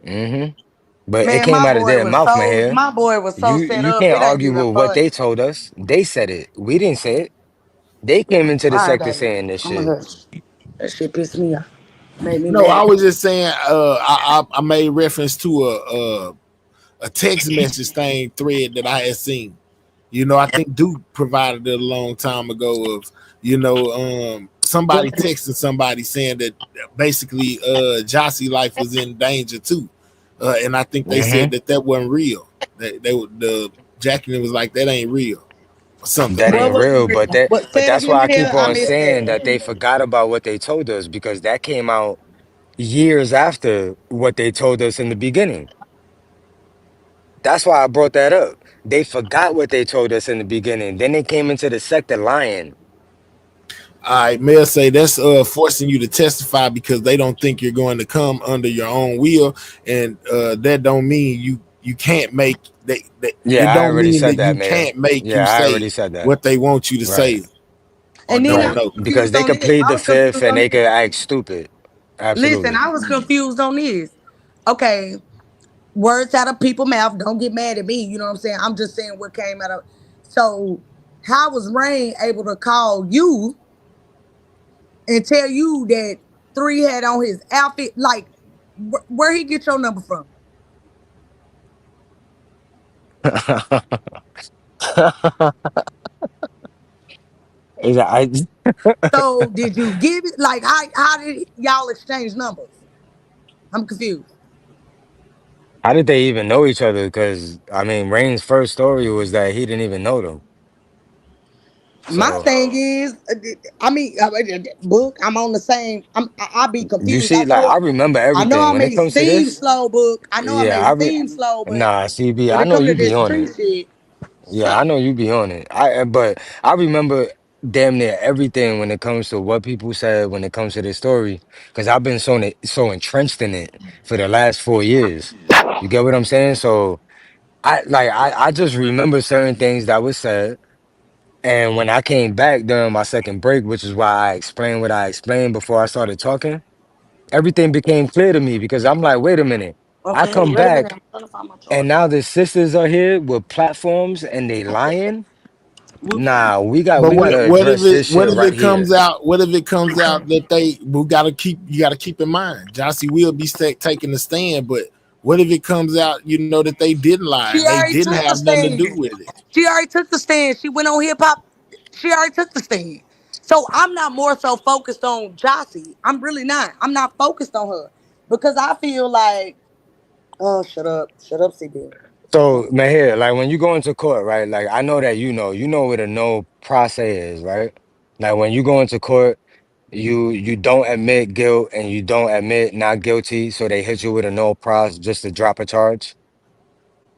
Hmm. But it Man, came out of their mouth, Maher. my boy was so set You up. can't It ain't argue even with what they funny. told us. They said it. We didn't say it. They came into the All right, sector baby. saying this Oh my shit. gosh, that shit pissed me off. Made me No, mad. I was just saying. I made reference to a text message thing thread that I had seen. You know, I think Duke provided it a long time ago of, somebody texting somebody saying that basically Jossie life was in danger too. And I think they said Hmm. that that wasn't real. The Jacqueline was like, that ain't real or something That like What ain't that. wasn't real, but real? that What? but Say it that's again, why I Mahia. keep I on missed saying that. that they forgot about what they told us because that came out years after what they told us in the beginning. That's why I brought that up. They forgot what they told us in the beginning. Then they came into the sector lying. All right, Mel say that's forcing you to testify because they don't think you're going to come under your own will, and that don't mean you can't make they Yeah, it I don't already mean said that that, you Mayor. can't make you Yeah, I say already said that. what they want you to Right, say or And then don't right. I'm know. Because confused they on could this. plead I the was fifth confused and on they this. could act stupid. Listen, Absolutely. I was confused on this. Okay, words out of people's mouth. Don't get mad at me. You know what I'm saying? I'm just saying what came out of. So, how was Rain able to call you and tell you that three had on his outfit? Like, where he get your number from? Is that- I, So, did you give it? Like, how did y'all exchange numbers? I'm confused. how did they even know each other? Because I mean, Rain's first story was that he didn't even know them. My So thing is, book. I'm on the same. I be you confused. see, like I remember I know everything I when it may comes to seem this. slow, book. I know I Yeah, may seem slow, but nah, CB, when I it know comes to you be this on street it. shit, Yeah, I know you be on it. But I remember damn near everything when it comes to what people said when it comes to this story, because I've been so entrenched in it for the last 4 years. You get what I'm saying? So I just remember certain things that was said. And when I came back during my second break, which is why I explained what I explained before I started talking, everything became clear to me because I'm like, wait a minute. I okay. come Wait a minute, back I'm trying to find my and charger. now the sisters are here with platforms and they lying. Whoops. Nah, But we gotta address this what shit if right it here. comes out? What if it comes out that they we gotta keep you gotta keep in mind, Jossie will be taking the stand, but what if it comes out, that they didn't lie She and they already didn't took the have nothing to stand. do with it? She already took the stand. She went on hip hop. She already took the stand. So I'm not more so focused on Jossie. I'm really not. I'm not focused on her. Because I feel like, oh, shut up, CB. So, man, here, like when you go into court, right? Like I know that you know what a no process is, right? Like when you go into court, you don't admit guilt and you don't admit not guilty, so they hit you with a no pros just to drop a charge.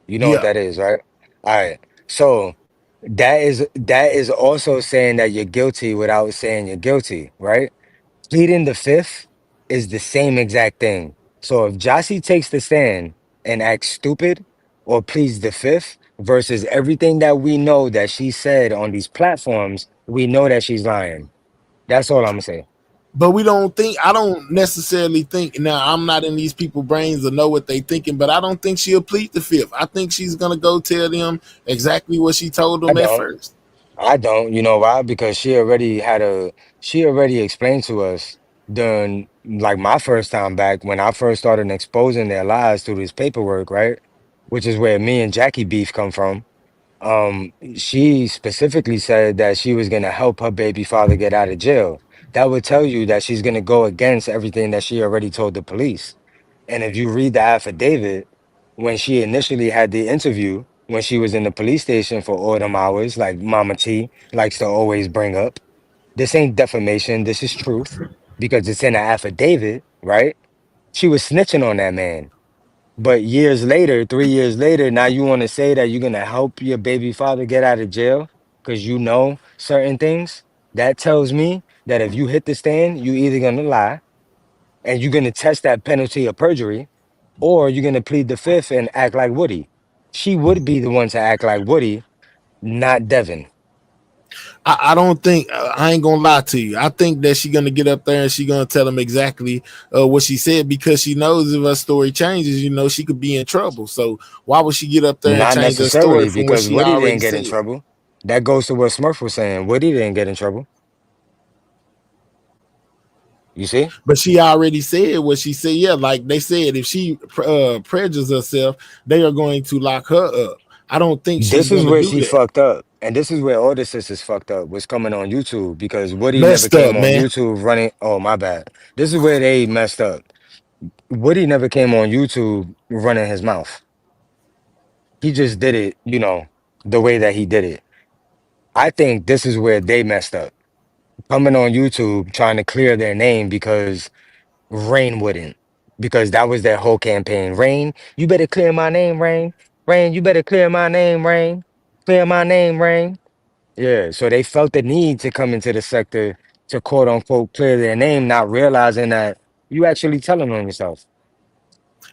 You know what Yeah. that is, right? All right. So that is also saying that you're guilty without saying you're guilty, right? Pleading the fifth is the same exact thing. So if Jossie takes the stand and acts stupid or pleads the fifth versus everything that we know that she said on these platforms, we know that she's lying. That's all I'm gonna say. But we don't think, I don't necessarily think, now I'm not in these people's brains to know what they thinking, but I don't think she'll plead the fifth. I think she's gonna go tell them exactly what she told I them at don't. first. I don't. You know why? Because she already explained to us during like my first time back when I first started exposing their lies through this paperwork, right? Which is where me and Jackie beef come from. She specifically said that she was gonna help her baby father get out of jail. That would tell you that she's gonna go against everything that she already told the police. And if you read the affidavit, when she initially had the interview, when she was in the police station for all them hours, like Mama T likes to always bring up, this ain't defamation, this is truth, because it's in the affidavit, right? She was snitching on that man. But years later, 3 years later, now you want to say that you're gonna help your baby father get out of jail because you know certain things. That tells me that if you hit the stand, you either gonna lie and you're gonna test that penalty of perjury, or you're gonna plead the fifth and act like Woody. She would be the one to act like Woody, not Devin. I don't think, I ain't gonna lie to you. I think that she gonna get up there and she gonna tell them exactly what she said, because she knows if her story changes, she could be in trouble. So why would she get up there and Not change her story necessarily from what because she Woody already didn't get in said? trouble. That goes to what Smurf was saying. Woody didn't get in trouble. You see? But she already said what she said. Yeah, like they said, if she prejudices herself, they are going to lock her up. I don't think she's This is gonna where do she that. fucked up. And this is where all the sisters fucked up was coming on YouTube because Woody never Messed up, came on man. YouTube running. Oh, my bad. This is where they messed up. Woody never came on YouTube running his mouth. He just did it, the way that he did it. I think this is where they messed up. Coming on YouTube trying to clear their name because Rain wouldn't. Because that was their whole campaign. Rain, you better clear my name, Rain. Rain, you better clear my name, Rain. Clear my name, Rain. Yeah, so they felt the need to come into the sector to quote unquote clear their name, not realizing that you actually telling on yourself.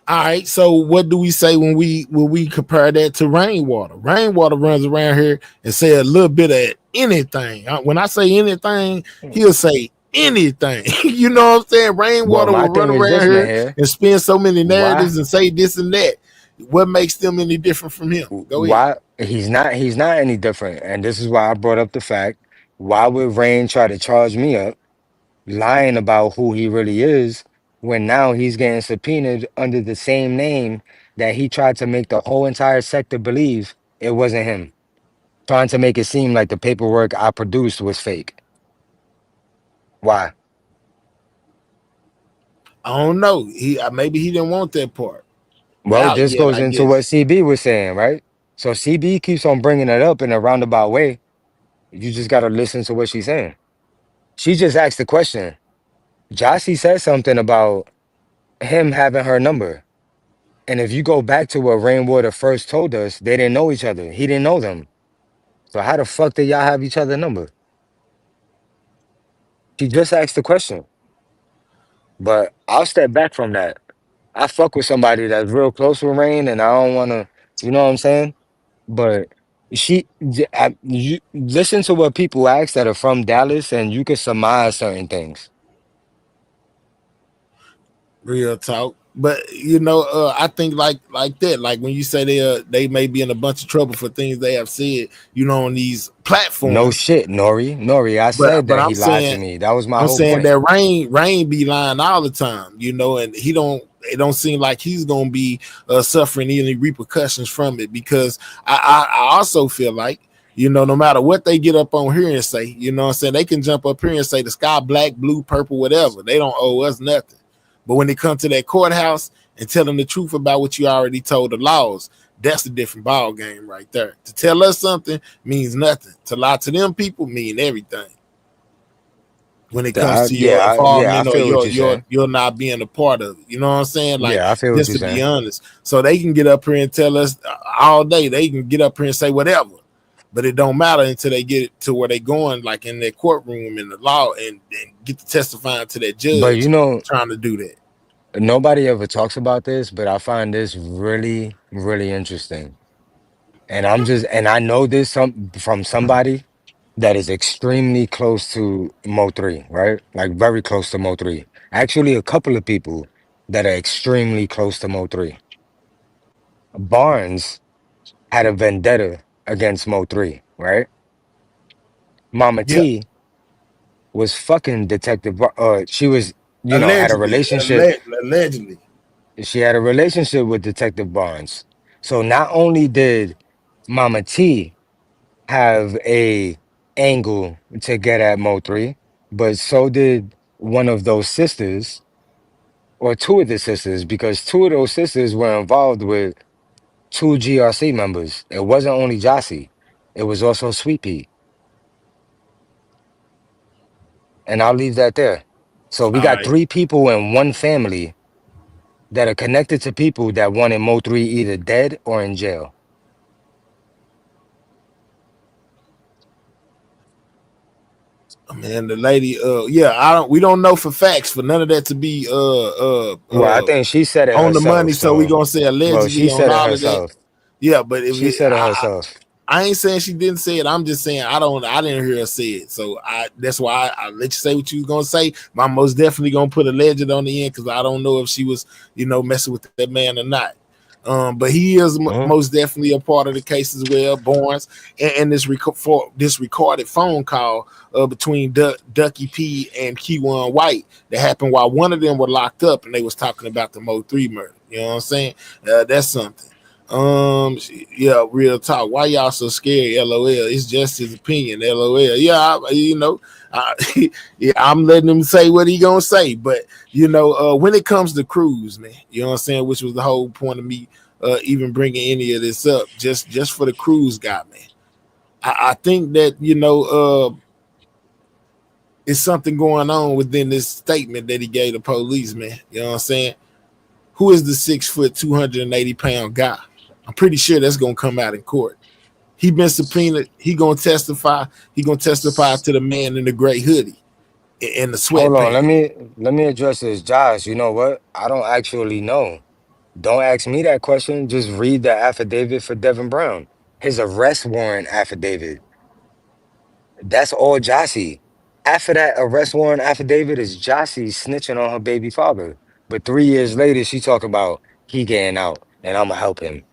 All right, so what do we say when we compare that to rainwater? Rainwater runs around here and say a little bit of anything. When I say anything, he'll say anything. You know what I'm saying? Well, Rainwater my will run thing is around this, man, here here. and spin so many Why? narratives and say this and that. What makes them any different from him? Go ahead. Why he's not any different. And this is why I brought up the fact, why would Rain try to charge me up, lying about who he really is, when now he's getting subpoenaed under the same name that he tried to make the whole entire sector believe it wasn't him, trying to make it seem like the paperwork I produced was fake. Why? I don't know. Maybe he didn't want that part Well, out this yet, goes I into what guess. CB was saying, right? So CB keeps on bringing it up in a roundabout way. You just got to listen to what she's saying. She just asked the question. Jossie said something about him having her number. And if you go back to what Rainwater first told us, they didn't know each other. He didn't know them. So how the fuck did y'all have each other number? She just asked the question. But I'll step back from that. I fuck with somebody that's real close with Rain, and I don't want to, you know what I'm saying? But you listen to what people ask that are from Dallas, and you can surmise certain things. Real talk. But I think like that. Like when you say they may be in a bunch of trouble for things they have said, on these No platforms. shit, Nori. Nori, I But said but that I'm he lied to saying me. That was my I'm whole saying point. that Rain be lying all the time, and he don't. It don't seem like he's gonna be suffering any repercussions from it, because I also feel like, no matter what they get up on here and say, what I'm saying, they can jump up here and say the sky black, blue, purple, whatever. They don't owe us nothing. But when it comes to that courthouse and telling the truth about what you already told the laws, that's a different ball game right there. To tell us something means nothing. To lie to them people mean everything. When it comes to your Yeah, I involvement or feel what you're your saying. you're not being a part of it. You know what I'm saying? Like, Yeah, I feel what just you're to be saying. honest. So they can get up here and tell us all day. They can get up here and say whatever. But it don't matter until they get to where they going, like in their courtroom in the law, and get to testifying to that But judge you know, trying to do that. nobody ever talks about this, but I find this really, really interesting. And I know this from somebody that is extremely close to Mo3, right? Like very close to Mo3. Actually, a couple of people that are extremely close to Mo3. Barnes had a vendetta against Mo3, right? Mama Yeah, T was fucking she was, had a allegedly, relationship. allegedly. She had a relationship with Detective Barnes. So not only did Mama T have a angle to get at Mo3, but so did one of those sisters, or two of the sisters, because two of those sisters were involved with two GRC members. It wasn't only Jossie, it was also Sweet Pea. And I'll leave that there. So we All got right. three people in one family that are connected to people that wanted Mo3 either dead or in jail. Man, the lady, yeah, I don't we don't know for facts for none of that to be Well, I think she said it on the herself. money, so we So, gonna say well, allegedly she on said it all of that. herself. Yeah, but if She it, said it herself. I ain't saying she didn't say it. I'm just saying I didn't hear her say it. So that's why I let you say what you was gonna say. But I'm most definitely gonna put a legend on the end because I don't know if she was, messing with that man or not. But he is Mhm. most definitely a part of the case as well, Barnes, and this recorded phone call between Ducky P and Keyone White that happened while one of them were locked up and they was talking about the Mo3 murder. You know what I'm saying? That's something. Yeah, real talk. Why y'all so scared? LOL. It's just his opinion. LOL. Yeah, yeah, I'm letting him say what he gonna say. But when it comes to Cruz, man, you know what I'm saying, which was the whole point of me even bringing any of this up, just for the Cruz guy, man. I think that it's something going on within this statement that he gave the police, man. You know what I'm saying? Who is the 6 foot, 280 pound guy? I'm pretty sure that's gonna come out in court. He been subpoenaed. He gonna testify. He gonna testify to the man in the gray hoodie and the Hold on, let sweatpants. me let me address this. Josh, you know what? I don't actually know. Don't ask me that question. Just read the affidavit for Devin Brown. His arrest warrant affidavit. That's all Jossie. After that arrest warrant affidavit is Jossie snitching on her baby father. But 3 years later, she talk about he getting out and I'ma help him.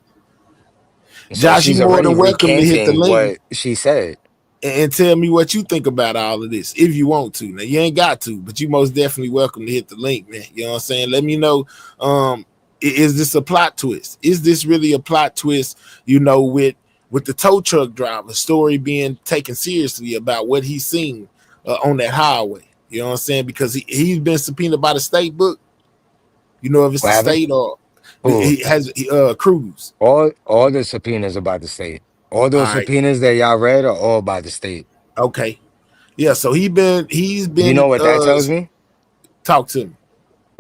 So Josh, you she's more already than welcome to hit the recanting link what she said. and tell me what you think about all of this if you want to. Now you ain't got to, but you most definitely welcome to hit the link, man. You know what I'm saying? Let me know. Is this a plot twist? Is this really a plot twist? With the tow truck driver story being taken seriously about what he's seen on that highway. You know what I'm saying? Because he's been subpoenaed by the state book. You know if it's What the happened? state or Who? he has Cruz. All the subpoenas are by the state. All All those right, subpoenas that y'all read are all by the state. okay, yeah. So he's You know been what that tells me? talk to me.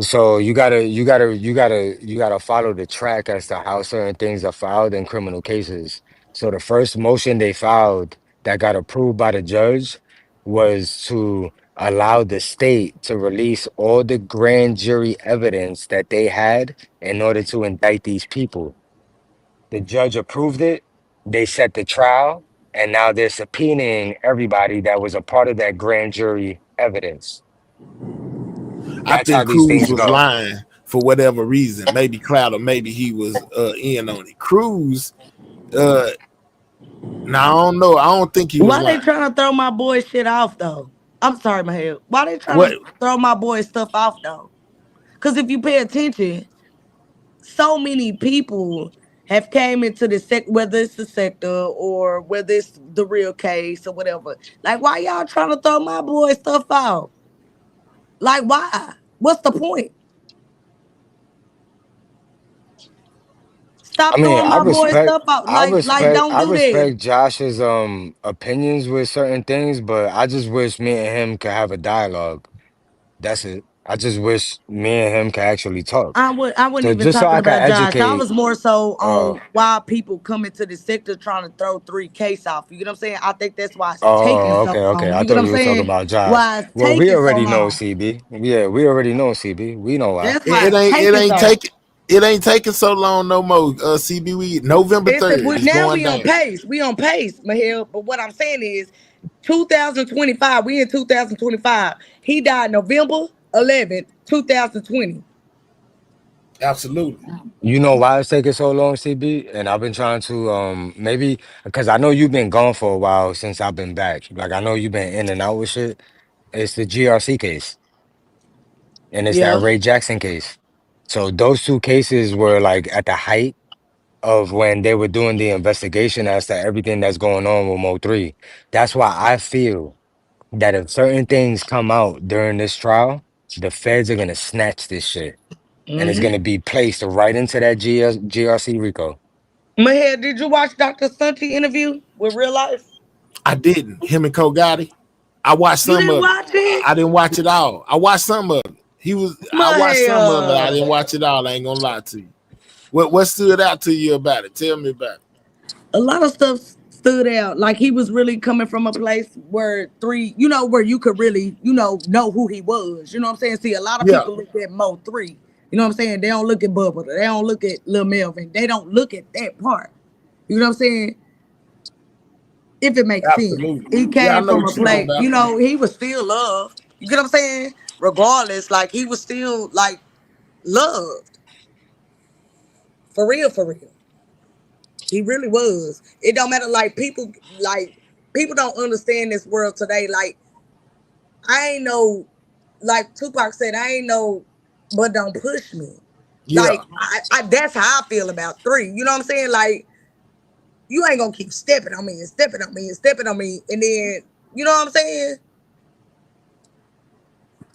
So you gotta follow the track as to how certain things are filed in criminal cases. So the first motion they filed that got approved by the judge was to allow the state to release all the grand jury evidence that they had in order to indict these people. The judge approved it, they set the trial, and now they're subpoenaing everybody that was a part of that grand jury evidence. I That's how think these Cruz things was go. lying for whatever reason. Maybe cloud or maybe he was in on it. Cruz, uh, now I don't know. I don't think he was Why they lying. trying to throw my boy shit off though? I'm sorry, my head. Why they trying What to throw my boy stuff off though? Because if you pay attention, so many people have came into the whether it's the sector or whether it's the real case or whatever. Like, why y'all trying to throw my boy stuff out? Like, why? What's the point? Stop I mean, throwing my boy stuff out. Don't I do that. respect Josh's opinions with certain things, but I just wish me and him could have a dialogue. That's it. I just wish me and him could actually talk. I wasn't So even just so talking I can about Josh. I educate. was more so Uh, on why people come into the sector trying to throw 3 case off. You get what I'm saying? I think that's why it's taking oh, so okay, okay. long. I You get what thought I'm you were talking saying? about Josh. Why it's Well, we taking so already know long. CB. Yeah, we already know CB. We know why. That's why It it's ain't it taking ain't so long. taking it ain't taking so long no more. CB, November It's a, 3rd is now going we on down. pace. We on pace, Mahel. But what I'm saying is 2025, we in 2025. He died November 11th, 2020. Absolutely. You know why it's taking so long, CB? And I've been trying to maybe because I know you've been gone for a while since I've been back. Like I know you've been in and out with shit. It's the GRC case and it's that Yeah. Ray Jackson case. So those two cases were like at the height of when they were doing the investigation as to everything that's going on with Mo3. That's why I feel that if certain things come out during this trial, the feds are gonna snatch this shit and it's gonna be placed right into that GRC RICO. Mahel, did you watch Dr. Sunty interview with Real Life? I didn't. Him and Kogati. I watched You some didn't of it. watch it? I didn't watch it all. I watched some of it. I watched some of it. I didn't Mahel. watch it all. I ain't gonna lie to you. What stood out to you about it? Tell me about it. A lot of stuff stood out. Like he was really coming from a place where where you could really, know who he was. You know what I'm saying? See, a lot of Yeah, people look at Mo3. You know what I'm saying? They don't look at Bubba. They don't look at Lil Melvin. They don't look at that part. You know what I'm saying? If it makes sense. absolutely. He Yeah, I came know from what a you're talking place, about. he was still loved. You get what I'm saying? Regardless, like he was still like loved. For real, for real. He really was. It don't matter. People don't understand this world today. Like I ain't no, like Tupac said, I ain't no, but don't push me. Yeah, Like I that's how I feel about 3. You know what I'm saying? Like you ain't gonna keep stepping on me and stepping on me and stepping on me, and then you know what I'm saying?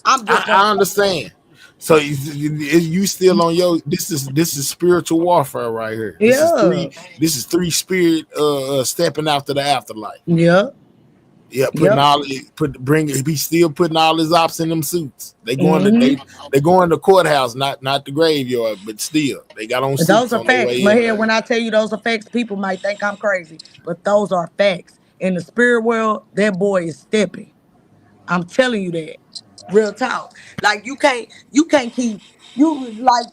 I'm just gonna I stop. understand. So you still on your this is spiritual warfare right here. Yeah, This is three spirit stepping after the afterlife. yeah, Yeah, putting yep. all bring he still putting all his ops in them suits. Hmm. They going to courthouse, not the graveyard, but still they got on Those suits are on their facts. way in Mahir, there. when I tell you those are facts, people might think I'm crazy, but those are facts. In the spirit world, that boy is stepping. I'm telling you that. Real talk. Like you can't keep you like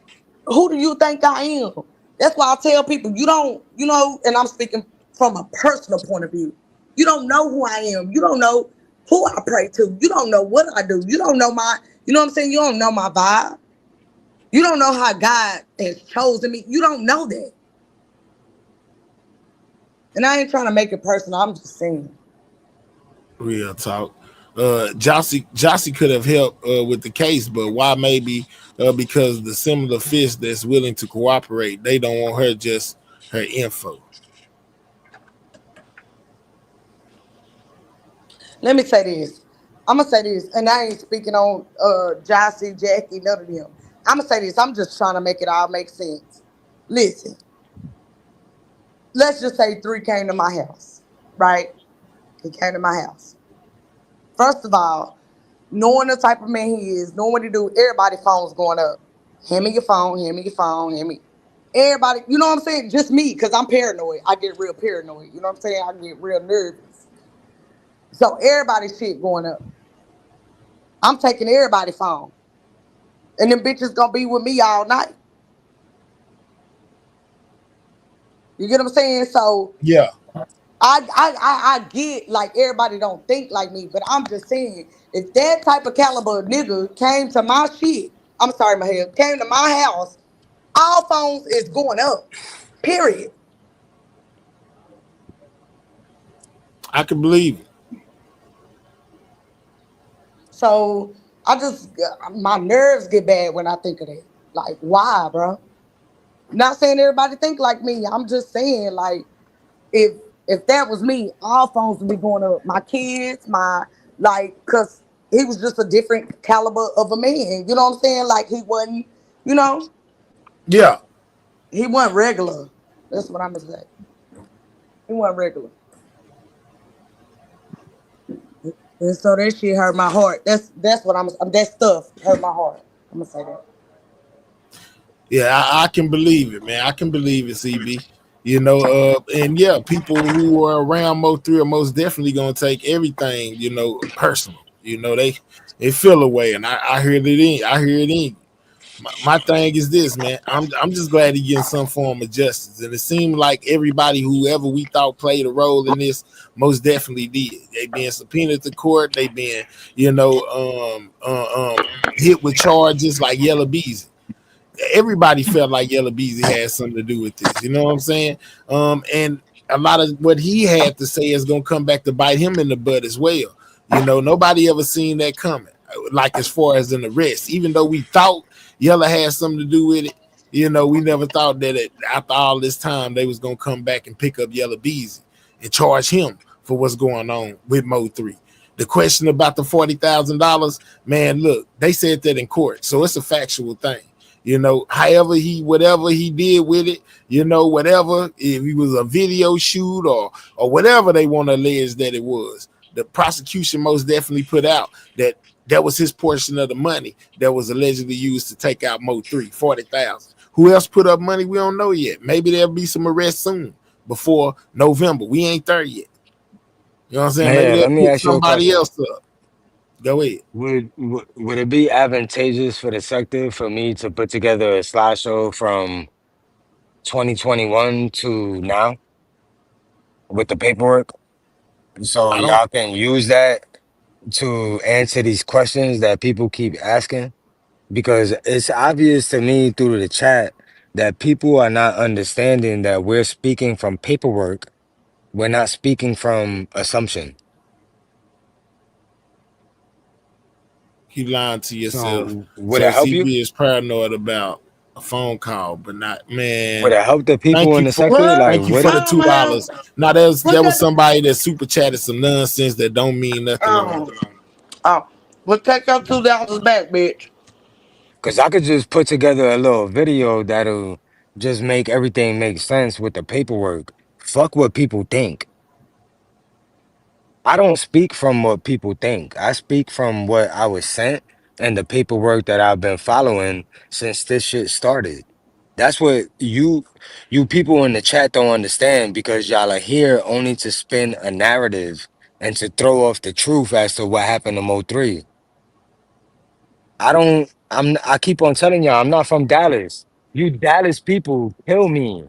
who do you think I am? That's why I tell people you don't, and I'm speaking from a personal point of view. You don't know who I am. You don't know who I pray to. You don't know what I do. You don't know you know what I'm saying? You don't know my vibe. You don't know how God has chosen me. You don't know that. And I ain't trying to make it personal. I'm just saying. Real talk. Jossie could have helped with the case, but why maybe because the similar fist that's willing to cooperate, they don't want her just her info. Let me say this. I'm gonna say this, and I ain't speaking on Jossie, Jackie, none of them. I'm gonna say this. I'm just trying to make it all make sense. Listen, let's just say 3 came to my house, right? He came to my house. First of all, knowing the type of man he is, knowing what he do, everybody's phone's going up. Hand me your phone, hand me your phone, hand me. Everybody, you know what I'm saying? Just me, because I'm paranoid. I get real paranoid. You know what I'm saying? I get real nervous. So everybody's shit going up. I'm taking everybody's phone. And them bitches gonna be with me all night. You get what I'm saying? So Yeah, I get like everybody don't think like me, but I'm just saying if that type of caliber nigga came to my shit, I'm sorry, my head, came to my house, all phones is going up. Period. I can believe it. So I just my nerves get bad when I think of that. Like, why, bro? Not saying everybody think like me. I'm just saying, like, if if that was me, all phones would be going up. My kids, cause he was just a different caliber of a man. You know what I'm saying? Like he wasn't, you know, Yeah, he wasn't regular. That's what I'm gonna say. He wasn't regular. And so that shit hurt my heart. That's what that stuff hurt my heart. I'm gonna say that. Yeah, I can believe it, man. I can believe it, CB. You know, and yeah, people who are around Mo3 are most definitely gonna take everything, you know, personal. You know, they feel away, and I hear it in. I hear it in. My thing is this, man. I'm just glad he getting some form of justice, and it seemed like everybody, whoever we thought played a role in this, most definitely did. They being subpoenaed to court. They being, you know, hit with charges like Yella Beezy. Everybody felt like Yella Beezy had something to do with this. You know what I'm saying? And a lot of what he had to say is gonna come back to bite him in the butt as well. You know, nobody ever seen that coming. Like as far as an arrest, even though we thought Yella had something to do with it, you know, we never thought that after all this time they was gonna come back and pick up Yella Beezy and charge him for what's going on with Mo3. The question about the $40,000, man, look, they said that in court, so it's a factual thing. You know, however whatever he did with it, you know, whatever, if it was a video shoot or whatever they want to allege that it was, the prosecution most definitely put out that was his portion of the money that was allegedly used to take out Mo3, 40,000. Who else put up money? We don't know yet. Maybe there'll be some arrests soon before November. We ain't there yet. You know what I'm saying? Maybe Yeah, they'll let me pick ask you a somebody question. else up. Go ahead. Would it be advantageous for the sector for me to put together a slideshow from 2021 to now with the paperwork so I don't. y'all can use that to answer these questions that people keep asking? Because it's obvious to me through the chat that people are not understanding that we're speaking from paperwork. We're not speaking from assumption. You lying to yourself. So would So it help you? CB is paranoid about a phone call, but not, Would man. it help the Thank people in you the for sector? What? Like, thank you would for the it? Man, $2. Now there put was that. somebody that super chatted some nonsense that don't mean nothing on here. Um, oh, well, take your $2 back, bitch. Because I could just put together a little video that'll just make everything make sense with the paperwork. Fuck what people think. I don't speak from what people think. I speak from what I was sent and the paperwork that I've been following since this shit started. That's what you people in the chat don't understand because y'all are here only to spin a narrative and to throw off the truth as to what happened to Mo3. I keep on telling y'all I'm not from Dallas. You Dallas people kill me.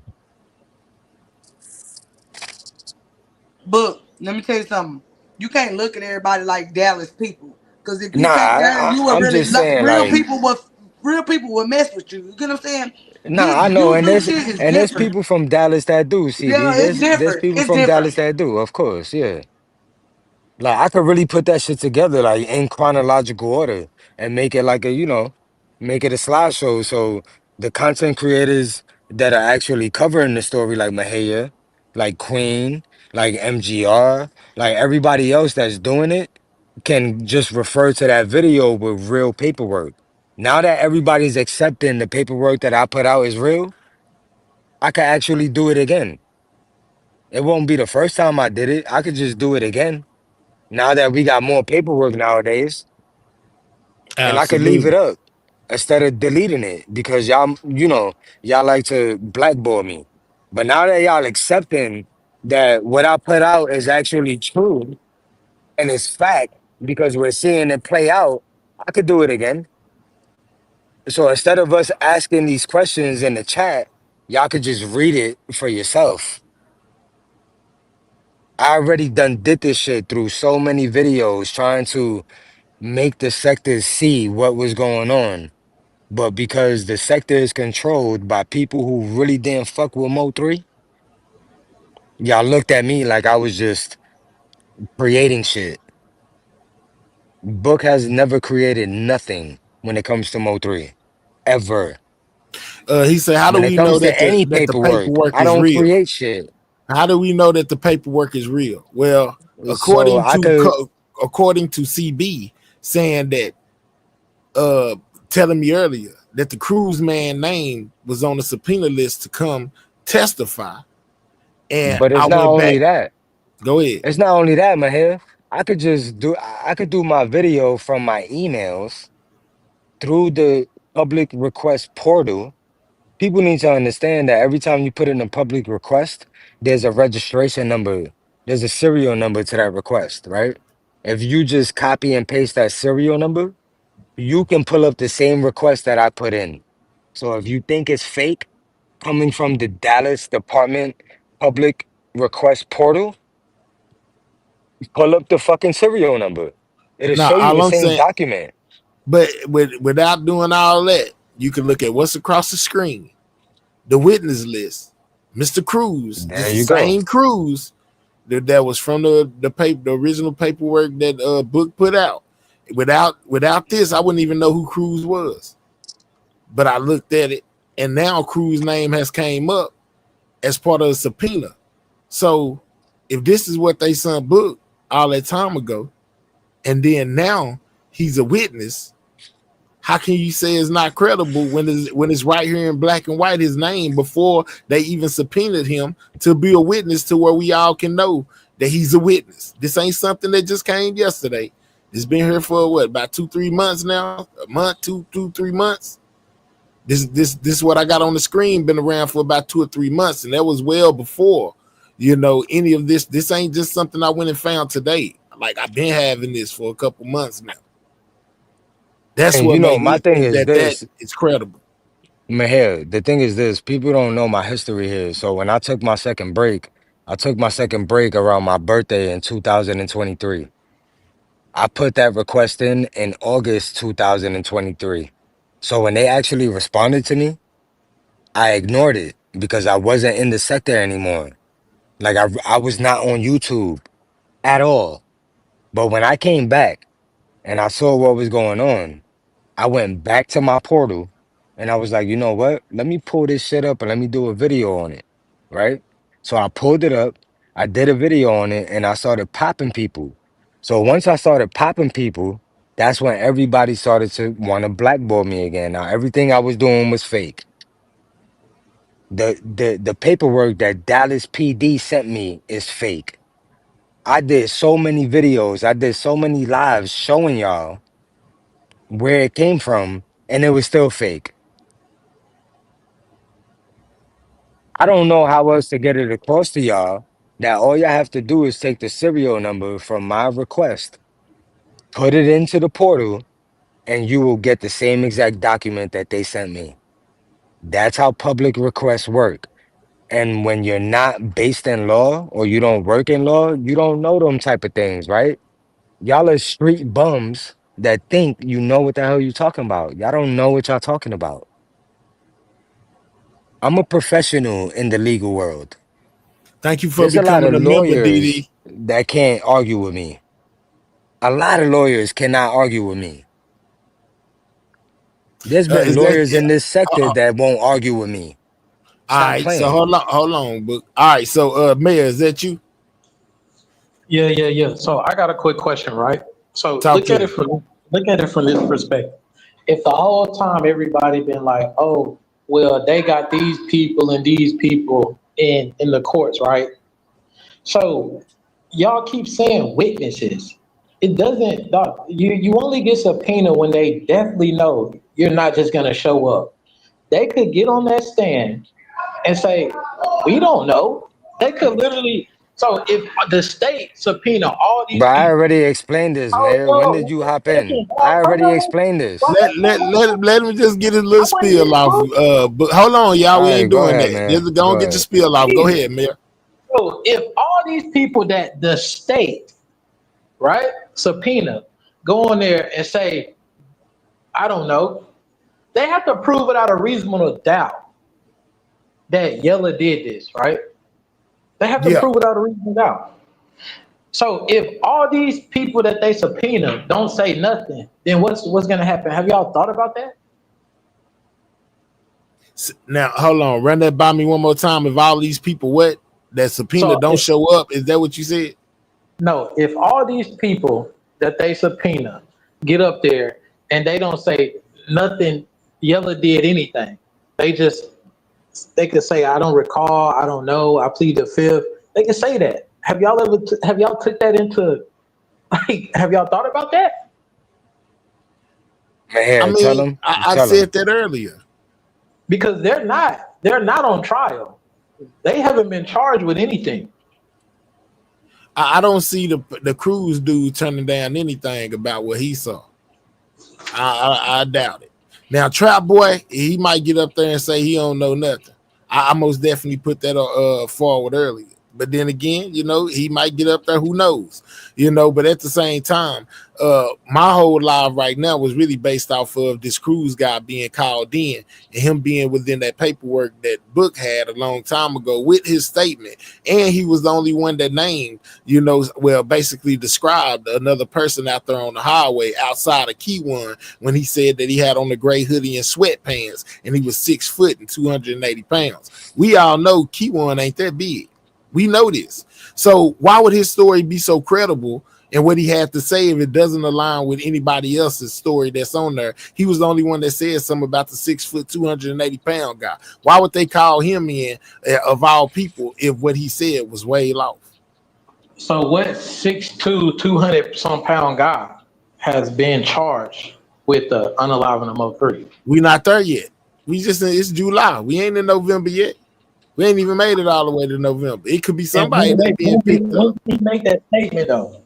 But let me tell you something. You can't look at everybody like Dallas people. Cause if you Nah, take that, you would I'm really just saying like real people would mess with you. You get what I'm saying? nah, This I know, you do shit is and there's different. people from Dallas that do, Yeah, CB. it's There's different. people It's from different. Dallas that do, of course, yeah. Like I could really put that shit together like in chronological order and make it like a, make it a slideshow. So the content creators that are actually covering the story, like Mahaya, like Queen, like MGR, like everybody else that's doing it, can just refer to that video with real paperwork. Now that everybody's accepting the paperwork that I put out is real, I could actually do it again. It won't be the first time I did it. I could just do it again. Now that we got more paperwork nowadays, and I could leave it Absolutely. up instead of deleting it because y'all like to blackball me. But now that y'all accepting that what I put out is actually true and it's fact because we're seeing it play out, I could do it again. So instead of us asking these questions in the chat, y'all could just read it for yourself. I already did this shit through so many videos trying to make the sectors see what was going on. But because the sector is controlled by people who really didn't fuck with Mo3, y'all looked at me like I was just creating shit. Book has never created nothing when it comes to Mo3. Ever. He said, "How do When it we know comes that to any the paperwork, paperwork I is don't real? create shit. How do we know that the paperwork is real?" Well, So according I to could, according to CB, saying that telling me earlier that the cruise man name was on the subpoena list to come testify, and But I it's not went back. only that. Go ahead. It's not only that, Mahir. I could do my video from my emails through the public request portal. People need to understand that every time you put in a public request, there's a registration number, there's a serial number to that request, right? If you just copy and paste that serial number, you can pull up the same request that I put in. So if you think it's fake coming from the Dallas Department Public Request Portal, pull up the fucking serial number. It'll Now, show you the all I'm same saying, document. but without doing all that, you can look at what's across the screen, the witness list, Mr. Cruz. There This is you the go. same Cruz that was from the original paperwork that Book put out. Without this, I wouldn't even know who Cruz was. But I looked at it, and now Cruz's name has came up as part of the subpoena. So if this is what they sent Book all that time ago, and then now he's a witness, how can you say it's not credible when it's right here in black and white, his name, before they even subpoenaed him to be a witness to where we all can know that he's a witness? This ain't something that just came yesterday. It's been here for what, about 2-3 months now? A month, 2-3 months. This what I got on the screen, been around for about 2 or 3 months, and that was well before, any of this. This ain't just something I went and found today. Like, I've been having this for a couple months now. That's And what made my me thing think is that this, is credible. Mahir, the thing is this, people don't know my history here. So when I took my second break, around my birthday in 2023. I put that request in August 2023. So when they actually responded to me, I ignored it because I wasn't in the sector anymore. Like I was not on YouTube at all. But when I came back and I saw what was going on, I went back to my portal and I was like, you know what? Let me pull this shit up and let me do a video on it. Right? So I pulled it up, I did a video on it, and I started popping people. So once I started popping people, that's when everybody started to want to blackball me again. Now everything I was doing was fake. The paperwork that Dallas PD sent me is fake. I did so many videos, I did so many lives showing y'all where it came from, and it was still fake. I don't know how else to get it across to y'all that all y'all have to do is take the serial number from my request, put it into the portal, and you will get the same exact document that they sent me. That's how public requests work. And when you're not based in law or you don't work in law, you don't know them type of things, right? Y'all are street bums that think you know what the hell you talking about. Y'all don't know what y'all talking about. I'm a professional in the legal world. Thank you for There's a lot becoming of a member, lawyers DD. that can't argue with me. A lot of lawyers cannot argue with me. There's been Is that lawyers in this sector all that won't argue with me. Stop right? So playing. hold on. But all right, so Mayor, is that you? Yeah. So I got a quick question, right? So Talk to me. look at it from this perspective. If the whole time everybody been like, oh, well, they got these people and these people in the courts, right? So y'all keep saying witnesses. It doesn't. Doc, you only get subpoena when they definitely know you're not just gonna show up. They could get on that stand and say, we don't know. They could literally. So if the state subpoena all these But I people, already explained this, oh man. When did no, you hop second, in? I already explained this. Let him just get his little I wasn't spiel getting off. proof. But hold on, y'all. All We right, ain't go doing ahead, that. man. Just go and Go get your ahead. spiel off. Go ahead, Mayor. So if all these people that the state, right, subpoena, go on there and say, I don't know, they have to prove without a reasonable doubt that Yella did this, right? They have to Yeah. prove without a reasonable doubt. So if all these people that they subpoena don't say nothing, then what's gonna happen? Have y'all thought about that? Now hold on. Run that by me one more time. If all these people that subpoena So don't if show up, is that what you said? no, if all these people that they subpoena get up there and they don't say nothing, Yella did anything. They just They could say, I don't recall, I don't know, I plead the fifth. They can say that. Have y'all took that into, like, have y'all thought about that? Man, I tell mean, him. I Tell him. said that earlier. Because they're not on trial. They haven't been charged with anything. I don't see the Cruz dude turning down anything about what he saw. I doubt it. Now, Trap Boy, he might get up there and say he don't know nothing. I most definitely put that forward earlier. But then again, he might get up there. Who knows? But at the same time, my whole live right now was really based off of this Cruz guy being called in and him being within that paperwork that Book had a long time ago with his statement. And he was the only one that named, basically described another person out there on the highway outside of Key One when he said that he had on the gray hoodie and sweatpants and he was 6 foot and 280 pounds. We all know Key One ain't that big. We know this. So why would his story be so credible and what he had to say if it doesn't align with anybody else's story that's on there? He was the only one that said something about the 6 foot, 280 pound guy. Why would they call him in of all people if what he said was way off? So what 6'2", 200 some pound guy has been charged with the unalive MO3? We not there yet. It's July. We ain't in November yet. We ain't even made it all the way to November. It could be somebody that being picked up. When did he make that statement though?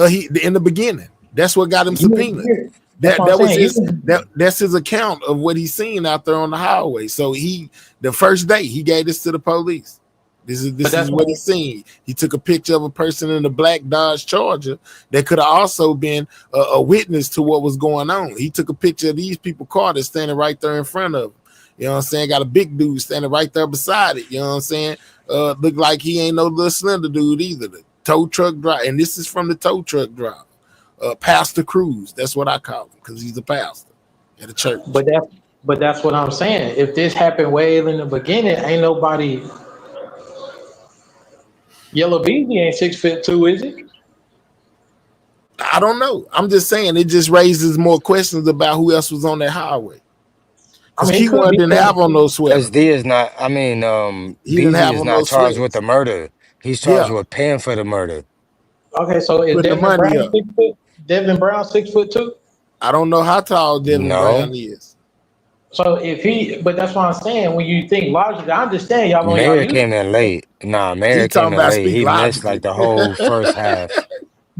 He in the beginning. That's what got him subpoenaed. That's his account of what he's seen out there on the highway. So the first day he gave this to the police. This is what he's seen. He took a picture of a person in a black Dodge Charger that could have also been a witness to what was going on. He took a picture of these people car that's standing right there in front of him. You know what I'm saying? Got a big dude standing right there beside it. You know what I'm saying? Look like he ain't no little slender dude either. The tow truck driver, and this is from the tow truck driver, Pastor Cruz. That's what I call him because he's a pastor at a church. But that's what I'm saying. If this happened way in the beginning, ain't nobody. Yella Beezy ain't 6'2", is he? I don't know. I'm just saying it just raises more questions about who else was on that highway. Because he didn't have on those sweaters. SD is not. I mean, Beezy is not charged with the murder. He's charged with paying for the murder. Okay, so is Devin Brown 6 foot? Devin Brown 6'2"? I don't know how tall Devin Brown is. So but that's what I'm saying. When you think logically, I understand y'all. Mayor came in late. Nah, Mayor came in late. He missed like the whole first half.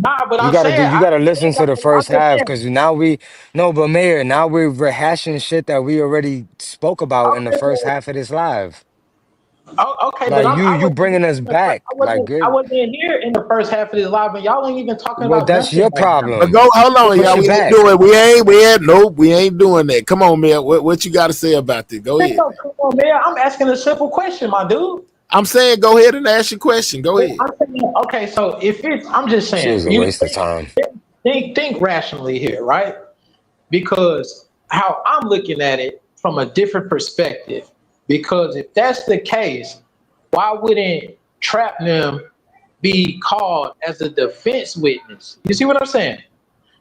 Nah, but you gotta listen to the first half because now but Mayor, now we're rehashing shit that we already spoke about in the first half of this live. Oh, okay, like but you bringing us back. I wasn't here in the first half of this live, and y'all ain't even talking about. That's your problem. But hold on, y'all. We ain't doing. We ain't doing that. Come on, man. What you got to say about this? Go ahead. Come on, man. I'm asking a simple question, my dude. I'm saying, go ahead and ask your question. Go ahead. I'm saying, okay, so I'm just saying, it's a waste of time. Think rationally here, right? Because how I'm looking at it from a different perspective. Because if that's the case, why wouldn't Trap them be called as a defense witness? You see what I'm saying?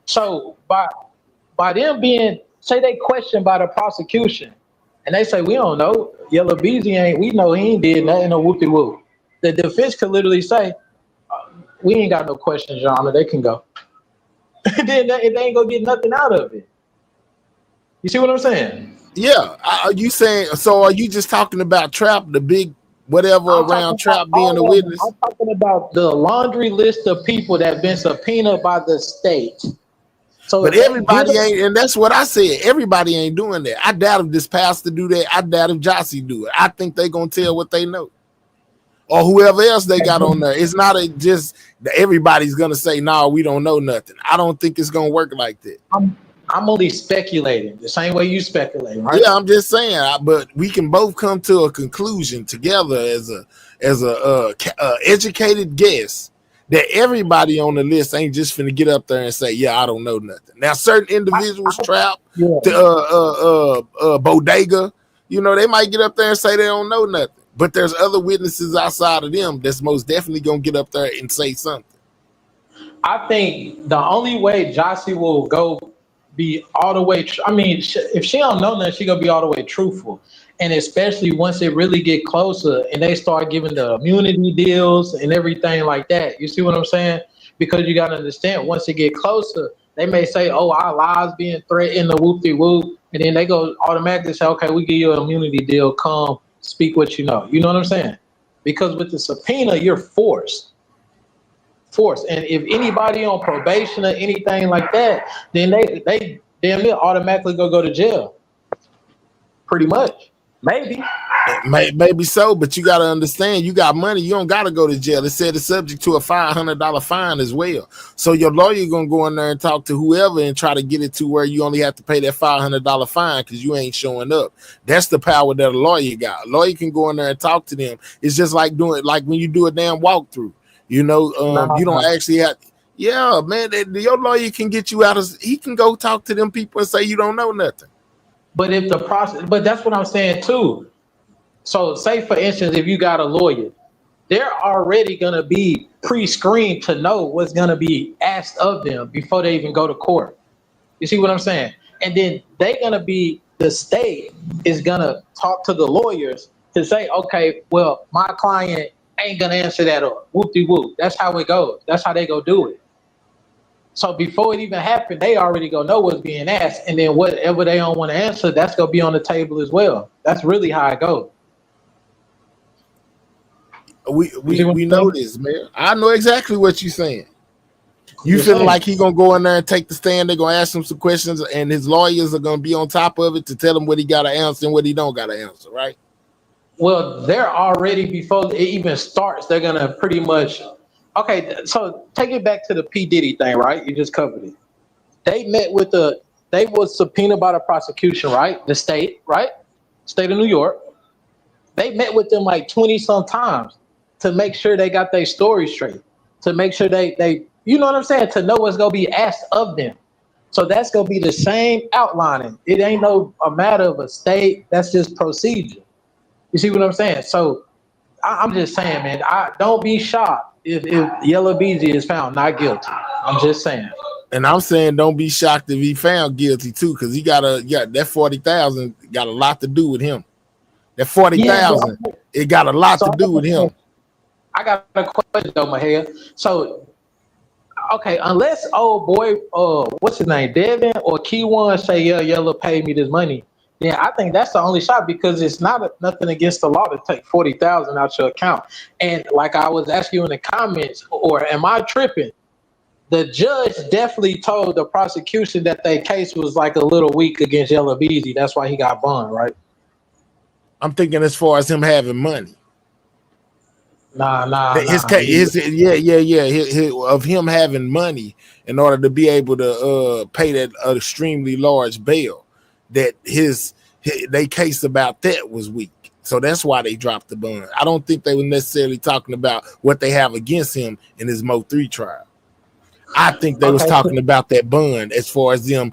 So by them being, say they questioned by the prosecution, and they say, we don't know, Yella Beezy we know he ain't did nothing, no whoop-de-whoop. The defense could literally say, we ain't got no questions, Your Honor, they can go. Then they ain't gonna get nothing out of it. You see what I'm saying? Yeah. Are you saying, so are you just talking about Trap, the big whatever around Trap being a witness? I'm talking about the laundry list of people that have been subpoenaed by the state. So but everybody ain't, and that's what I said. Everybody ain't doing that. I doubt if this pastor do that. I doubt if Jossie do it. I think they gonna tell what they know, or whoever else they got on there. It's not just that everybody's gonna say, "No, we don't know nothing." I don't think it's gonna work like that. I'm only speculating the same way you speculate, right? Yeah, I'm just saying. But we can both come to a conclusion together as a educated guess that everybody on the list ain't just finna get up there and say, yeah, I don't know nothing. Now, certain individuals, Trap, Bodega, they might get up there and say they don't know nothing. But there's other witnesses outside of them that's most definitely gonna get up there and say something. I think the only way Jossie will go be all the way, if she don't know nothing, she gonna be all the way truthful. And especially once it really get closer and they start giving the immunity deals and everything like that. You see what I'm saying? Because you got to understand, once it get closer, they may say, oh, our lives being threatened, the whoop-de-whoop. And then they go automatically say, okay, we give you an immunity deal. Come speak what you know. You know what I'm saying? Because with the subpoena, you're forced. And if anybody on probation or anything like that, then they damn near automatically go to jail. Pretty much. Maybe. Maybe so, but you got to understand, you got money, you don't got to go to jail. It said it's subject to a $500 fine as well. So your lawyer gonna go in there and talk to whoever and try to get it to where you only have to pay that $500 fine because you ain't showing up. That's the power that a lawyer got. A lawyer can go in there and talk to them. It's just like doing, like when you do a damn walkthrough. You know, you don't actually have. Yeah, man, your lawyer can get you out of. He can go talk to them people and say you don't know nothing. But if the process, but that's what I'm saying too. So say for instance, if you got a lawyer, they're already gonna be pre-screened to know what's gonna be asked of them before they even go to court. You see what I'm saying? And then the state is gonna talk to the lawyers to say, okay, well, my client ain't gonna answer that up. Whoop-de-whoop. That's how it goes. That's how they go do it. So before it even happened, they already gonna know what's being asked, and then whatever they don't want to answer, that's gonna be on the table as well. That's really how it goes. We know this, man. I know exactly what you're saying. You feeling like he gonna go in there and take the stand? They're gonna ask him some questions, and his lawyers are gonna be on top of it to tell him what he got to answer and what he don't got to answer, right? Well, they're already, before it even starts, they're gonna pretty much. Okay, so take it back to the P. Diddy thing, right? You just covered it. They was subpoenaed by the prosecution, right? The state, right? State of New York. They met with them like 20 some times to make sure they got their story straight, to make sure they you know what I'm saying, to know what's gonna be asked of them. So that's gonna be the same outlining. It ain't a matter of a state. That's just procedure. You see what I'm saying? So I'm just saying, man, don't be shocked if Yella Beezy is found not guilty. I'm just saying. And I'm saying don't be shocked if he found guilty too, because he got that 40,000 got a lot to do with him. That 40,000, it got a lot to do with him. I got a question though, Mahia. So, okay, unless old boy, what's his name, Devin or Keyone say, yeah, Yella paid me this money, then I think that's the only shot, because it's nothing against the law to take 40,000 out your account. And like I was asking you in the comments, or am I tripping? The judge definitely told the prosecution that their case was like a little weak against Yella Beezy. That's why he got bond, right? I'm thinking as far as him having money. His case, of him having money in order to be able to pay that extremely large bail. That they case about that was weak, so that's why they dropped the bond. I don't think they were necessarily talking about what they have against him in his MO3 trial. I think they was talking about that bond as far as them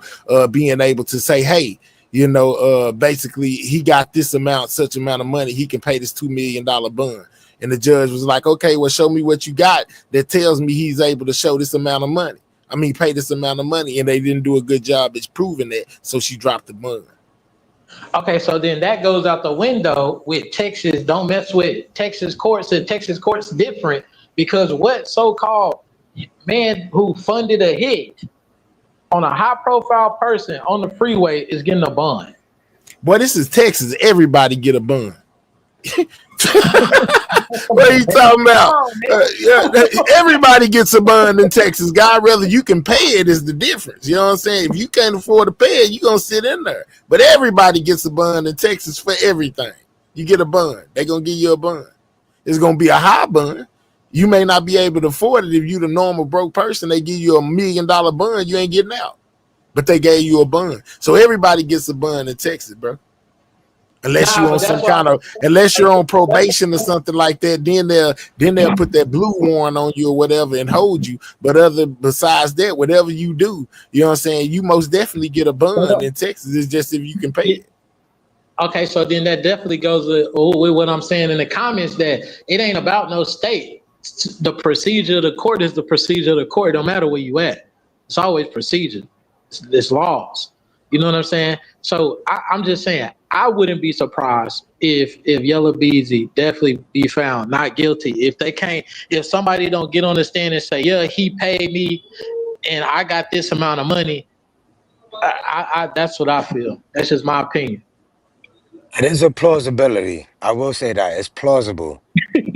being able to say, hey, you know, basically he got this amount, such amount of money, he can pay this $2 million bond. And the judge was like, okay, well, show me what you got that tells me he's able to show this amount of money. I mean, pay this amount of money, and they didn't do a good job at proving that, so she dropped the bond. Okay, so then that goes out the window with Texas. Don't mess with Texas courts, and Texas courts different, because what so-called man who funded a hit on a high-profile person on the freeway is getting a bond? Boy, this is Texas. Everybody get a bond. What are you talking about? Everybody gets a bond in Texas. God, rather you can pay it is the difference. You know what I'm saying? If you can't afford to pay it, you're going to sit in there. But everybody gets a bond in Texas for everything. You get a bond. They're going to give you a bond. It's going to be a high bond. You may not be able to afford it. If you're the normal broke person, they give you $1 million bond, you ain't getting out. But they gave you a bond. So everybody gets a bond in Texas, bro. Unless you're on unless you're on probation or something like that, then they'll put that blue warrant on you or whatever and hold you. But besides that, whatever you do, you know what I'm saying, you most definitely get a bond in Texas. It's just if you can pay it. Okay, so then that definitely goes with what I'm saying in the comments, that it ain't about no state. The procedure of the court is the procedure of the court. No matter where you at, it's always procedure. It's laws. You know what I'm saying? So I'm just saying, I wouldn't be surprised if Yella Beezy definitely be found not guilty. If somebody don't get on the stand and say, yeah, he paid me and I got this amount of money, I that's what I feel. That's just my opinion. It is a plausibility. I will say that it's plausible,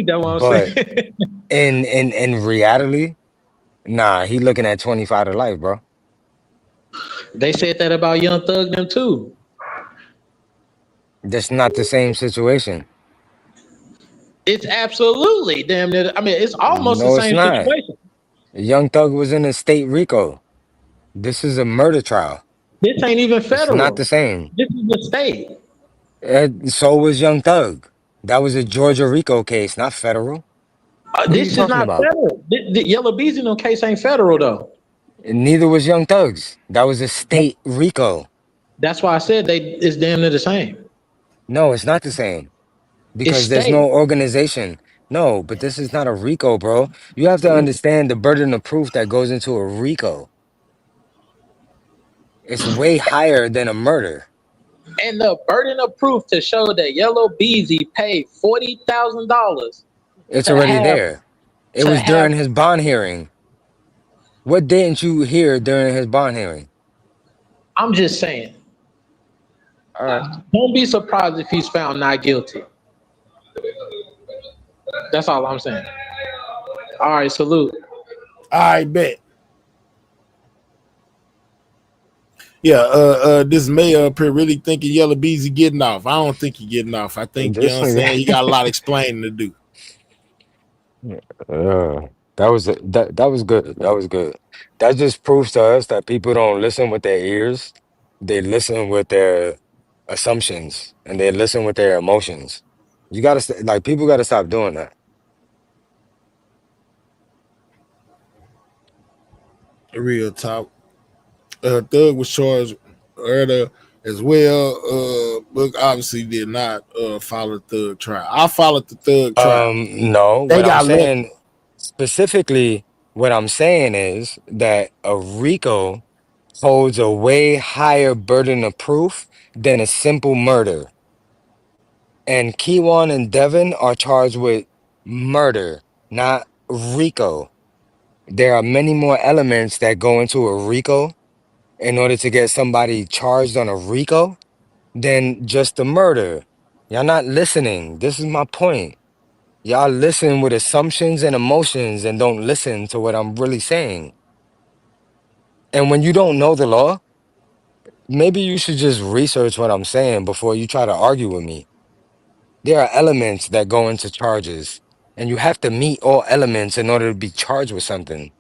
That's what I'm but saying. in reality, nah, he looking at 25 to life, bro. They said that about Young Thug them too. That's not the same situation. It's absolutely damn near. I mean, it's almost the No, it's same not. situation. Young Thug was in a state RICO. This is a murder trial. This ain't even It's not the federal. same. This is the state. So was Young Thug. That was a Georgia RICO case, not federal. What are you This is talking not about? federal. The Yellow Beezy no case ain't federal though. And neither was Young Thug's. That was a state RICO. That's why I said it's damn near the same. No, it's not the same It's because there's state. no organization. No, but this is not a RICO, bro. You have to understand the burden of proof that goes into a RICO. It's way higher than a murder. And the burden of proof to show that Yellow Beezy paid $40,000 It's to already have there. It to was have. during his bond hearing. What didn't you hear during his bond hearing? I'm just saying. All right. Don't be surprised if he's found not guilty. That's all I'm saying. All right, salute. I bet. Yeah, this mayor up here really thinking Yella Beezy getting off. I don't think he getting off. I think, you know This what I'm saying, he got a nigga. lot of explaining to do. That was good. That was good. That just proves to us that people don't listen with their ears. They listen with their assumptions and they listen with their emotions. You gotta like people gotta stop doing that. Real talk. Thug was charged murder as well. But obviously did not follow the Thug trial. I followed the Thug trial. No, They what I'm got lucky. saying specifically, what I'm saying is that a RICO holds a way higher burden of proof than a simple murder. And Keywan and Devin are charged with murder, not RICO. There are many more elements that go into a RICO in order to get somebody charged on a RICO than just a murder. Y'all not listening. This is my point. Y'all listen with assumptions and emotions and don't listen to what I'm really saying. And when you don't know the law, maybe you should just research what I'm saying before you try to argue with me. There are elements that go into charges, and you have to meet all elements in order to be charged with something.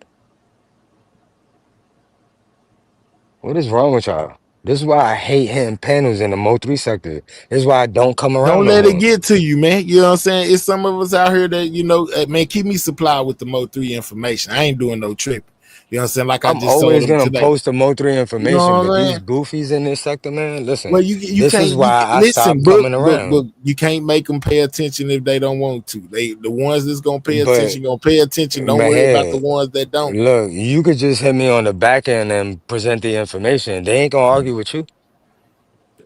What is wrong with y'all? This is why I hate hitting panels in the Mo3 sector. This is why I don't come around Don't no let it more. get to you, man. You know what I'm saying? It's some of us out here that, you know, man, keep me supplied with the Mo3 information. I ain't doing no tripping. You know what I'm saying? Like I I'm just told always them gonna today. post the Mo3 You know information, what but I'm these saying? goofies in this sector, man, listen, Well, you this is can't you why I listen, stopped coming around. but you can't make them pay attention if they don't want to. The ones that's gonna pay But attention gonna pay attention. Don't my worry about the head, ones that don't. look, you could just hit me on the back end and present the information. They ain't gonna argue with you.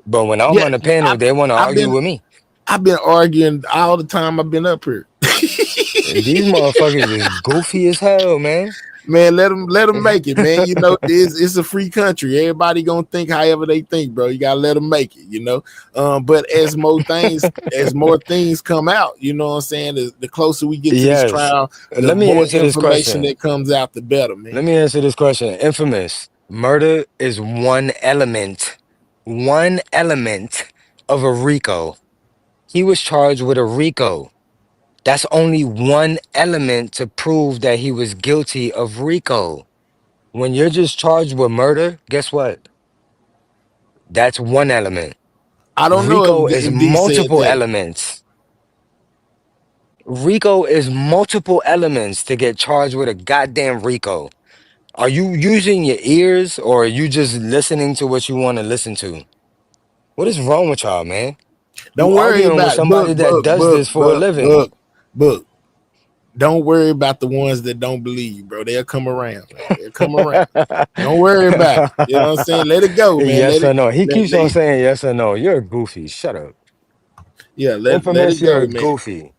But when I'm Yeah, on the panel, I, they want to I've argue been with me. I've been arguing all the time I've been up here. These motherfuckers is goofy as hell, man. Man, let them make it, man. You know, it's a free country. Everybody gonna think however they think, bro. You gotta let them make it, you know. But as more things come out, you know what I'm saying. The closer we get to this Yes. trial, the Let me more answer this information question. that comes out, the better, man. Let me answer this question. Infamous. Murder is one element of a RICO. He was charged with a RICO. That's only one element to prove that he was guilty of RICO. When you're just charged with murder, guess what? That's one element. I don't know RICO is if D said multiple that. elements. RICO is multiple elements to get charged with a goddamn RICO. Are you using your ears or are you just listening to what you want to listen to? What is wrong with y'all, man? You Don't worry arguing with about it. somebody that does this for a living. Book. Don't worry about the ones that don't believe you, bro. They'll come around, man. They'll come around. Don't worry about it. You know what I'm saying? Let it go, man. Yes Let or it no. He keeps on let saying yes or no. You're goofy. Shut up. yeah, let Infamous, it you're go, man. goofy.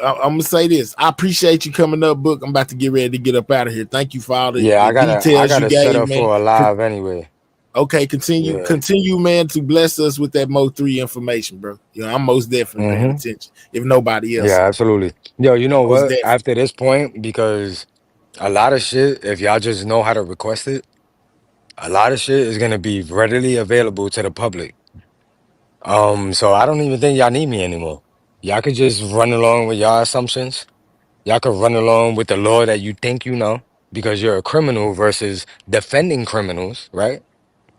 I'm gonna say this. I appreciate you coming up, Book. I'm about to get ready to get up out of here. Thank you for all Yeah, the I details you gotta set gave, up man. for a live anyway. Okay, Yeah. continue, man, to bless us with that Mo3 information, bro. You know, I'm most definitely paying Hmm. attention. If nobody else Yeah, is. absolutely. Yo, you know Most what? definitely. After this point, because a lot of shit, if y'all just know how to request it, a lot of shit is gonna be readily available to the public. So I don't even think y'all need me anymore. Y'all could just run along with y'all assumptions. Y'all could run along with the law that you think you know because you're a criminal versus defending criminals, right?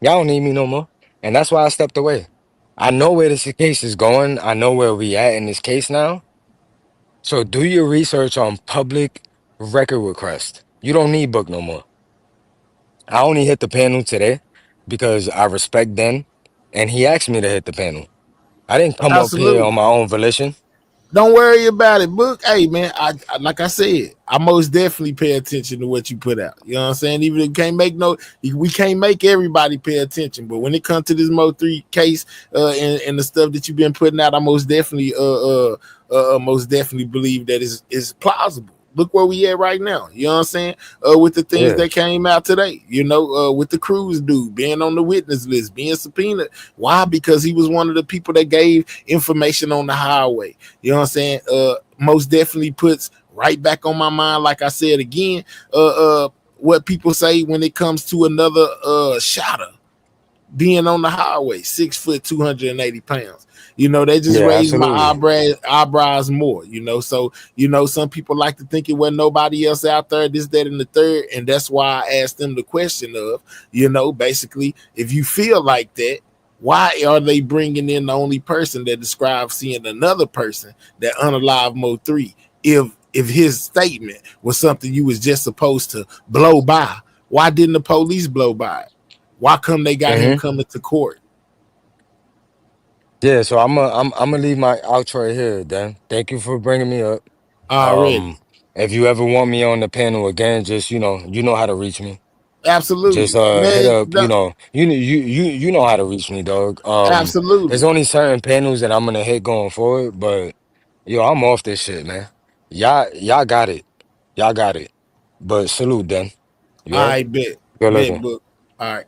Y'all don't need me no more. And that's why I stepped away. I know where this case is going. I know where we at in this case now. So do your research on public record request. You don't need book no more. I only hit the panel today because I respect Den and he asked me to hit the panel. I didn't come up here on Absolutely. my own volition. Don't worry about it, Book. Hey, man, I like I said, I most definitely pay attention to what you put out. You know what I'm saying? Even if we can't make everybody pay attention, but when it comes to this Mo3 case, and the stuff that you've been putting out, I most definitely believe that is plausible. Look where we at right now. You know what I'm saying? With the things Yeah. that came out today, with the Cruz dude being on the witness list, being subpoenaed. Why? Because he was one of the people that gave information on the highway. You know what I'm saying? Most definitely puts right back on my mind, like I said again, what people say when it comes to another Shotta being on the highway, 6 foot, 280 pounds. They just Yeah, raised my absolutely. eyebrows more, So, some people like to think it wasn't nobody else out there, this, that, and the third. And that's why I asked them the question of, basically, if you feel like that, why are they bringing in the only person that describes seeing another person that unalive Mo3? If his statement was something you was just supposed to blow by, why didn't the police blow by it? Why come they got him Hmm. coming to court Yeah, so I'm gonna leave my outro here, then. Thank you for bringing me up. already? Um, if you ever want me on the panel again, just you know how to reach me. Just Absolutely, hit man. up, you know how to reach me, dog. There's Absolutely. only certain panels that I'm gonna hit going forward, but yo, I'm off this shit, man. Y'all got it. Y'all got it. But salute then. You heard? I Good bet, looking. Book. All right.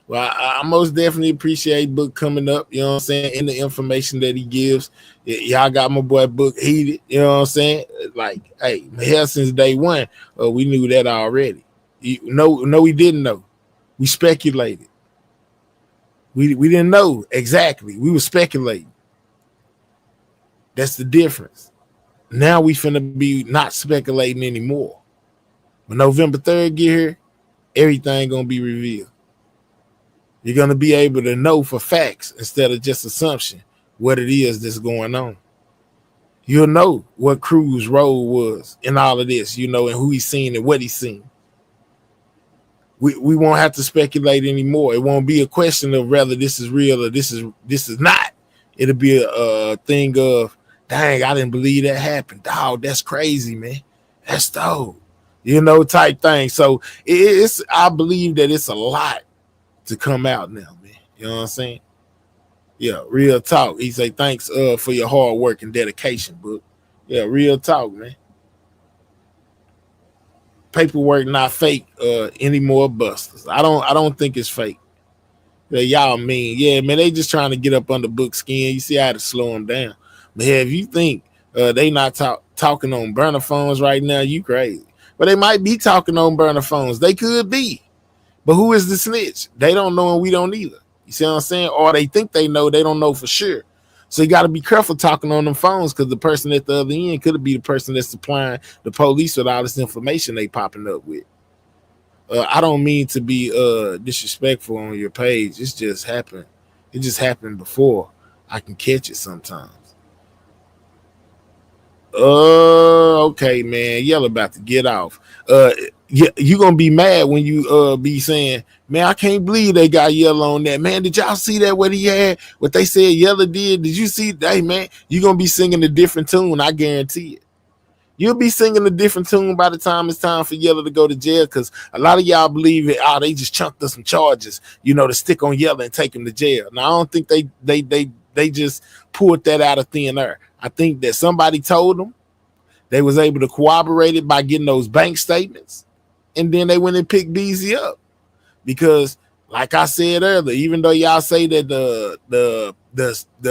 Well, I most definitely appreciate Book coming up. You know what I'm saying? And the information that he gives. Y'all got my boy Book heated. You know what I'm saying? Like, hey, hell, since day one, we knew that already. No, we didn't know. We speculated. We didn't know exactly. We were speculating. That's the difference. Now we finna be not speculating anymore. When November 3rd get here, everything gonna be revealed. You're gonna be able to know for facts instead of just assumption what it is that's going on. You'll know what Cruz's role was in all of this, and who he's seen and what he's seen. We won't have to speculate anymore. It won't be a question of whether this is real or this is not. It'll be a thing of, dang, I didn't believe that happened. Dog, that's crazy, man. That's dope. Type thing. So I believe that it's a lot to come out now, man. You know what I'm saying? Yeah, real talk. He say thanks for your hard work and dedication, Book. Yeah, real talk, man. Paperwork not fake anymore, busters. I don't think it's fake. Yeah, y'all mean, yeah, man, they just trying to get up under Book skin. You see how to slow them down. But yeah, if you think they not talking on burner phones right now, you crazy. But they might be talking on burner phones. They could be. But who is the snitch? They don't know and we don't either. You see what I'm saying? Or they think they know, they don't know for sure. So you got to be careful talking on them phones because the person at the other end could be the person that's supplying the police with all this information they popping up with. I don't mean to be disrespectful on your page. It's just happened. It just happened before. I can catch it sometimes. Okay, man. Yella about to get off. You gonna be mad when you be saying, man, I can't believe they got Yella on that. Man, did y'all see that what he had? What they said Yella did? Did you see? Hey man, you gonna be singing a different tune, I guarantee it. You'll be singing a different tune by the time it's time for Yella to go to jail, because a lot of y'all believe it. Oh, they just chunked us some charges, to stick on Yella and take him to jail. Now, I don't think they just pulled that out of thin air. I think that somebody told them. They was able to corroborate it by getting those bank statements, and then they went and picked Beezy up. Because, like I said earlier, even though y'all say that the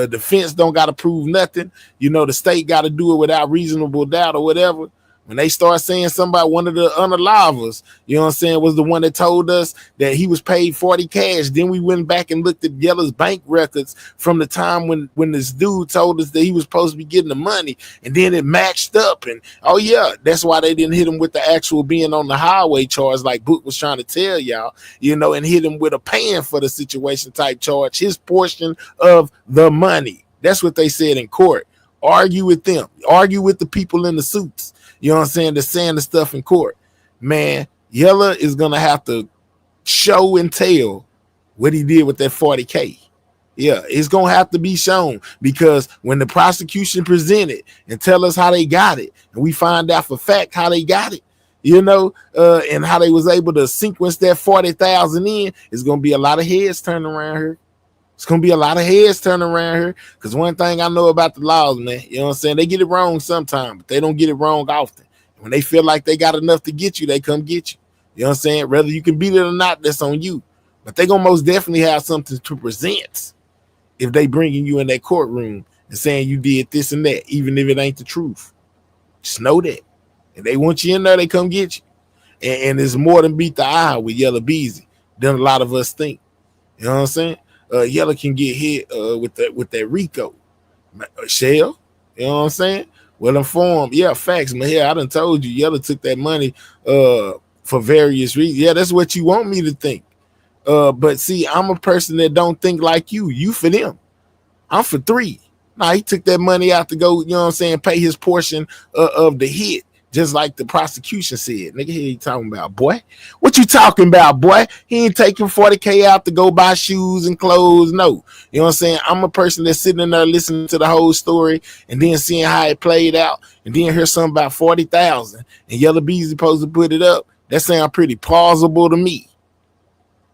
defense don't got to prove nothing, the state got to do it without reasonable doubt or whatever. When they start saying somebody, one of the unalivers, was the one that told us that he was paid 40 cash. Then we went back and looked at Yella's bank records from the time when this dude told us that he was supposed to be getting the money, and then it matched up. And oh yeah, that's why they didn't hit him with the actual being on the highway charge like Book was trying to tell y'all, and hit him with a paying for the situation type charge, his portion of the money. That's what they said in court. Argue with them, argue with the people in the suits. They're saying the stuff in court. Man, Yella is going to have to show and tell what he did with that 40K. Yeah, it's going to have to be shown, because when the prosecution present it and tell us how they got it, and we find out for fact how they got it, and how they was able to sequence that 40,000 in, it's going to be a lot of heads turning around here. It's going to be a lot of heads turning around here, because one thing I know about the laws, man, they get it wrong sometimes, but they don't get it wrong often. When they feel like they got enough to get you, they come get you. Whether you can beat it or not, that's on you. But they going to most definitely have something to present if they bringing you in that courtroom and saying you did this and that, even if it ain't the truth. Just know that. If they want you in there, they come get you. And it's more than beat the eye with Yella Beezy than a lot of us think. You know what I'm saying? Yella can get hit with that Rico shell. You know what I'm saying? Well informed. Yeah, facts. Man, I done told you Yella took that money for various reasons. Yeah, that's what you want me to think. But see, I'm a person that don't think like you. You for them. I'm for three. Nah, he took that money out to go, pay his portion of the hit. Just like the prosecution said. Nigga, he ain't talking about, boy. What you talking about, boy? He ain't taking 40K out to go buy shoes and clothes. No. You know what I'm saying? I'm a person that's sitting in there listening to the whole story and then seeing how it played out, and then hear something about 40,000 and Yella Beezy supposed to put it up. That sound pretty plausible to me.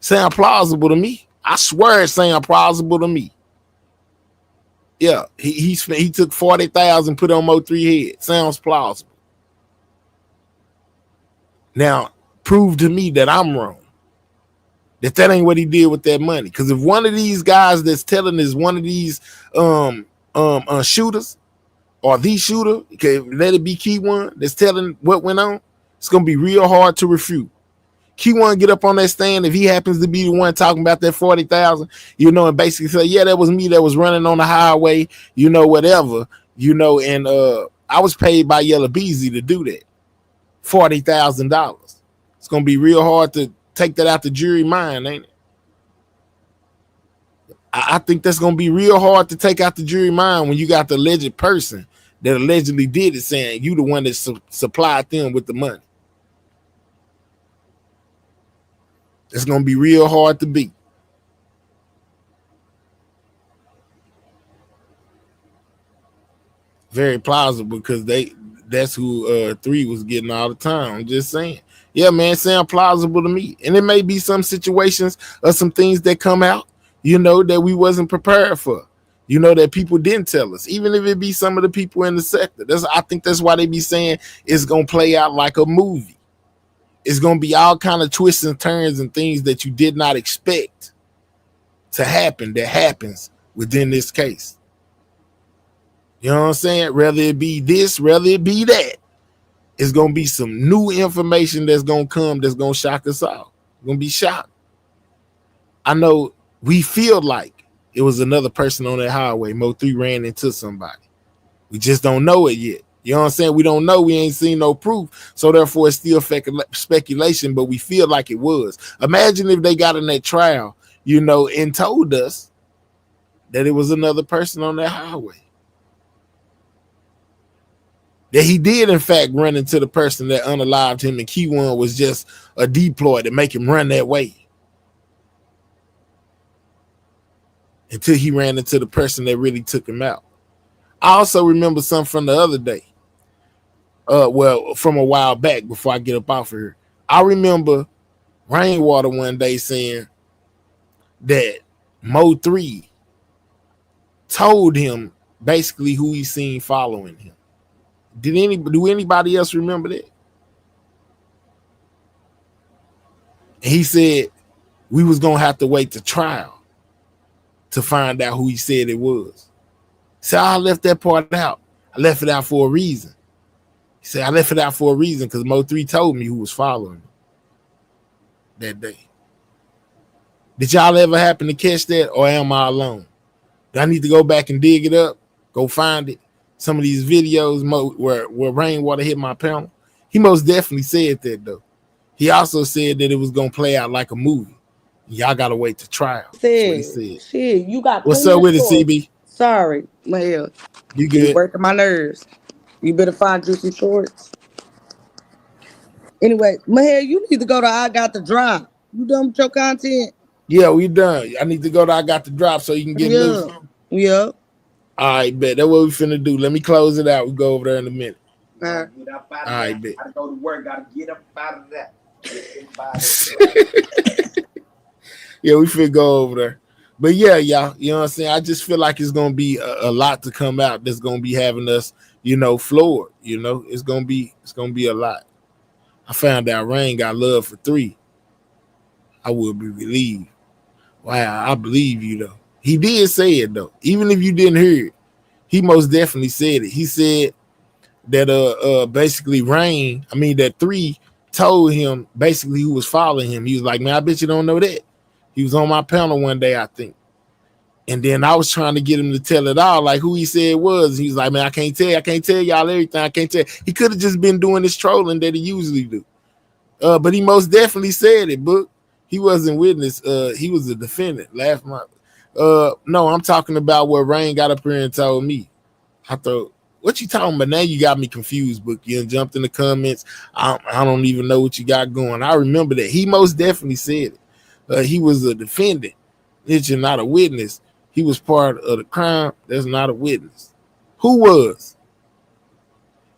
Sound plausible to me. I swear it sound plausible to me. Yeah, he took 40,000, put on Mo3 head. Sounds plausible. Now, prove to me that I'm wrong. That ain't what he did with that money. Because if one of these guys that's telling is one of these shooters, or the shooter, okay, let it be Key1 that's telling what went on, it's gonna be real hard to refute. Key1 get up on that stand if he happens to be the one talking about that 40,000, and basically say, yeah, that was me that was running on the highway, whatever, and I was paid by Yella Beezy to do that. $40,000. It's gonna be real hard to take that out the jury mind, ain't it? I think that's gonna be real hard to take out the jury mind when you got the alleged person that allegedly did it saying you the one that supplied them with the money. It's gonna be real hard to beat. Very plausible, because that's who 3 was getting all the time. I'm just saying. Yeah, man, sound plausible to me. And it may be some situations or some things that come out, that we wasn't prepared for, that people didn't tell us, even if it be some of the people in the sector. I think that's why they be saying it's going to play out like a movie. It's going to be all kind of twists and turns and things that you did not expect to happen that happens within this case. You know what I'm saying? Rather it be this, rather it be that. It's going to be some new information that's going to come that's going to shock us all. We're going to be shocked. I know we feel like it was another person on that highway. Mo3 ran into somebody. We just don't know it yet. You know what I'm saying? We don't know. We ain't seen no proof. So therefore, it's still speculation, but we feel like it was. Imagine if they got in that trial, and told us that it was another person on that highway. That he did, in fact, run into the person that unalived him, and Key1 was just a deploy to make him run that way. Until he ran into the person that really took him out. I also remember something from the other day. Well, from a while back before I get up off of here. I remember Rainwater one day saying that Mo3 told him basically who he seen following him. Do anybody else remember that? And he said we was gonna have to wait to trial to find out who he said it was. So I left that part out. I left it out for a reason. He said I left it out for a reason because Mo3 told me who was following me that day. Did y'all ever happen to catch that, or am I alone? Do I need to go back and dig it up? Go find it. Some of these videos where Rainwater hit my panel. He most definitely said that though. He also said that it was gonna play out like a movie. Y'all gotta wait to trial. That's what he said. Shit, you got what's up with it, CB? Sorry, Mahel. You good? You working my nerves. You better find you some shorts. Anyway, Mahel, you need to go to I Got the Drop. You done with your content? Yeah, we done. I need to go to I Got the Drop so you can get loose. Yeah. All right, bet. That's what we finna do. Let me close it out. We go over there in a minute. All right, bet. Gotta go to work. Gotta get up out of that. Yeah, we finna go over there. But yeah, y'all, you know what I'm saying? I just feel like it's gonna be a lot to come out that's gonna be having us, floored. It's gonna be a lot. I found out Rain got love for 3. I will be relieved. Wow, I believe you though. He did say it though. Even if you didn't hear it, he most definitely said it. He said that basically that 3 told him basically who was following him. He was like, man, I bet you don't know that. He was on my panel one day, I think. And then I was trying to get him to tell it all, like who he said it was. He was like, man, I can't tell y'all everything. I can't tell. He could have just been doing this trolling that he usually do. But he most definitely said it, Book. He wasn't witness. He was a defendant last month. No, I'm talking about what Rain got up here and told me. I thought, what you talking about? Now you got me confused, Book. You jumped in the comments. I don't even know what you got going. I remember that. He most definitely said it. He was a defendant. It's not a witness. He was part of the crime. That's not a witness. Who was?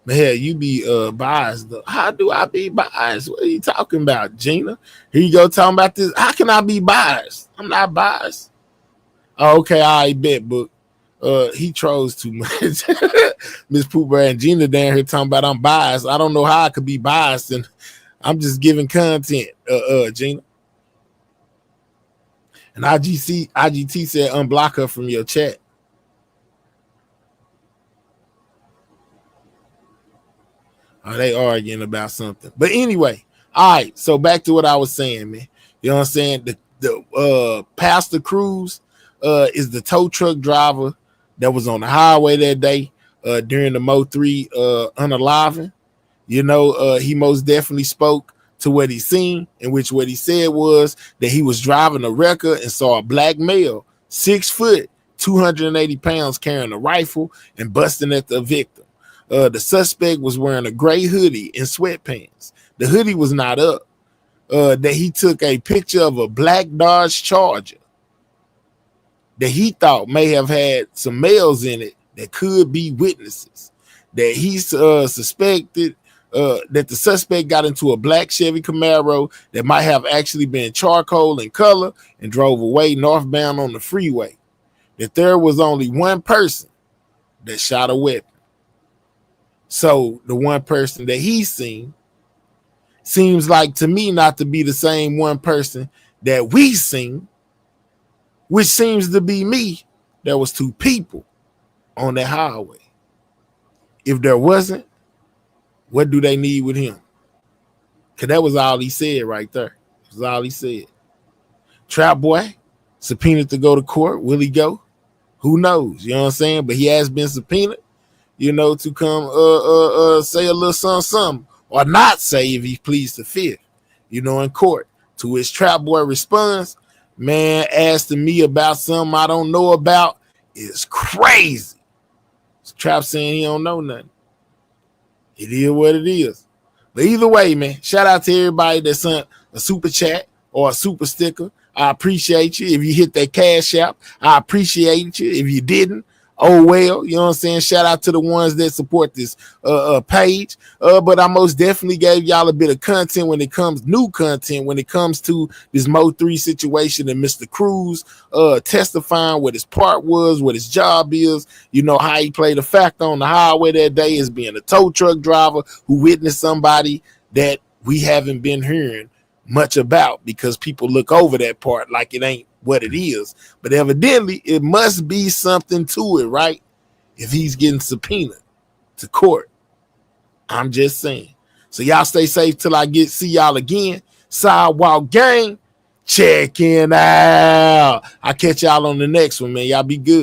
Man, hell, you be biased though. How do I be biased? What are you talking about, Gina? Here you go talking about this. How can I be biased? I'm not biased. Oh, okay, I bet, Book. He trolls too much. Miss Pooper and Gina down here talking about I'm biased. I don't know how I could be biased, and I'm just giving content, Gina. And IGT said unblock her from your chat. Oh, they arguing about something. But anyway, all right. So back to what I was saying, man. You know what I'm saying? The Pastor Cruz is the tow truck driver that was on the highway that day during the MO3 unaliving. He most definitely spoke to what he seen, in which what he said was that he was driving a wrecker and saw a black male, 6 foot, 280 pounds, carrying a rifle and busting at the victim. The suspect was wearing a gray hoodie and sweatpants. The hoodie was not up. That he took a picture of a black Dodge Charger that he thought may have had some males in it that could be witnesses. That he suspected that the suspect got into a black Chevy Camaro that might have actually been charcoal in color and drove away northbound on the freeway. That there was only one person that shot a weapon. So the one person that he's seen seems like to me not to be the same one person that we seen, which seems to be me. There was 2 people on that highway. If there wasn't, what do they need with him? Because that was all he said right there. That was all he said. Trap Boy, subpoenaed to go to court. Will he go? Who knows? You know what I'm saying? But he has been subpoenaed, to come say a little something, or not say if he pleads the fifth, in court. To which Trap Boy responds, man, asking me about something I don't know about is crazy. So Trap saying he don't know nothing. It is what it is. But either way, man, shout out to everybody that sent a super chat or a super sticker. I appreciate you. If you hit that cash app, I appreciate you. If you didn't, Oh well, you know what I'm saying? Shout out to the ones that support this page. But I most definitely gave y'all a bit of content when it comes new content when it comes to this Mo3 situation and Mr. Cruz testifying what his part was, what his job is, you know, how he played a factor on the highway that day as being a tow truck driver who witnessed somebody that we haven't been hearing much about because people look over that part like it ain't what it is. But evidently it must be something to it, right? If he's getting subpoenaed to court. I'm just saying. So y'all stay safe till I see y'all again. Sidewalk Gang, checking out. I'll catch y'all on the next one, man. Y'all be good.